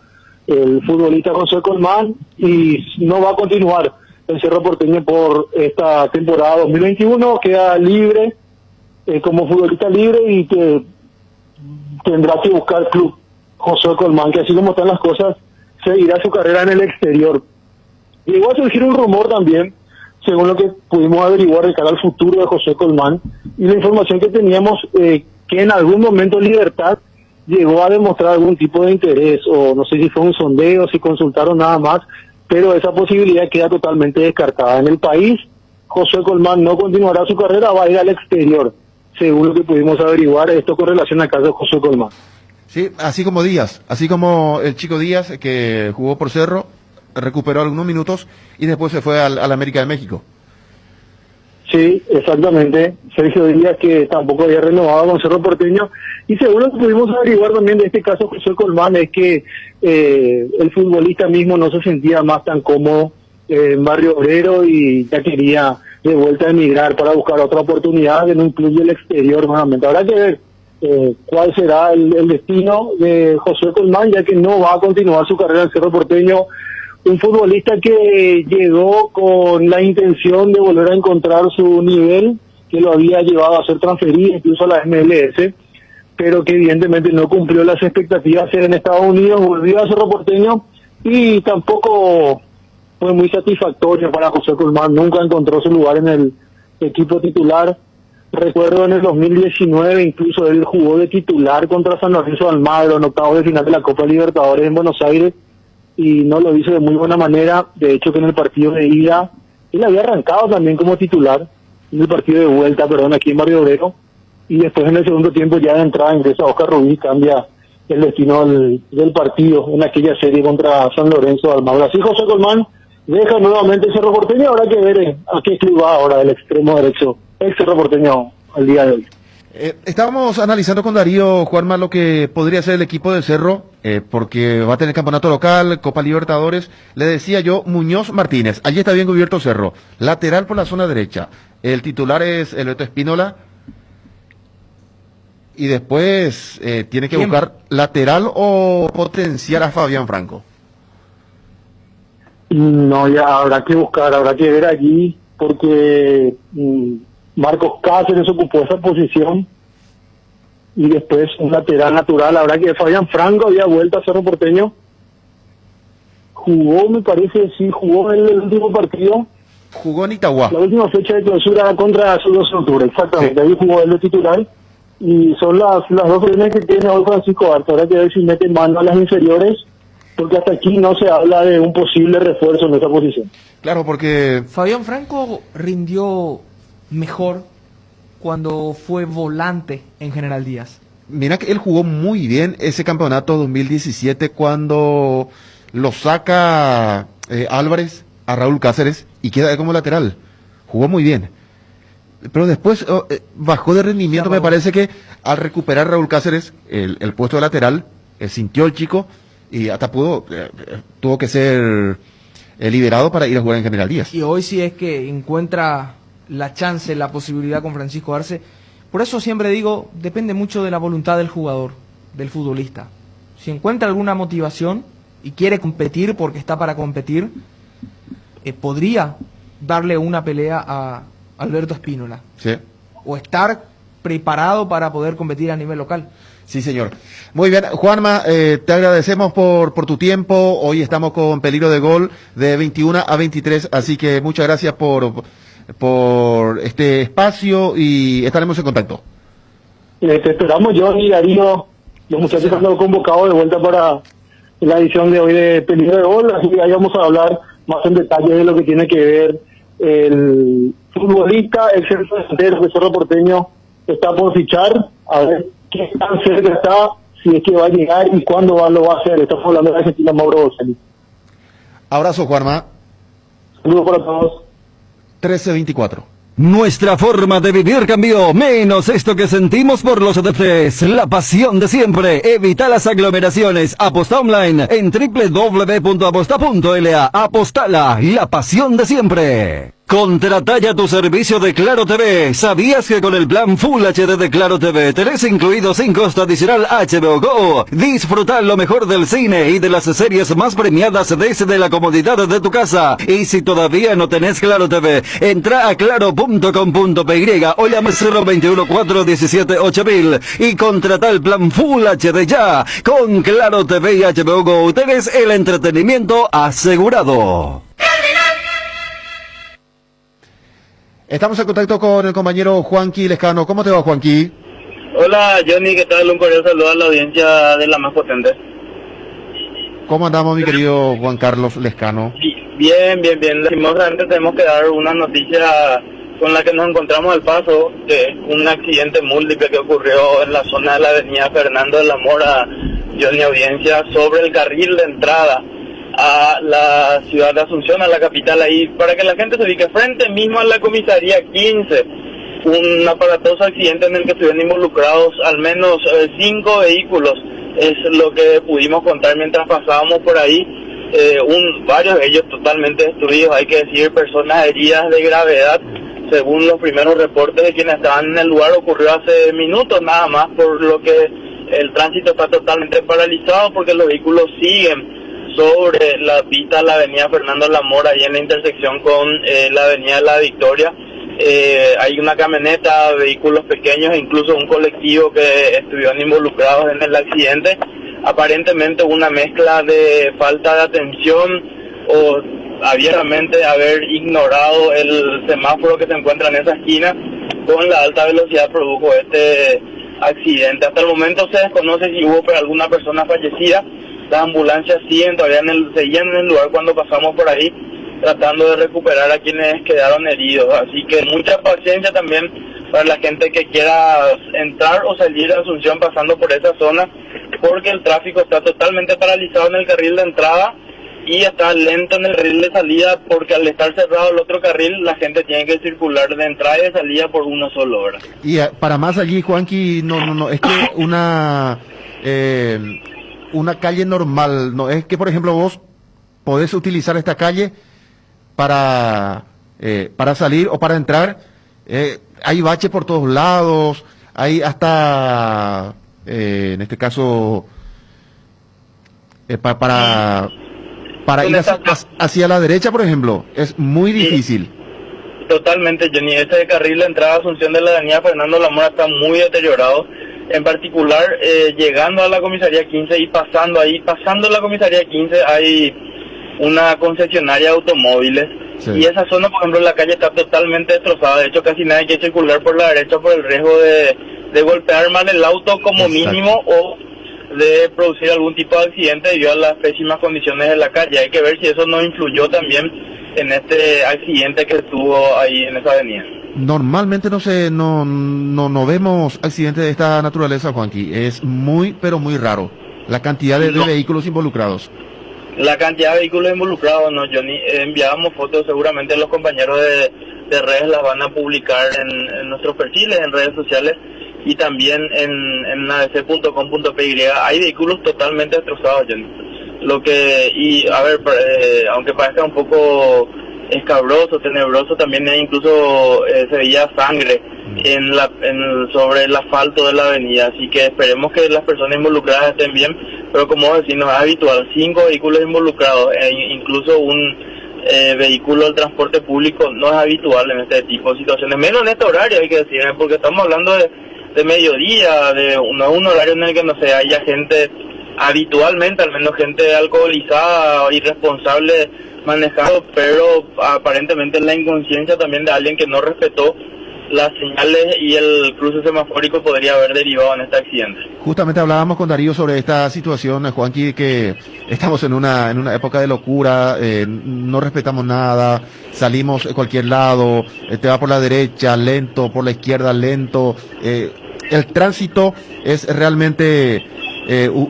el futbolista José Colmán, y no va a continuar el Cerro Porteño por esta temporada 2021, queda libre como futbolista libre y que tendrá que buscar club José Colmán, que así como están las cosas, seguirá su carrera en el exterior. Llegó a surgir un rumor también, según lo que pudimos averiguar de cara al futuro de José Colmán, y la información que teníamos, que en algún momento Libertad llegó a demostrar algún tipo de interés, o no sé si fue un sondeo, si consultaron nada más, pero esa posibilidad queda totalmente descartada. En el país, José Colmán no continuará su carrera, va a ir al exterior, según lo que pudimos averiguar, esto con relación al caso de José Colmán. Sí, así como Díaz, así como el chico Díaz, que jugó por Cerro, recuperó algunos minutos y después se fue al América de México. Sí, exactamente. Sergio Díaz, que tampoco había renovado con Cerro Porteño. Y según lo que pudimos averiguar también de este caso José Colmán, es que el futbolista mismo no se sentía más tan cómodo en Barrio Obrero y ya quería de vuelta emigrar para buscar otra oportunidad en un club del exterior nuevamente. Habrá que ver cuál será el destino de José Colmán, ya que no va a continuar su carrera en Cerro Porteño. Un futbolista que llegó con la intención de volver a encontrar su nivel, que lo había llevado a ser transferido incluso a la MLS, pero que evidentemente no cumplió las expectativas en Estados Unidos, volvió a Cerro Porteño y tampoco fue muy satisfactorio para José Colmán, nunca encontró su lugar en el equipo titular. Recuerdo en el 2019 incluso él jugó de titular contra San Lorenzo de Almagro en octavos de final de la Copa Libertadores en Buenos Aires, y no lo hizo de muy buena manera. De hecho, que en el partido de ida él había arrancado también como titular, en el partido de vuelta, aquí en Barrio Obrero, y después en el segundo tiempo ya de entrada ingresa Oscar Rubí, cambia el destino del partido en aquella serie contra San Lorenzo de Almagro. Así José Colmán deja nuevamente el Cerro Porteño, habrá que ver a qué club va ahora el extremo derecho, el Cerro Porteño al día de hoy. Estábamos analizando con Darío, Juanma, lo que podría ser el equipo del Cerro, porque va a tener campeonato local, Copa Libertadores. Le decía yo, Muñoz Martínez, allí está bien cubierto Cerro, lateral por la zona derecha, el titular es el Beto Espínola, y después tiene que buscar lateral o potenciar a Fabián Franco. No, ya habrá que buscar, habrá que ver allí, porque Marcos Cáceres ocupó esa posición, y después un lateral natural. Habrá que Fabián Franco había vuelto a Cerro Porteño, jugó, me parece, sí, jugó el último partido, jugó en Itagua, la última fecha de clausura contra Azul de Octubre, exactamente, sí. Ahí jugó él de titular, y son las dos opciones que tiene hoy Francisco Arta. Habrá que ver si mete mano a las inferiores, porque hasta aquí no se habla de un posible refuerzo en esa posición. Claro, porque Fabián Franco rindió mejor cuando fue volante en General Díaz. Mira que él jugó muy bien ese campeonato 2017 cuando lo saca Álvarez a Raúl Cáceres y queda como lateral. Jugó muy bien. pero después bajó de rendimiento. Me parece que al recuperar Raúl Cáceres el puesto de lateral, sintió el chico y hasta tuvo que ser liberado para ir a jugar en General Díaz. Y hoy sí es que encuentra la chance, la posibilidad con Francisco Arce. Por eso siempre digo, depende mucho de la voluntad del jugador, del futbolista. Si encuentra alguna motivación y quiere competir porque está para competir, podría darle una pelea a Alberto Espínola. Sí. O estar preparado para poder competir a nivel local. Sí, señor. Muy bien, Juanma, te agradecemos por tu tiempo. Hoy estamos con peligro de gol de 21 a 23, así que muchas gracias por este espacio y estaremos en contacto. Te esperamos, Johnny y Darío, los muchachos han convocado de vuelta para la edición de hoy de Peligro de Gol, así que ahí vamos a hablar más en detalle de lo que tiene que ver el futbolista, el centro delantero que Cerro Porteño está por fichar, a ver qué tan cerca está, si es que va a llegar y cuándo lo va a hacer. Estamos hablando de Argentina, Mauro Boselli. Abrazo, Juanma. Saludos para todos. 13-24. Nuestra forma de vivir cambió, menos esto que sentimos por los adeptos. La pasión de siempre. Evita las aglomeraciones. Aposta online en www.aposta.la. Apostala, la pasión de siempre. Contrata ya tu servicio de Claro TV. ¿Sabías que con el plan Full HD de Claro TV tenés incluido sin costo adicional HBO Go? Disfrutar lo mejor del cine y de las series más premiadas desde la comodidad de tu casa. Y si todavía no tenés Claro TV, entra a claro.com.py o llama 021 417 8000 y contrata el plan Full HD ya. Con Claro TV y HBO Go tenés el entretenimiento asegurado. Estamos en contacto con el compañero Juanqui Lescano. ¿Cómo te va, Juanqui? Hola, Johnny, ¿qué tal? Un cordial saludo a la audiencia de La Más Potente. ¿Cómo andamos, mi querido Juan Carlos Lescano? Bien. Lastimosamente tenemos que dar una noticia con la que nos encontramos al paso, que es un accidente múltiple que ocurrió en la zona de la avenida Fernando de la Mora, Johnny, audiencia, sobre el carril de entrada a la ciudad de Asunción, a la capital, ahí, para que la gente se ubique, frente mismo a la comisaría 15, un aparatoso accidente en el que estuvieron involucrados al menos 5 vehículos, es lo que pudimos contar mientras pasábamos por ahí, varios de ellos totalmente destruidos, hay que decir, personas heridas de gravedad, según los primeros reportes de quienes estaban en el lugar. Ocurrió hace minutos nada más, por lo que el tránsito está totalmente paralizado porque los vehículos siguen sobre la pista de la avenida Fernando La Mora y en la intersección con la avenida La Victoria. Hay una camioneta, vehículos pequeños e incluso un colectivo que estuvieron involucrados en el accidente. Aparentemente una mezcla de falta de atención o abiertamente haber ignorado el semáforo que se encuentra en esa esquina con la alta velocidad produjo este accidente. Hasta el momento se desconoce si hubo alguna persona fallecida. Las ambulancias seguían en el lugar cuando pasamos por ahí, tratando de recuperar a quienes quedaron heridos. Así que mucha paciencia también para la gente que quiera entrar o salir de Asunción pasando por esa zona, porque el tráfico está totalmente paralizado en el carril de entrada y está lento en el carril de salida, porque al estar cerrado el otro carril, la gente tiene que circular de entrada y de salida por una sola hora. Y para más allí, Juanqui, no, es que una calle normal, no es que, por ejemplo, vos podés utilizar esta calle para salir o para entrar. Hay baches por todos lados, hay hasta, en este caso, para ir hacia la derecha, por ejemplo, es muy difícil. Totalmente, Johnny. Ese carril de entrada a Asunción de la avenida Fernando La Mora está muy deteriorado. En particular, llegando a la comisaría 15 y pasando la comisaría 15 hay una concesionaria de automóviles. Sí. Y esa zona, por ejemplo, la calle está totalmente destrozada. De hecho, casi nadie quiere circular por la derecha por el riesgo de golpear mal el auto como mínimo o de producir algún tipo de accidente debido a las pésimas condiciones de la calle. Hay que ver si eso no influyó también en este accidente que estuvo ahí en esa avenida. Normalmente no vemos accidentes de esta naturaleza, Juanqui. Es muy, pero muy raro la cantidad de vehículos involucrados. La cantidad de vehículos involucrados, no, Johnny. Enviábamos fotos, seguramente los compañeros de redes las van a publicar en nuestros perfiles, en redes sociales y también en abc.com.py. Hay vehículos totalmente destrozados, Johnny. Aunque parezca un poco escabroso, tenebroso, también incluso se veía sangre sobre el asfalto de la avenida, así que esperemos que las personas involucradas estén bien, pero como decir, no es habitual, 5 vehículos involucrados, incluso un vehículo del transporte público no es habitual en este tipo de situaciones, menos en este horario, hay que decir, porque estamos hablando de mediodía, no es un horario en el que no se haya gente habitualmente, al menos gente alcoholizada, irresponsable manejando, pero aparentemente la inconsciencia también de alguien que no respetó las señales y el cruce semafórico podría haber derivado en este accidente. Justamente hablábamos con Darío sobre esta situación, Juanqui, que estamos en una época de locura, no respetamos nada, salimos a cualquier lado, te va por la derecha, lento, por la izquierda, lento. El tránsito es realmente...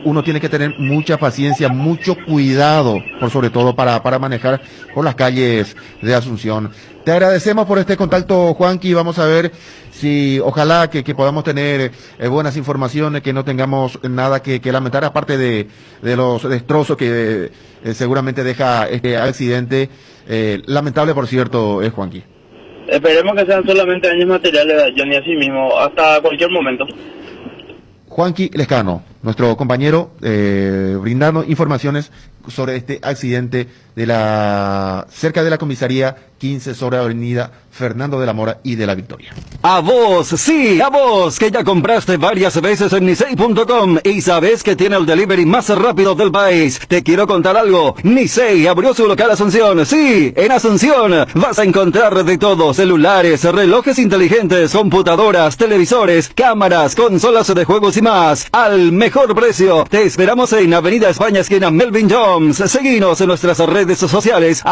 uno tiene que tener mucha paciencia, mucho cuidado, por sobre todo para manejar por las calles de Asunción. Te agradecemos por este contacto, Juanqui. Vamos a ver si ojalá que podamos tener buenas informaciones, que no tengamos nada que lamentar, aparte de los destrozos que seguramente deja este accidente. Lamentable, por cierto, Juanqui. Esperemos que sean solamente daños materiales, Johnny, así mismo, hasta cualquier momento. Juanqui Lescano, nuestro compañero, brindando informaciones sobre este accidente cerca de la comisaría 15 sobre Avenida Fernando de la Mora y de la Victoria. A vos, sí, a vos, que ya compraste varias veces en Nisei.com y sabes que tiene el delivery más rápido del país. Te quiero contar algo. Nisei abrió su local Asunción. Sí, en Asunción vas a encontrar de todo: celulares, relojes inteligentes, computadoras, televisores, cámaras, consolas de juegos y más, al mejor precio. Te esperamos en Avenida España, esquina Melvin Jones. Seguinos en nuestras redes sociales,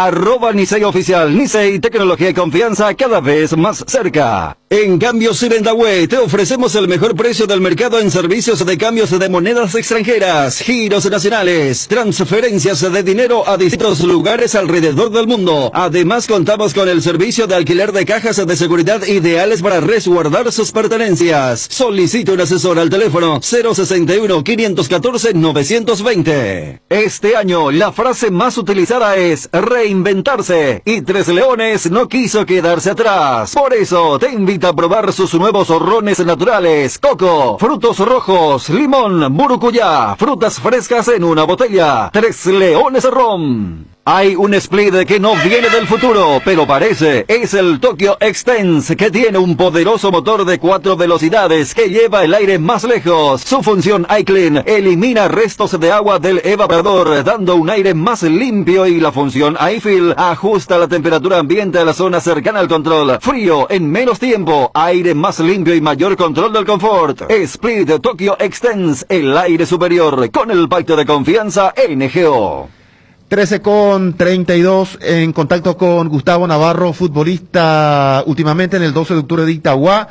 @Nisei Oficial. Nisei, tecnología y confianza cada vez más cerca. En Cambios Ibendahue te ofrecemos el mejor precio del mercado en servicios de cambios de monedas extranjeras, giros nacionales, transferencias de dinero a distintos lugares alrededor del mundo. Además, contamos con el servicio de alquiler de cajas de seguridad ideales para resguardar sus pertenencias. Solicite un asesor al teléfono 061-514-920. Este año, la frase más utilizada es reinventarse, y Tres Leones no quiso quedarse atrás. Por eso, te invito a probar sus nuevos rones naturales: coco, frutos rojos, limón, burucuyá, frutas frescas en una botella. Tres Leones Rom. Hay un split que no viene del futuro, pero parece. Es el Tokyo Extense, que tiene un poderoso motor de 4 velocidades que lleva el aire más lejos. Su función iClean elimina restos de agua del evaporador, dando un aire más limpio, y la función iFill ajusta la temperatura ambiente a la zona cercana al control. Frío en menos tiempo, aire más limpio y mayor control del confort. Split Tokyo Extense, el aire superior, con el pacto de confianza NGO. 13:32, en contacto con Gustavo Navarro, futbolista últimamente en el 12 de octubre de Itagua,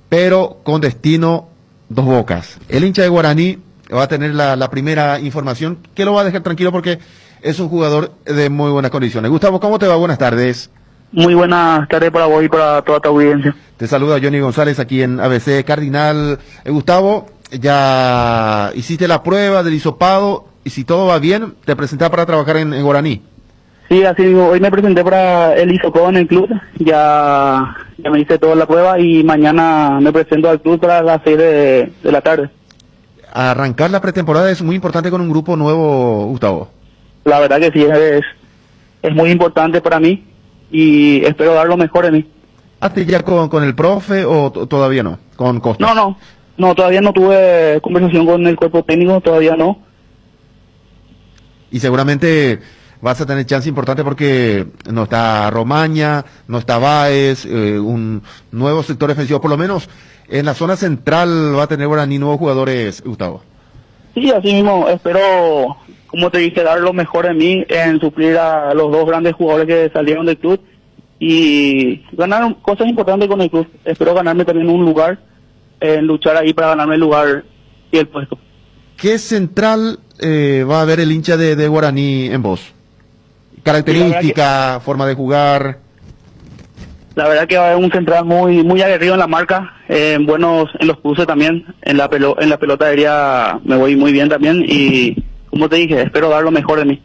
pero con destino Dos Bocas. El hincha de Guaraní va a tener la primera información, que lo va a dejar tranquilo porque es un jugador de muy buenas condiciones. Gustavo, ¿cómo te va? Buenas tardes. Muy buenas tardes para vos y para toda tu audiencia. Te saluda Johnny González aquí en ABC Cardinal. Gustavo, ya hiciste la prueba del hisopado, y si todo va bien, te presentás para trabajar en Guaraní. Sí, así digo, hoy me presenté para el hisopado en el club, ya me hice toda la prueba y mañana me presento al club para las 6 de la tarde. Arrancar la pretemporada es muy importante con un grupo nuevo, Gustavo. La verdad que sí, es muy importante para mí y espero dar lo mejor en mí. ¿Hasta ya con el profe o todavía no? ¿Con Costa? No, todavía no tuve conversación con el cuerpo técnico, todavía no. Y seguramente vas a tener chance importante porque no está Romaña, no está Báez, un nuevo sector defensivo, por lo menos en la zona central va a tener Guaraní nuevos jugadores, Gustavo. Sí, así mismo, espero, como te dije, dar lo mejor en mí, en suplir a los dos grandes jugadores que salieron del club y ganar cosas importantes con el club. Espero ganarme también un lugar, luchar ahí para ganarme el lugar y el puesto. ¿Qué central va a ver el hincha de Guaraní en vos? Característica, forma de jugar. La verdad que va a haber un central muy aguerrido en la marca, buenos en los cruces también, en la pelota aérea me voy muy bien también y como te dije, espero dar lo mejor de mí.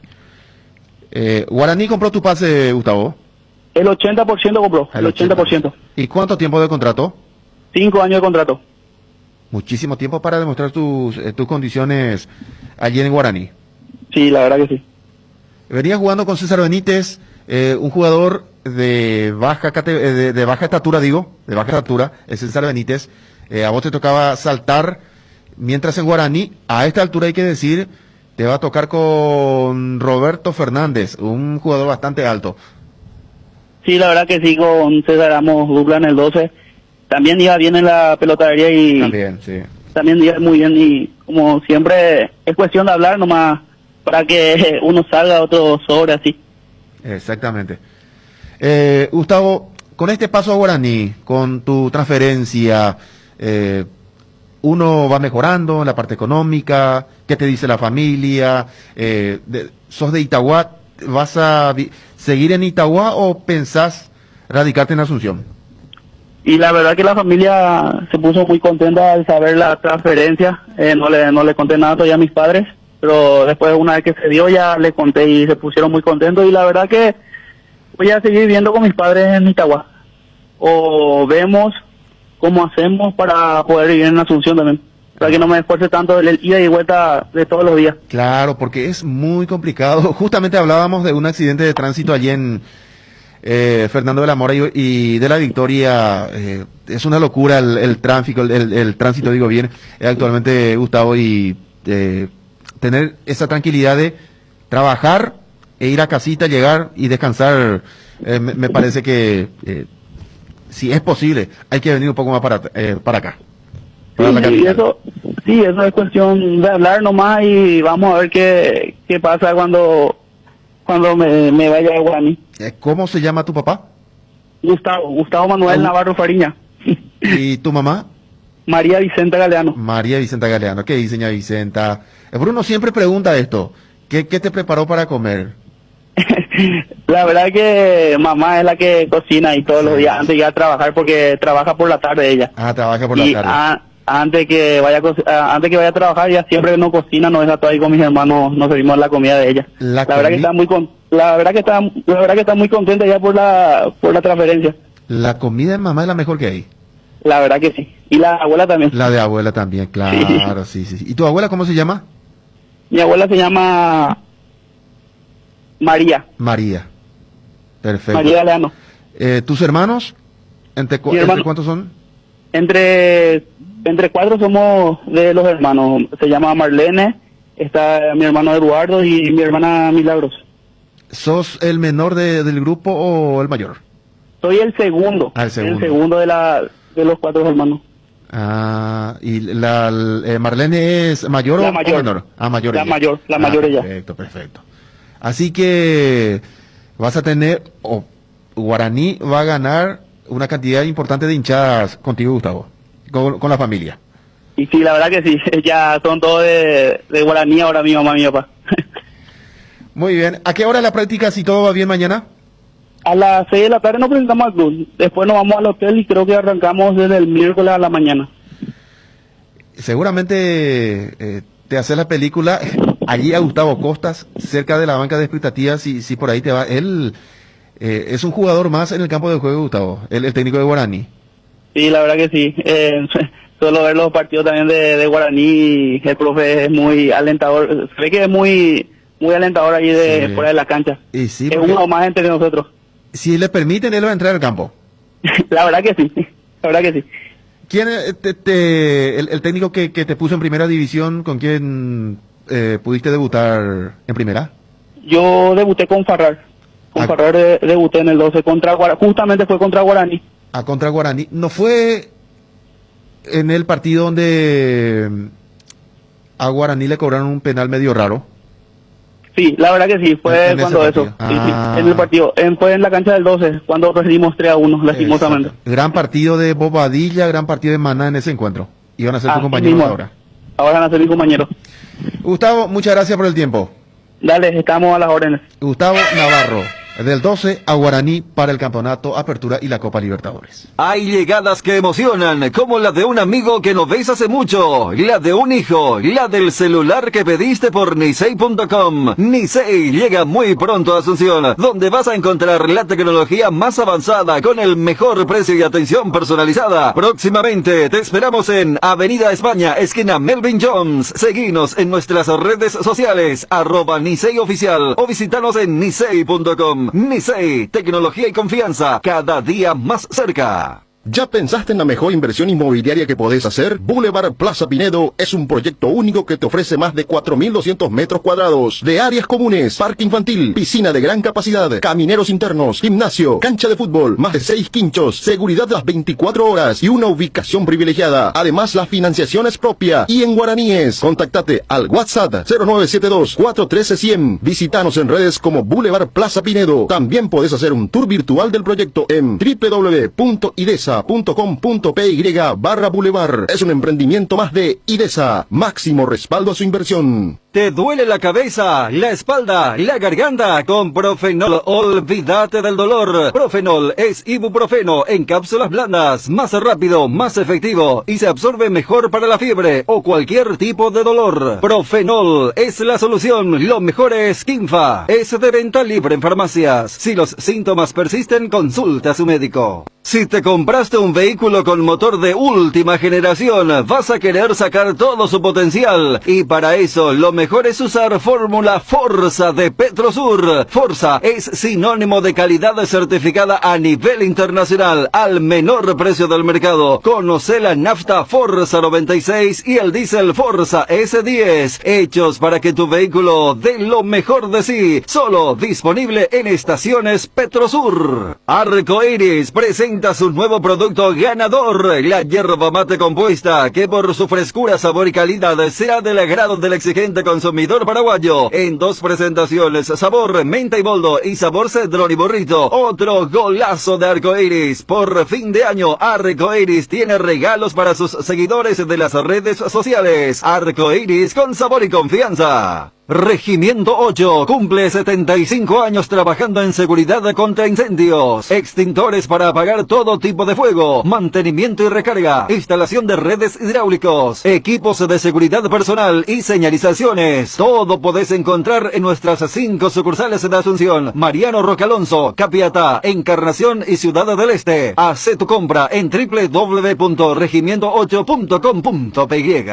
Guaraní compró tu pase, Gustavo. El 80% compró, el 80%. ¿Y cuánto tiempo de contrato? 5 años de contrato. Muchísimo tiempo para demostrar tus condiciones allí en Guaraní. Sí, la verdad que sí. Venía jugando con César Benítez, un jugador de baja estatura, es César Benítez. A vos te tocaba saltar, mientras en Guaraní, a esta altura hay que decir, te va a tocar con Roberto Fernández, un jugador bastante alto. Sí, la verdad que sí, con César éramos dupla en el 12. También iba bien en la pelotadería y también, sí. También iba muy bien y como siempre es cuestión de hablar nomás para que uno salga, otro sobre así. Exactamente. Gustavo, con este paso a Guaraní, con tu transferencia, uno va mejorando en la parte económica. ¿Qué te dice la familia? ¿Sos de Itagua? ¿Vas a seguir en Itagua o pensás radicarte en Asunción? Y la verdad que la familia se puso muy contenta al saber la transferencia. No le conté nada todavía a mis padres, pero después una vez que se dio ya le conté y se pusieron muy contentos. Y la verdad que voy a seguir viviendo con mis padres en Itagua. O vemos cómo hacemos para poder vivir en Asunción también. Para que no me esfuerce tanto el ida y vuelta de todos los días. Claro, porque es muy complicado. Justamente hablábamos de un accidente de tránsito allí en Fernando de la Mora y de la Victoria. Es una locura el tráfico, el tránsito, digo bien, actualmente, Gustavo, y tener esa tranquilidad de trabajar e ir a casita, llegar y descansar, me parece que si es posible, hay que venir un poco más para acá. Sí, eso es cuestión de hablar nomás y vamos a ver qué pasa cuando me vaya a Guaraní. ¿Cómo se llama tu papá? Gustavo Manuel Navarro Fariña. ¿Y tu mamá? María Vicenta Galeano. María Vicenta Galeano. ¿Qué dice, señora Vicenta? Bruno siempre pregunta esto. ¿Qué te preparó para comer? La verdad que mamá es la que cocina y todos los días antes de ir a trabajar porque trabaja por la tarde ella. Trabaja por la tarde. Antes que vaya a trabajar ella siempre no cocina, nos deja todo ahí con mis hermanos, nos servimos la comida de ella. La verdad que está muy contenta ya por la transferencia. La comida de mamá es la mejor que hay. La verdad que sí. Y la abuela también. La de abuela también, claro, sí. ¿Y tu abuela cómo se llama? Mi abuela se llama María. María. Perfecto. María Galeano. ¿Tus hermanos? ¿Entre cuántos son? Entre 4 somos de los hermanos. Se llama Marlene, está mi hermano Eduardo y mi hermana Milagros. ¿Sos el menor del grupo o el mayor? Soy el segundo. El segundo. El segundo de los 4 hermanos. ¿Y Marlene es mayor o menor? Mayor. La mayor ella. Perfecto. Así que vas a tener, Guaraní va a ganar una cantidad importante de hinchadas contigo, Gustavo, con la familia. Y sí, la verdad que sí, ya son todos de Guaraní ahora mi mamá y mi papá. Muy bien. ¿A qué hora la práctica, si todo va bien, mañana? A las 6 de la tarde nos presentamos al club. Después nos vamos al hotel y creo que arrancamos desde el miércoles a la mañana. Seguramente te haces la película allí a Gustavo Costas, cerca de la banca de expectativas, si por ahí te va. Él es un jugador más en el campo de juego, Gustavo, el técnico de Guaraní. Sí, la verdad que sí. Solo ver los partidos también de Guaraní, el profe es muy alentador. Se ve que es muy alentador ahí fuera de la cancha. Y sí, es uno más entre nosotros. Si le permiten, él va a entrar al campo. La verdad que sí. ¿Quién el técnico que te puso en primera división, con quién pudiste debutar en primera? Yo debuté con Farrar. Farrar debuté en el 12 justamente fue contra Guaraní. Contra Guaraní. ¿No fue en el partido donde a Guaraní le cobraron un penal medio raro? Sí, la verdad que sí, fue cuando eso. Sí, en el partido. Fue en la cancha del 12, cuando perdimos 3-1, lastimosamente. Gran partido de Bobadilla, gran partido de Maná en ese encuentro. Iban a ser tus compañeros ahora. Ahora van a ser mis compañeros. Gustavo, muchas gracias por el tiempo. Dale, estamos a las órdenes. Gustavo Navarro, del 12 a Guaraní para el Campeonato Apertura y la Copa Libertadores. Hay llegadas que emocionan, como la de un amigo que no ves hace mucho, la de un hijo, la del celular que pediste por Nisei.com. Nisei llega muy pronto a Asunción, donde vas a encontrar la tecnología más avanzada con el mejor precio y atención personalizada. Próximamente te esperamos en Avenida España, esquina Melvin Jones. Seguinos en nuestras redes sociales, @Nisei Oficial, o visítanos en Nisei.com. Nisei, tecnología y confianza, cada día más cerca. ¿Ya pensaste en la mejor inversión inmobiliaria que podés hacer? Boulevard Plaza Pinedo es un proyecto único que te ofrece más de 4.200 metros cuadrados de áreas comunes, parque infantil, piscina de gran capacidad, camineros internos, gimnasio, cancha de fútbol, más de 6 quinchos, seguridad las 24 horas y una ubicación privilegiada. Además, la financiación es propia y en guaraníes. Contactate al WhatsApp 0972-413-100. Visítanos en redes como Boulevard Plaza Pinedo. También podés hacer un tour virtual del proyecto en www.idesa.com.py/Boulevard. Es un emprendimiento más de IDESA. Máximo respaldo a su inversión. ¿Te duele la cabeza, la espalda, la garganta? Con Profenol, olvídate del dolor. Profenol es ibuprofeno en cápsulas blandas, más rápido, más efectivo y se absorbe mejor para la fiebre o cualquier tipo de dolor. Profenol es la solución. Lo mejor es Kinfa. Es de venta libre en farmacias. Si los síntomas persisten, consulta a su médico. Si te compraste un vehículo con motor de última generación, vas a querer sacar todo su potencial. Y para eso, lo mejor es usar fórmula Forza de Petrosur. Forza es sinónimo de calidad certificada a nivel internacional, al menor precio del mercado. Conoce la nafta Forza 96 y el diésel Forza S10, hechos para que tu vehículo dé lo mejor de sí. Solo disponible en estaciones Petrosur. Arcoiris presenta su nuevo producto ganador, la yerba mate compuesta, que por su frescura, sabor y calidad sea del agrado del exigente consumidor paraguayo. En 2 presentaciones, sabor menta y boldo y sabor cedrón y burrito. Otro golazo de Arcoiris. Por fin de año, Arcoiris tiene regalos para sus seguidores de las redes sociales. Arcoiris con sabor y confianza. Regimiento 8 cumple 75 años trabajando en seguridad contra incendios, extintores para apagar todo tipo de fuego, mantenimiento y recarga, instalación de redes hidráulicos, equipos de seguridad personal y señalizaciones. Todo podés encontrar en nuestras 5 sucursales de Asunción, Mariano Roque Alonso, Capiatá, Encarnación y Ciudad del Este. Haz tu compra en www.regimiento8.com.py.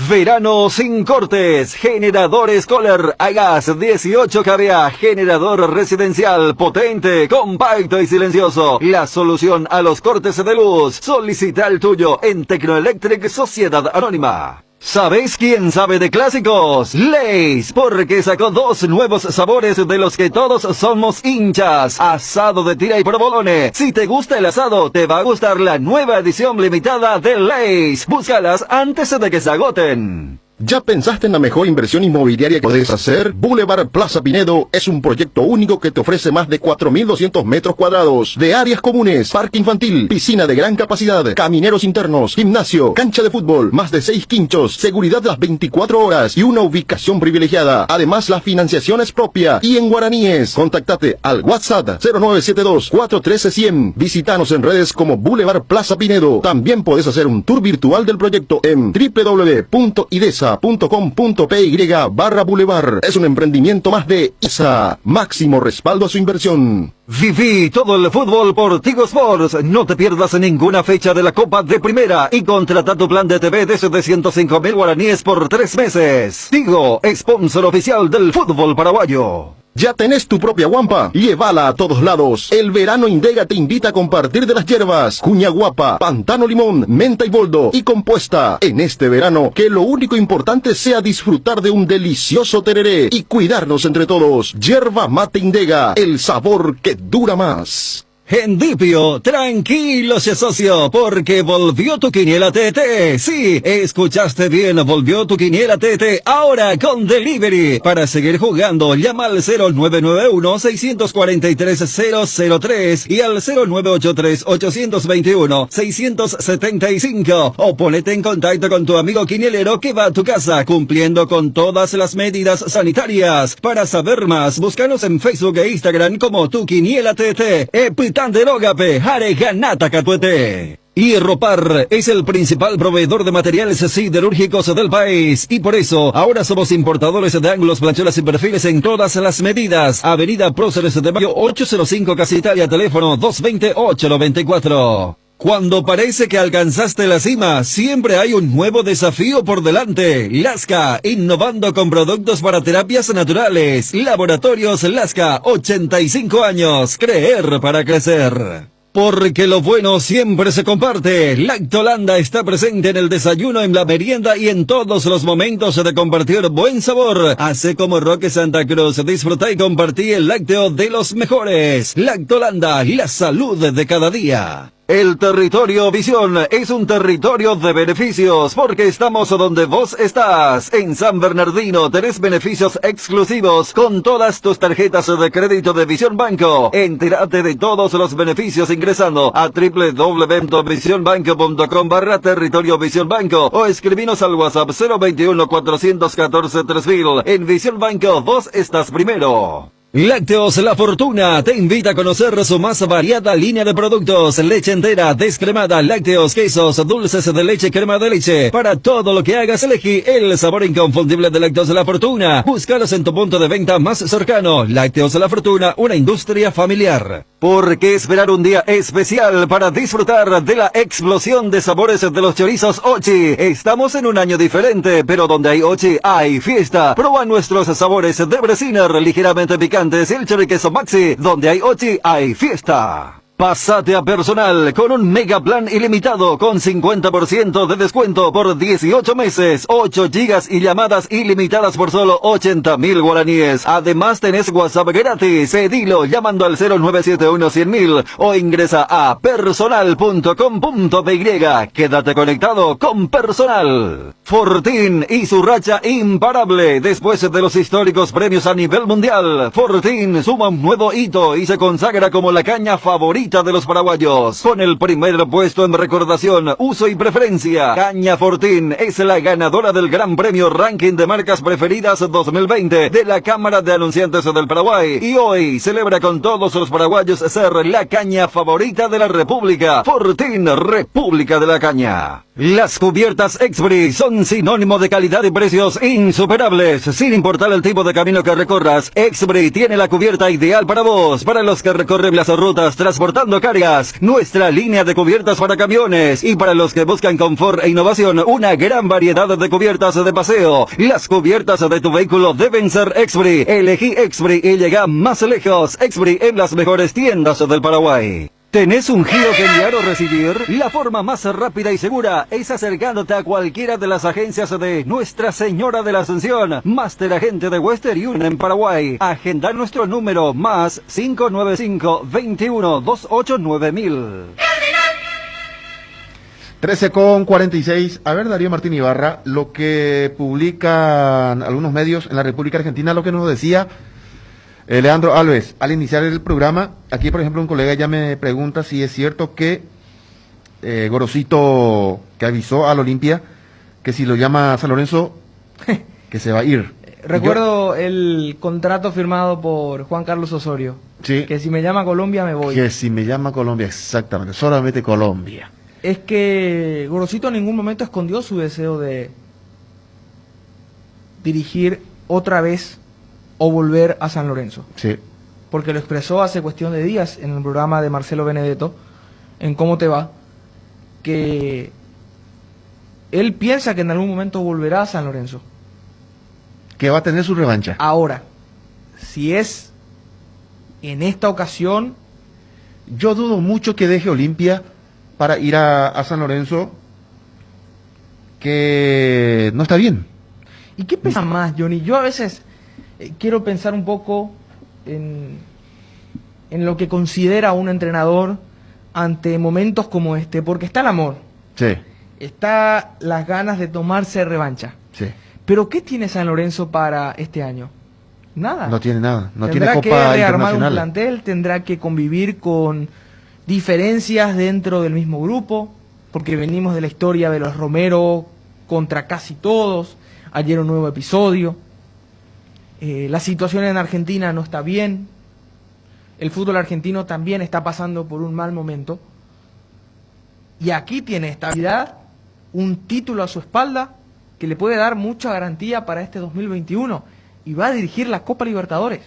Verano sin cortes, generadores Kohler a gas 18 kVA, generador residencial potente, compacto y silencioso. La solución a los cortes de luz. Solicita el tuyo en Tecnoelectric Sociedad Anónima. ¿Sabes quién sabe de clásicos? Lay's, porque sacó 2 nuevos sabores de los que todos somos hinchas. Asado de tira y provolone. Si te gusta el asado, te va a gustar la nueva edición limitada de Lay's. Búscalas antes de que se agoten. ¿Ya pensaste en la mejor inversión inmobiliaria que podés hacer? Boulevard Plaza Pinedo es un proyecto único que te ofrece más de 4.200 metros cuadrados de áreas comunes, parque infantil, piscina de gran capacidad, camineros internos, gimnasio, cancha de fútbol, más de 6 quinchos, seguridad las 24 horas y una ubicación privilegiada. Además, la financiación es propia y en guaraníes. Contactate al WhatsApp 0972-413-100. Visítanos en redes como Boulevard Plaza Pinedo. También podés hacer un tour virtual del proyecto en www.idesa.com.py/Boulevard. Es un emprendimiento más de ISA. Máximo respaldo a su inversión. Viví todo el fútbol por Tigo Sports. No te pierdas ninguna fecha de la Copa de Primera y contrata tu plan de TV desde 105.000 guaraníes por 3 meses. Tigo, sponsor oficial del fútbol paraguayo. ¿Ya tenés tu propia guampa? Llévala a todos lados. El verano Indega te invita a compartir de las hierbas Cuñaguapa, Pantano Limón, Menta y Boldo y Compuesta. En este verano, que lo único importante sea disfrutar de un delicioso tereré y cuidarnos entre todos. Yerba Mate Indega, el sabor que dura más. En Dipio, tranquilo, socio, porque volvió tu quiniela TT. Sí, escuchaste bien, volvió tu quiniela TT, ahora con delivery. Para seguir jugando, llama al 0991-643-003 y al 0983-821-675 o ponete en contacto con tu amigo quinielero que va a tu casa cumpliendo con todas las medidas sanitarias. Para saber más, búscanos en Facebook e Instagram como tu quiniela TT. Epitanderógape, Jare Ganata Catuete. Hierropar es el principal proveedor de materiales siderúrgicos del país y por eso ahora somos importadores de ángulos, planchuelas y perfiles en todas las medidas. Avenida Próceres de Mayo 805 Casa Italia, teléfono 220-894. Cuando parece que alcanzaste la cima, siempre hay un nuevo desafío por delante. Lasca, innovando con productos para terapias naturales. Laboratorios Lasca, 85 años. Creer para crecer. Porque lo bueno siempre se comparte. Lactolanda está presente en el desayuno, en la merienda y en todos los momentos de compartir buen sabor. Hace como Roque Santa Cruz, disfruta y compartí el lácteo de los mejores. Lactolanda, la salud de cada día. El territorio Visión es un territorio de beneficios porque estamos donde vos estás. En San Bernardino tenés beneficios exclusivos con todas tus tarjetas de crédito de Visión Banco. Entérate de todos los beneficios ingresando a www.visionbanco.com/territorio Visión Banco o escribinos al WhatsApp 021-414-3000. En Visión Banco vos estás primero. Lácteos La Fortuna te invita a conocer su más variada línea de productos, leche entera, descremada, lácteos, quesos, dulces de leche, crema de leche. Para todo lo que hagas, elegí el sabor inconfundible de Lácteos La Fortuna. Búscalos en tu punto de venta más cercano. Lácteos La Fortuna, una industria familiar. ¿Por qué esperar un día especial para disfrutar de la explosión de sabores de los chorizos Ochi? Estamos en un año diferente, pero donde hay Ochi hay fiesta. Proba nuestros sabores de Bresiner, ligeramente picantes, y el choriqueso Maxi. Donde hay Ochi hay fiesta. Pásate a Personal con un mega plan ilimitado con 50% de descuento por 18 meses, 8 gigas y llamadas ilimitadas por solo 80.000 guaraníes. Además tenés WhatsApp gratis. Pedilo llamando al 0971-100.000 o ingresa a personal.com.py. Quédate conectado con Personal. Fortín y su racha imparable. Después de los históricos premios a nivel mundial, Fortín suma un nuevo hito y se consagra como la caña favorita de los paraguayos. Con el primer puesto en recordación, uso y preferencia, Caña Fortín es la ganadora del Gran Premio Ranking de Marcas Preferidas 2020 de la Cámara de Anunciantes del Paraguay y hoy celebra con todos los paraguayos ser la caña favorita de la República. Fortín, República de la Caña. Las cubiertas Expri son sinónimo de calidad y precios insuperables. Sin importar el tipo de camino que recorras, Expri tiene la cubierta ideal para vos, para los que recorren las rutas transportando cargas, nuestra línea de cubiertas para camiones y para los que buscan confort e innovación, una gran variedad de cubiertas de paseo. Las cubiertas de tu vehículo deben ser Expri. Elegí Expri y llega más lejos. Expri en las mejores tiendas del Paraguay. ¿Tenés un giro que enviar o recibir? La forma más rápida y segura es acercándote a cualquiera de las agencias de Nuestra Señora de la Asunción, Master Agente de Western Union en Paraguay. Agenda nuestro número más 595-21-289.000. 13:46. A ver, Darío Martín Ibarra, lo que publican algunos medios en la República Argentina, lo que nos decía Leandro Alves, al iniciar el programa, aquí por ejemplo un colega ya me pregunta si es cierto que Gorosito, que avisó al Olimpia, que si lo llama San Lorenzo, que se va a ir. Recuerdo el contrato firmado por Juan Carlos Osorio, sí, que si me llama Colombia me voy. Que si me llama Colombia, exactamente, solamente Colombia. Es que Gorosito en ningún momento escondió su deseo de dirigir otra vez o volver a San Lorenzo. Sí. Porque lo expresó hace cuestión de días en el programa de Marcelo Benedetto, en Cómo Te Va, que él piensa que en algún momento volverá a San Lorenzo. Que va a tener su revancha. Ahora, si es en esta ocasión, yo dudo mucho que deje Olimpia para ir a San Lorenzo, que no está bien. ¿Y qué pesa más, Johnny? Yo a veces quiero pensar un poco en en lo que considera un entrenador ante momentos como este, porque está el amor, Sí, está las ganas de tomarse revancha. sí. Pero ¿qué tiene San Lorenzo para este año? Nada. No tiene nada. No Tendrá tiene que Copa rearmar un Internacional. plantel, tendrá que convivir con diferencias dentro del mismo grupo, porque venimos de la historia de los Romero contra casi todos. Ayer un nuevo episodio. La situación en Argentina no está bien. El fútbol argentino también está pasando por un mal momento. Y aquí tiene estabilidad, un título a su espalda que le puede dar mucha garantía para este 2021. Y va a dirigir la Copa Libertadores.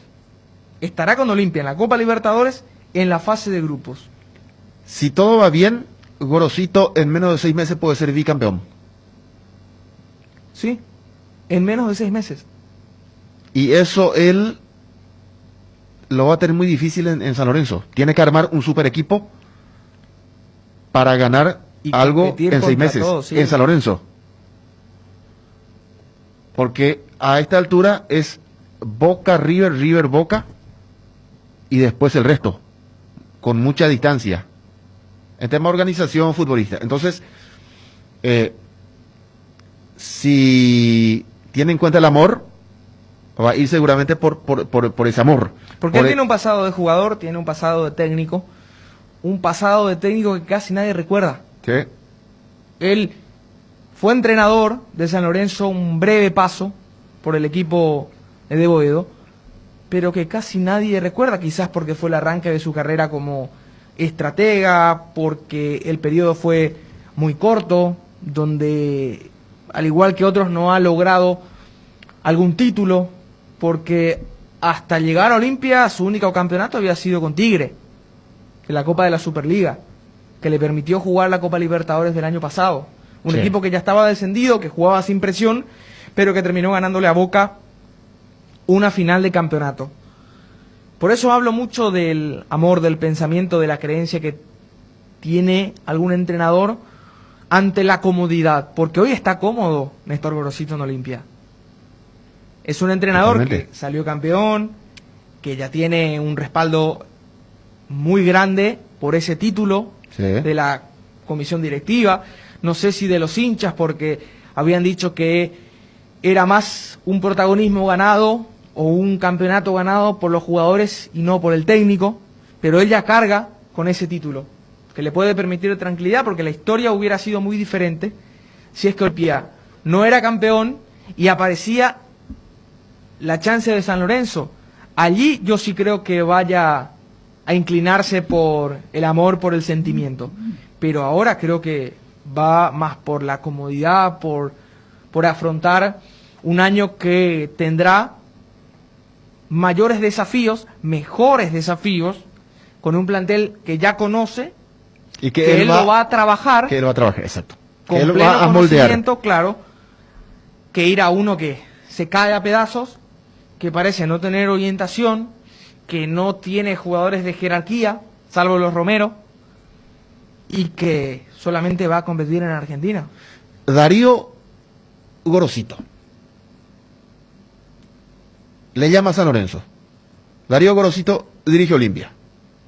Estará con Olimpia en la Copa Libertadores en la fase de grupos. Si todo va bien, Gorosito en menos de 6 meses puede ser bicampeón. Sí, en menos de 6 meses. Y eso él lo va a tener muy difícil en San Lorenzo. Tiene que armar un super equipo para ganar Y algo competir en 6 contra meses todos, sí. en San Lorenzo. Porque a esta altura es Boca, River, River, Boca y después el resto, con mucha distancia en tema de organización futbolista. Entonces, si tiene en cuenta el amor, va a ir seguramente por ese amor. Porque él tiene un pasado de jugador, tiene un pasado de técnico, un pasado de técnico que casi nadie recuerda. ¿Qué? Él fue entrenador de San Lorenzo, un breve paso por el equipo de Boedo, pero que casi nadie recuerda, quizás porque fue el arranque de su carrera como estratega, porque el periodo fue muy corto, donde al igual que otros no ha logrado algún título, porque hasta llegar a Olimpia su único campeonato había sido con Tigre, en la Copa de la Superliga, que le permitió jugar la Copa Libertadores del año pasado. Un Sí. equipo que ya estaba descendido, que jugaba sin presión, pero que terminó ganándole a Boca una final de campeonato. Por eso hablo mucho del amor, del pensamiento, de la creencia que tiene algún entrenador ante la comodidad, porque hoy está cómodo Néstor Gorosito en Olimpia. Es un entrenador Totalmente. que salió campeón, que ya tiene un respaldo muy grande por ese título Sí. de la comisión directiva, no sé si de los hinchas, porque habían dicho que era más un protagonismo ganado o un campeonato ganado por los jugadores y no por el técnico, pero él ya carga con ese título, que le puede permitir tranquilidad, porque la historia hubiera sido muy diferente si es que Olimpia no era campeón y aparecía la chance de San Lorenzo. Allí yo sí creo que vaya a inclinarse por el amor, por el sentimiento, pero ahora creo que va más por la comodidad, por afrontar un año que tendrá mayores desafíos, mejores desafíos, con un plantel que ya conoce, Y que él lo va a trabajar, Que él va a trabajar, exacto. con Que él pleno va a moldear. conocimiento, claro, que ir a uno que se cae a pedazos, que parece no tener orientación, que no tiene jugadores de jerarquía, salvo los Romero, y que solamente va a competir en Argentina. Darío Gorosito le llama a San Lorenzo. Darío Gorosito dirige Olimpia.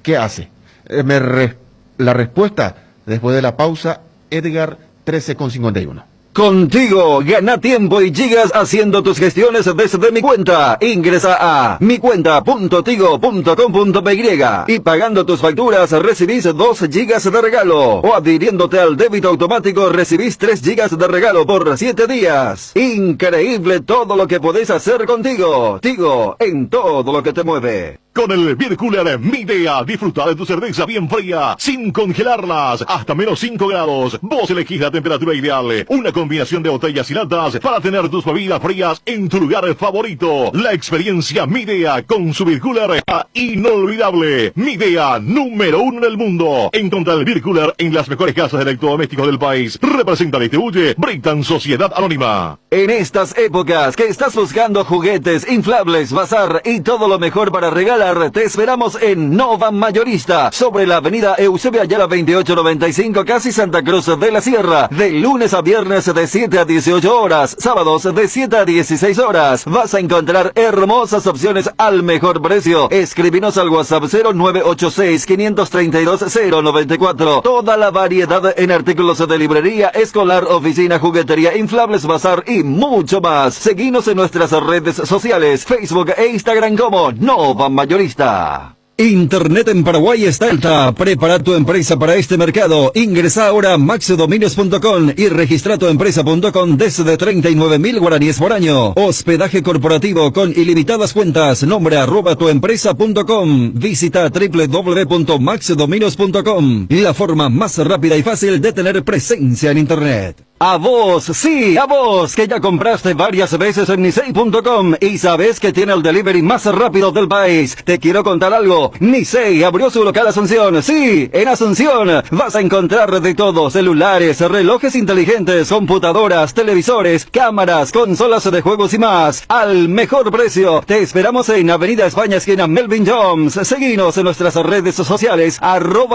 ¿Qué hace? La respuesta después de la pausa, Edgar 13,51. Contigo, gana tiempo y gigas haciendo tus gestiones desde mi cuenta. Ingresa a micuenta.tigo.com.py y pagando tus facturas recibís 2 gigas de regalo. O adhiriéndote al débito automático recibís 3 gigas de regalo por 7 días. Increíble todo lo que podés hacer contigo. Tigo, en todo lo que te mueve. Con el Beer Cooler Midea, disfruta de tu cerveza bien fría, sin congelarlas, hasta menos 5 grados. Vos elegís la temperatura ideal. Una combinación de botellas y latas para tener tus bebidas frías en tu lugar favorito. La experiencia Midea con su Beer Cooler inolvidable. Midea, número 1 en el mundo. Encontra el Beer Cooler en las mejores casas de electrodomésticos del país. Representa y distribuye Britan Sociedad Anónima. En estas épocas que estás buscando juguetes, inflables, bazar y todo lo mejor para regalar, comprar, te esperamos en Nova Mayorista, sobre la avenida Eusebio Ayala 2895, casi Santa Cruz de la Sierra, de lunes a viernes de 7 a 18 horas, sábados de 7 a 16 horas. Vas a encontrar hermosas opciones al mejor precio. Escríbenos al WhatsApp 0986-532-094. Toda la variedad en artículos de librería, escolar, oficina, juguetería, inflables, bazar y mucho más. Seguinos en nuestras redes sociales, Facebook e Instagram como Nova Mayorista. Internet en Paraguay está alta. Prepara tu empresa para este mercado. Ingresa ahora a maxdominios.com y registra tu empresa.com desde 39.000 guaraníes por año. Hospedaje corporativo con ilimitadas cuentas. Nombre @tuempresa.com. Visita www.maxdominios.com. La forma más rápida y fácil de tener presencia en Internet. A vos, sí, a vos, que ya compraste varias veces en Nisei.com y sabes que tiene el delivery más rápido del país. Te quiero contar algo. Nisei abrió su local Asunción. Sí, en Asunción vas a encontrar de todo: celulares, relojes inteligentes, computadoras, televisores, cámaras, consolas de juegos y más, al mejor precio. Te esperamos en Avenida España, esquina Melvin Jones. Seguinos en nuestras redes sociales,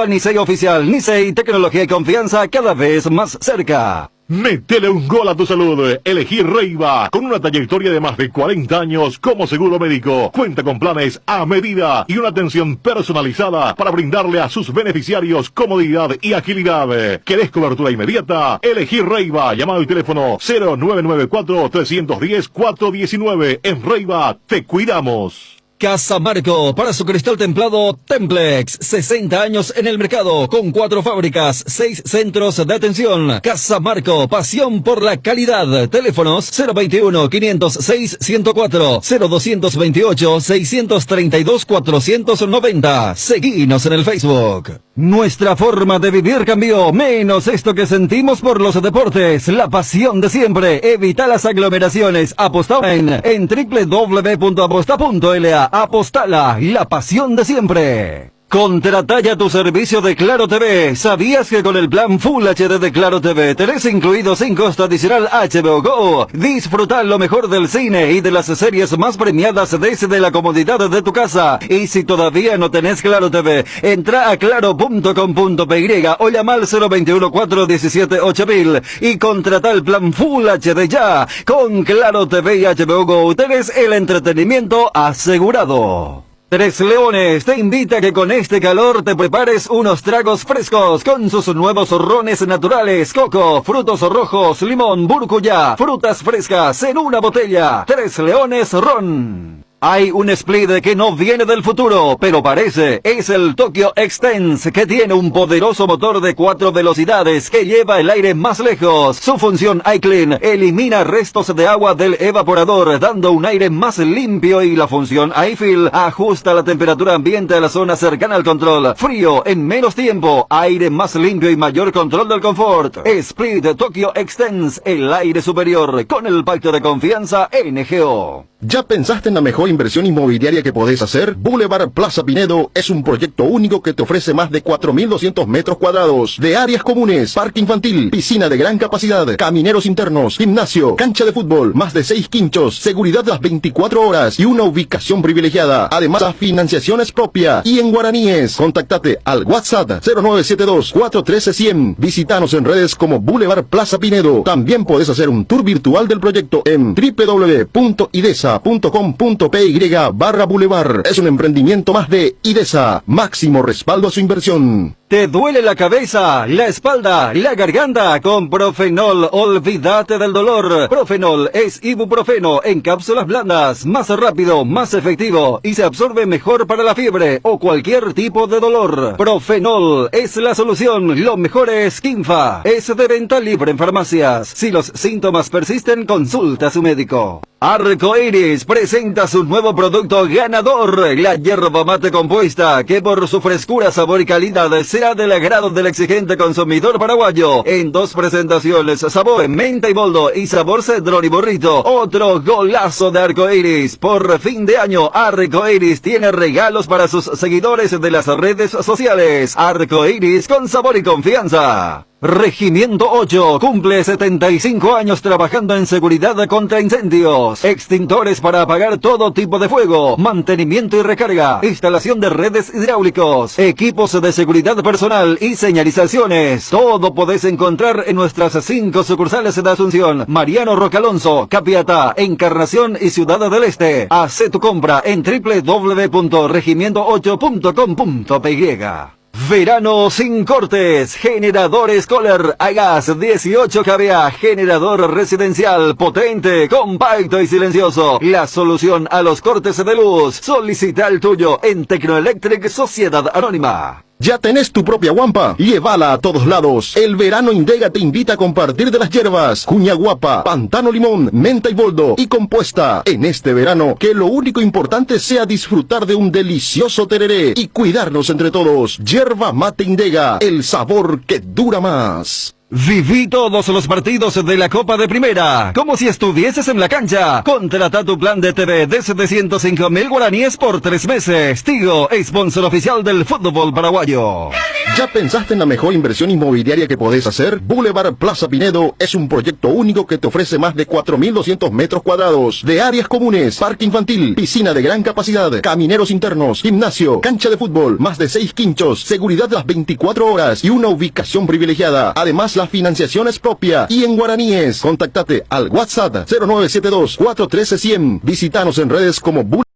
@Nisei Oficial. Nisei, tecnología y confianza cada vez más cerca. Métele un gol a tu salud. Elegí Reiva, con una trayectoria de más de 40 años como seguro médico. Cuenta con planes a medida y una atención personalizada para brindarle a sus beneficiarios comodidad y agilidad. ¿Querés cobertura inmediata? Elegí Reiva. Llama al teléfono 0994-310-419. En Reiva te cuidamos. Casa Marco, para su cristal templado Templex, 60 años en el mercado, con 4 fábricas, 6 centros de atención. Casa Marco, pasión por la calidad. Teléfonos 021-506-104, 0228-632-490. Seguinos en el Facebook. Nuestra forma de vivir cambió, menos esto que sentimos por los deportes. La pasión de siempre. Evita las aglomeraciones. Apostá en www.aposta.la. Apostala, la pasión de siempre. Contrata ya tu servicio de Claro TV. ¿Sabías que con el plan Full HD de Claro TV tenés incluido sin costo adicional HBO Go? Disfruta lo mejor del cine y de las series más premiadas desde la comodidad de tu casa. Y si todavía no tenés Claro TV, entra a claro.com.py o llama al 021-417-8000 y contrata el plan Full HD ya. Con Claro TV y HBO Go tenés el entretenimiento asegurado. Tres Leones te invita a que con este calor te prepares unos tragos frescos con sus nuevos rones naturales, coco, frutos rojos, limón, burcuyá, frutas frescas en una botella. Tres Leones Ron. Hay un split que no viene del futuro, pero parece. Es el Tokyo Extense, que tiene un poderoso motor de 4 velocidades que lleva el aire más lejos. Su función iClean elimina restos de agua del evaporador, dando un aire más limpio, y la función iFill ajusta la temperatura ambiente a la zona cercana al control. Frío en menos tiempo, aire más limpio y mayor control del confort. Split Tokyo Extense, el aire superior, con el pacto de confianza NGO. ¿Ya pensaste en la mejor inversión inmobiliaria que podés hacer? Boulevard Plaza Pinedo es un proyecto único que te ofrece más de 4.200 metros cuadrados de áreas comunes, parque infantil, piscina de gran capacidad, camineros internos, gimnasio, cancha de fútbol, más de 6 quinchos, seguridad las 24 horas y una ubicación privilegiada. Además, la financiación es propia y en guaraníes. Contactate al WhatsApp 0972-413-100. Visítanos en redes como Boulevard Plaza Pinedo. También podés hacer un tour virtual del proyecto en www.idesa.com.py/Boulevard. Es un emprendimiento más de IDESA. Máximo respaldo a su inversión. ¿Te duele la cabeza, la espalda, la garganta? Con Profenol, olvídate del dolor. Profenol es ibuprofeno en cápsulas blandas, más rápido, más efectivo y se absorbe mejor para la fiebre o cualquier tipo de dolor. Profenol es la solución. Lo mejor es Kinfa. Es de venta libre en farmacias. Si los síntomas persisten, consulta a su médico. Arcoiris presenta su nuevo producto ganador, la yerba mate compuesta, que por su frescura, sabor y calidad será del agrado del exigente consumidor paraguayo. En 2 presentaciones, sabor menta y boldo y sabor cedrón y burrito. Otro golazo de Arcoiris. Por fin de año, Arcoiris tiene regalos para sus seguidores de las redes sociales. Arcoiris con sabor y confianza. Regimiento 8 cumple 75 años trabajando en seguridad contra incendios, extintores para apagar todo tipo de fuego, mantenimiento y recarga, instalación de redes hidráulicos, equipos de seguridad personal y señalizaciones. Todo podés encontrar en nuestras 5 sucursales de Asunción, Mariano Roque Alonso, Capiatá, Encarnación y Ciudad del Este. Haz tu compra en www.regimiento8.com.py. Verano sin cortes, generadores Kohler a gas 18 kVA, generador residencial potente, compacto y silencioso. La solución a los cortes de luz. Solicita el tuyo en Tecnoelectric Sociedad Anónima. ¿Ya tenés tu propia guampa? Llévala a todos lados. El verano Indega te invita a compartir de las hierbas. Cuña guapa, pantano limón, menta y boldo y compuesta. En este verano, que lo único importante sea disfrutar de un delicioso tereré y cuidarnos entre todos. Yerba mate Indega, el sabor que dura más. Viví todos los partidos de la Copa de Primera, como si estuvieses en la cancha. Contrata tu plan de TV desde 105.000 guaraníes por 3 meses. Tigo, sponsor oficial del fútbol paraguayo. ¿Ya pensaste en la mejor inversión inmobiliaria que podés hacer? Boulevard Plaza Pinedo es un proyecto único que te ofrece más de 4.200 metros cuadrados de áreas comunes, parque infantil, piscina de gran capacidad, camineros internos, gimnasio, cancha de fútbol, más de 6 quinchos, seguridad las 24 horas y una ubicación privilegiada. Además, la financiación es propia y en guaraníes. Contáctate al WhatsApp 0972 413 100. Visítanos en redes como